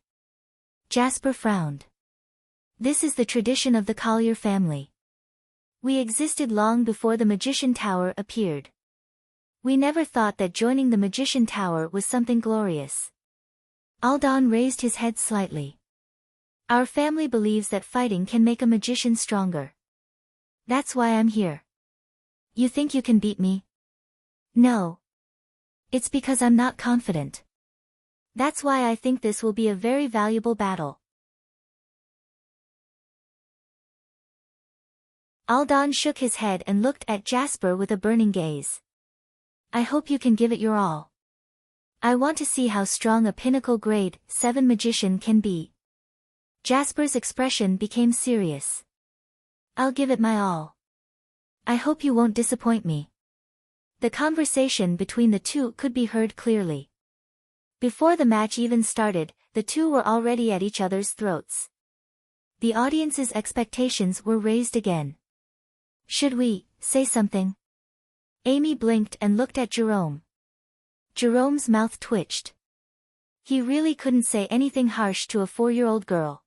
Speaker 1: Jasper frowned. This is the tradition of the Collier family. We existed long before the Magician Tower appeared. We never thought that joining the Magician Tower was something glorious. Aldon raised his head slightly. Our family believes that fighting can make a magician stronger. That's why I'm here. You think you can beat me? No. It's because I'm not confident. That's why I think this will be a very valuable battle. Aldon shook his head and looked at Jasper with a burning gaze. I hope you can give it your all. I want to see how strong a pinnacle grade 7 magician can be. Jasper's expression became serious. I'll give it my all. I hope you won't disappoint me. The conversation between the two could be heard clearly. Before the match even started, the two were already at each other's throats. The audience's expectations were raised again. Should we say something? Amy blinked and looked at Jerome. Jerome's mouth twitched. He really couldn't say anything harsh to a 4-year-old girl.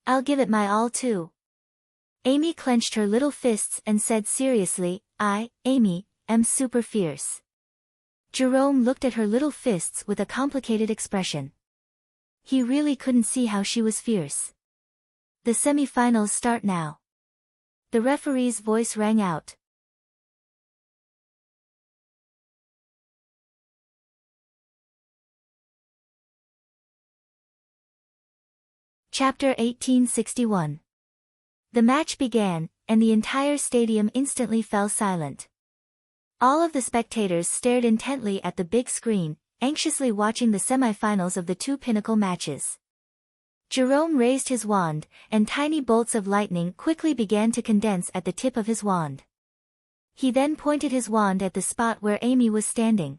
Speaker 1: I'll give it my all too. Amy clenched her little fists and said seriously, Amy, am super fierce. Jerome looked at her little fists with a complicated expression. He really couldn't see how she was fierce. The semifinals start now. The referee's voice rang out. Chapter 1861. The match began, and the entire stadium instantly fell silent. All of the spectators stared intently at the big screen, anxiously watching the semifinals of the two pinnacle matches. Jerome raised his wand, and tiny bolts of lightning quickly began to condense at the tip of his wand. He then pointed his wand at the spot where Amy was standing.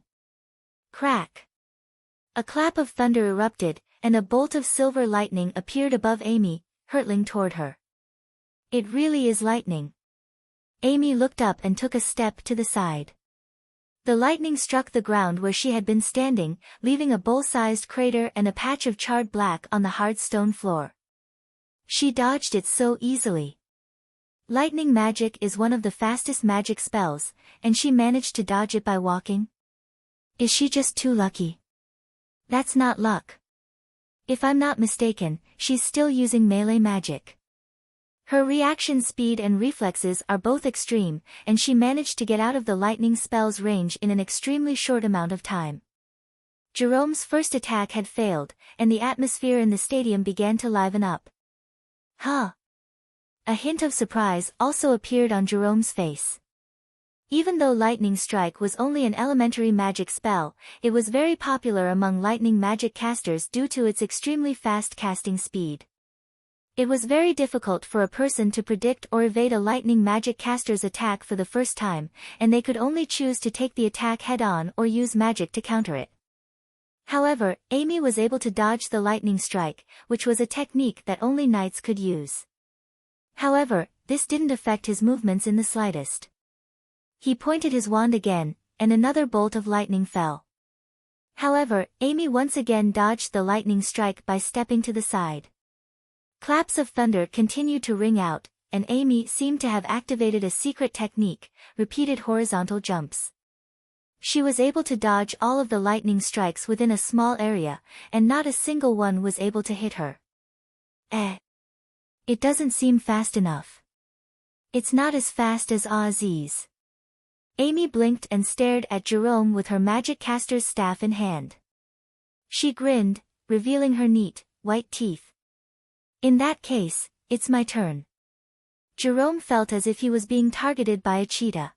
Speaker 1: Crack! A clap of thunder erupted, and a bolt of silver lightning appeared above Amy, hurtling toward her. It really is lightning. Amy looked up and took a step to the side. The lightning struck the ground where she had been standing, leaving a bowl-sized crater and a patch of charred black on the hard stone floor. She dodged it so easily. Lightning magic is one of the fastest magic spells, and she managed to dodge it by walking. Is she just too lucky? That's not luck. If I'm not mistaken, she's still using melee magic. Her reaction speed and reflexes are both extreme, and she managed to get out of the lightning spell's range in an extremely short amount of time. Jerome's first attack had failed, and the atmosphere in the stadium began to liven up. Huh? A hint of surprise also appeared on Jerome's face. Even though Lightning Strike was only an elementary magic spell, it was very popular among lightning magic casters due to its extremely fast casting speed. It was very difficult for a person to predict or evade a lightning magic caster's attack for the first time, and they could only choose to take the attack head-on or use magic to counter it. However, Amy was able to dodge the lightning strike, which was a technique that only knights could use. However, this didn't affect his movements in the slightest. He pointed his wand again, and another bolt of lightning fell. However, Amy once again dodged the lightning strike by stepping to the side. Claps of thunder continued to ring out, and Amy seemed to have activated a secret technique, repeated horizontal jumps. She was able to dodge all of the lightning strikes within a small area, and not a single one was able to hit her. It doesn't seem fast enough. It's not as fast as Ozzy's. Amy blinked and stared at Jerome with her magic caster's staff in hand. She grinned, revealing her neat, white teeth. In that case, it's my turn. Jerome felt as if he was being targeted by a cheetah.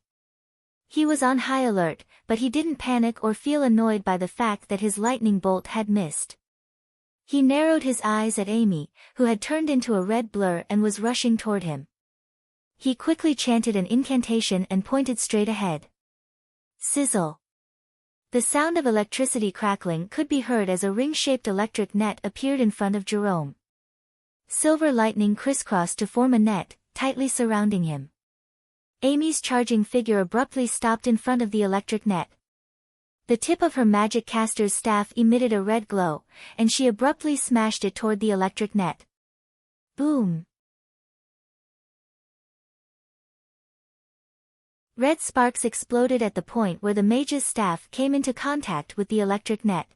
Speaker 1: He was on high alert, but he didn't panic or feel annoyed by the fact that his lightning bolt had missed. He narrowed his eyes at Amy, who had turned into a red blur and was rushing toward him. He quickly chanted an incantation and pointed straight ahead. Sizzle. The sound of electricity crackling could be heard as a ring-shaped electric net appeared in front of Jerome. Silver lightning crisscrossed to form a net, tightly surrounding him. Amy's charging figure abruptly stopped in front of the electric net. The tip of her magic caster's staff emitted a red glow, and she abruptly smashed it toward the electric net. Boom! Red sparks exploded at the point where the mage's staff came into contact with the electric net.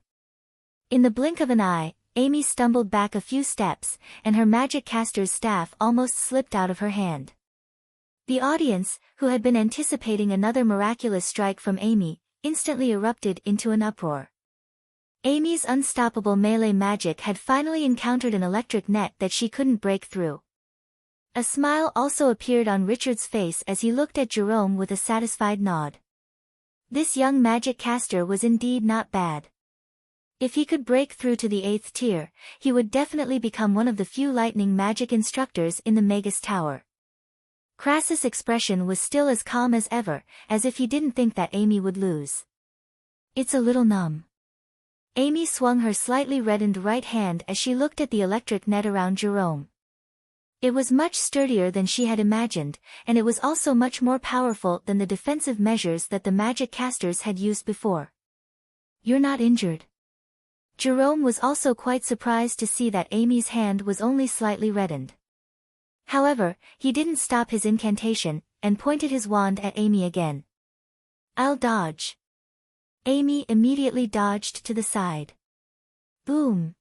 Speaker 1: In the blink of an eye, Amy stumbled back a few steps, and her magic caster's staff almost slipped out of her hand. The audience, who had been anticipating another miraculous strike from Amy, instantly erupted into an uproar. Amy's unstoppable melee magic had finally encountered an electric net that she couldn't break through. A smile also appeared on Richard's face as he looked at Jerome with a satisfied nod. This young magic caster was indeed not bad. If he could break through to the 8th tier, he would definitely become one of the few lightning magic instructors in the Magus Tower. Crassus' expression was still as calm as ever, as if he didn't think that Amy would lose. It's a little numb. Amy swung her slightly reddened right hand as she looked at the electric net around Jerome. It was much sturdier than she had imagined, and it was also much more powerful than the defensive measures that the magic casters had used before. You're not injured. Jerome was also quite surprised to see that Amy's hand was only slightly reddened. However, he didn't stop his incantation, and pointed his wand at Amy again. I'll dodge. Amy immediately dodged to the side. Boom!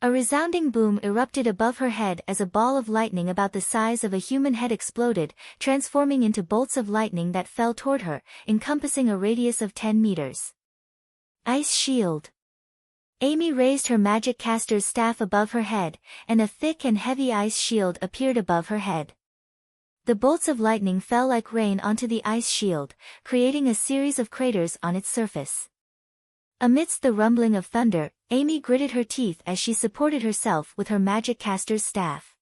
Speaker 1: A resounding boom erupted above her head as a ball of lightning about the size of a human head exploded, transforming into bolts of lightning that fell toward her, encompassing a radius of 10 meters. Ice shield. Amy raised her magic caster's staff above her head, and a thick and heavy ice shield appeared above her head. The bolts of lightning fell like rain onto the ice shield, creating a series of craters on its surface. Amidst the rumbling of thunder, Amy gritted her teeth as she supported herself with her magic caster's staff.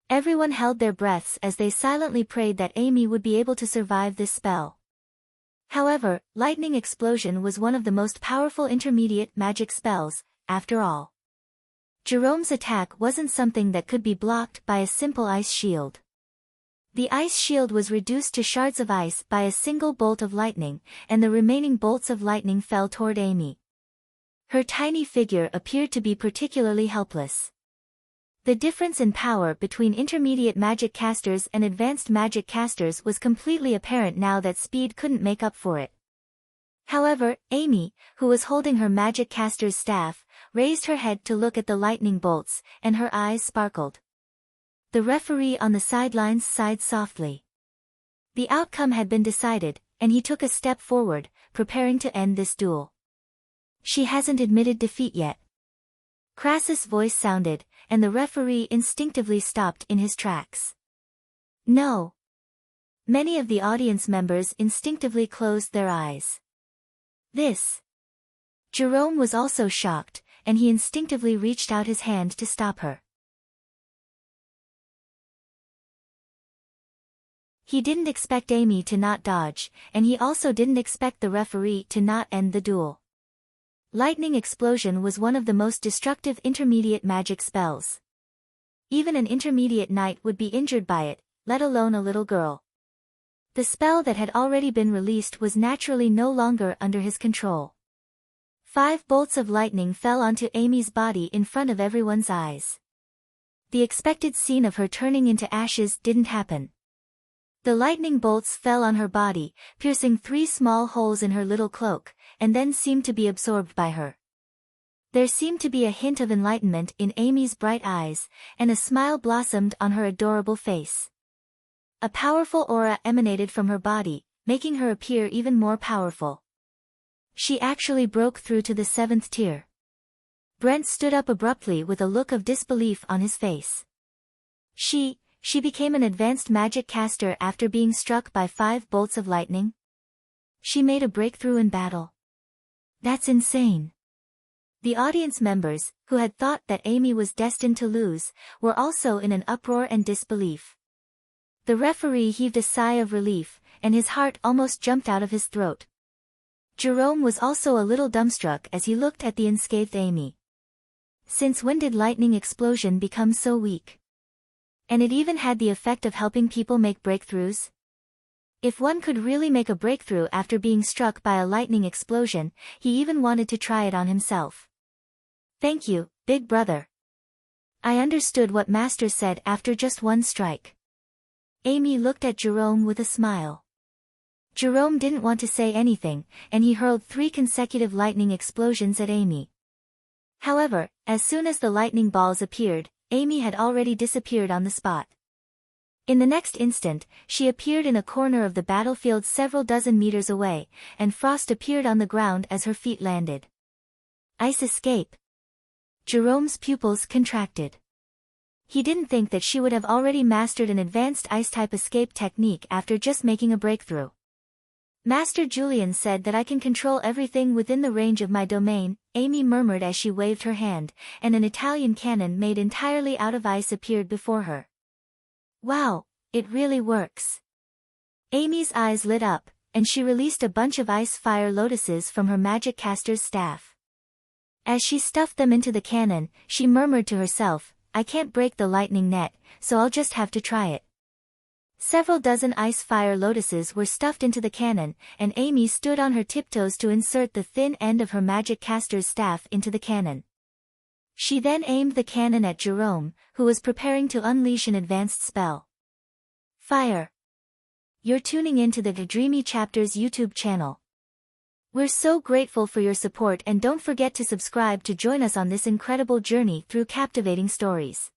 Speaker 1: Everyone held their breaths as they silently prayed that Amy would be able to survive this spell. However, lightning explosion was one of the most powerful intermediate magic spells, after all. Jerome's attack wasn't something that could be blocked by a simple ice shield. The ice shield was reduced to shards of ice by a single bolt of lightning, and the remaining bolts of lightning fell toward Amy. Her tiny figure appeared to be particularly helpless. The difference in power between intermediate magic casters and advanced magic casters was completely apparent now that speed couldn't make up for it. However, Amy, who was holding her magic caster's staff, raised her head to look at the lightning bolts, and her eyes sparkled. The referee on the sidelines sighed softly. The outcome had been decided, and he took a step forward, preparing to end this duel. She hasn't admitted defeat yet. Crassus' voice sounded, and the referee instinctively stopped in his tracks. No. Many of the audience members instinctively closed their eyes. This. Jerome was also shocked, and he instinctively reached out his hand to stop her. He didn't expect Amy to not dodge, and he also didn't expect the referee to not end the duel. Lightning explosion was one of the most destructive intermediate magic spells. Even an intermediate knight would be injured by it, let alone a little girl. The spell that had already been released was naturally no longer under his control. 5 bolts of lightning fell onto Amy's body in front of everyone's eyes. The expected scene of her turning into ashes didn't happen. The lightning bolts fell on her body, piercing 3 small holes in her little cloak, and then seemed to be absorbed by her. There seemed to be a hint of enlightenment in Amy's bright eyes, and a smile blossomed on her adorable face. A powerful aura emanated from her body, making her appear even more powerful. She actually broke through to the 7th tier. Brent stood up abruptly with a look of disbelief on his face. She became an advanced magic caster after being struck by 5 bolts of lightning? She made a breakthrough in battle. That's insane. The audience members, who had thought that Amy was destined to lose, were also in an uproar and disbelief. The referee heaved a sigh of relief, and his heart almost jumped out of his throat. Jerome was also a little dumbstruck as he looked at the unscathed Amy. Since when did lightning explosion become so weak? And it even had the effect of helping people make breakthroughs? If one could really make a breakthrough after being struck by a lightning explosion, he even wanted to try it on himself. Thank you, big brother. I understood what Master said after just one strike. Amy looked at Jerome with a smile. Jerome didn't want to say anything, and he hurled 3 consecutive lightning explosions at Amy. However, as soon as the lightning balls appeared, Amy had already disappeared on the spot. In the next instant, she appeared in a corner of the battlefield several dozen meters away, and frost appeared on the ground as her feet landed. Ice escape. Jerome's pupils contracted. He didn't think that she would have already mastered an advanced ice-type escape technique after just making a breakthrough. Master Julian said that I can control everything within the range of my domain, Amy murmured as she waved her hand, and an Italian cannon made entirely out of ice appeared before her. Wow, it really works. Amy's eyes lit up, and she released a bunch of ice fire lotuses from her magic caster's staff. As she stuffed them into the cannon, she murmured to herself, I can't break the lightning net, so I'll just have to try it. Several dozen ice fire lotuses were stuffed into the cannon, and Amy stood on her tiptoes to insert the thin end of her magic caster's staff into the cannon. She then aimed the cannon at Jerome, who was preparing to unleash an advanced spell. Fire! You're tuning into the Dreamy Chapters YouTube channel. We're so grateful for your support, and don't forget to subscribe to join us on this incredible journey through captivating stories.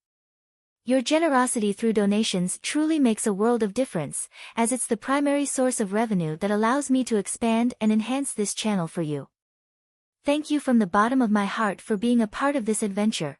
Speaker 1: Your generosity through donations truly makes a world of difference, as it's the primary source of revenue that allows me to expand and enhance this channel for you. Thank you from the bottom of my heart for being a part of this adventure.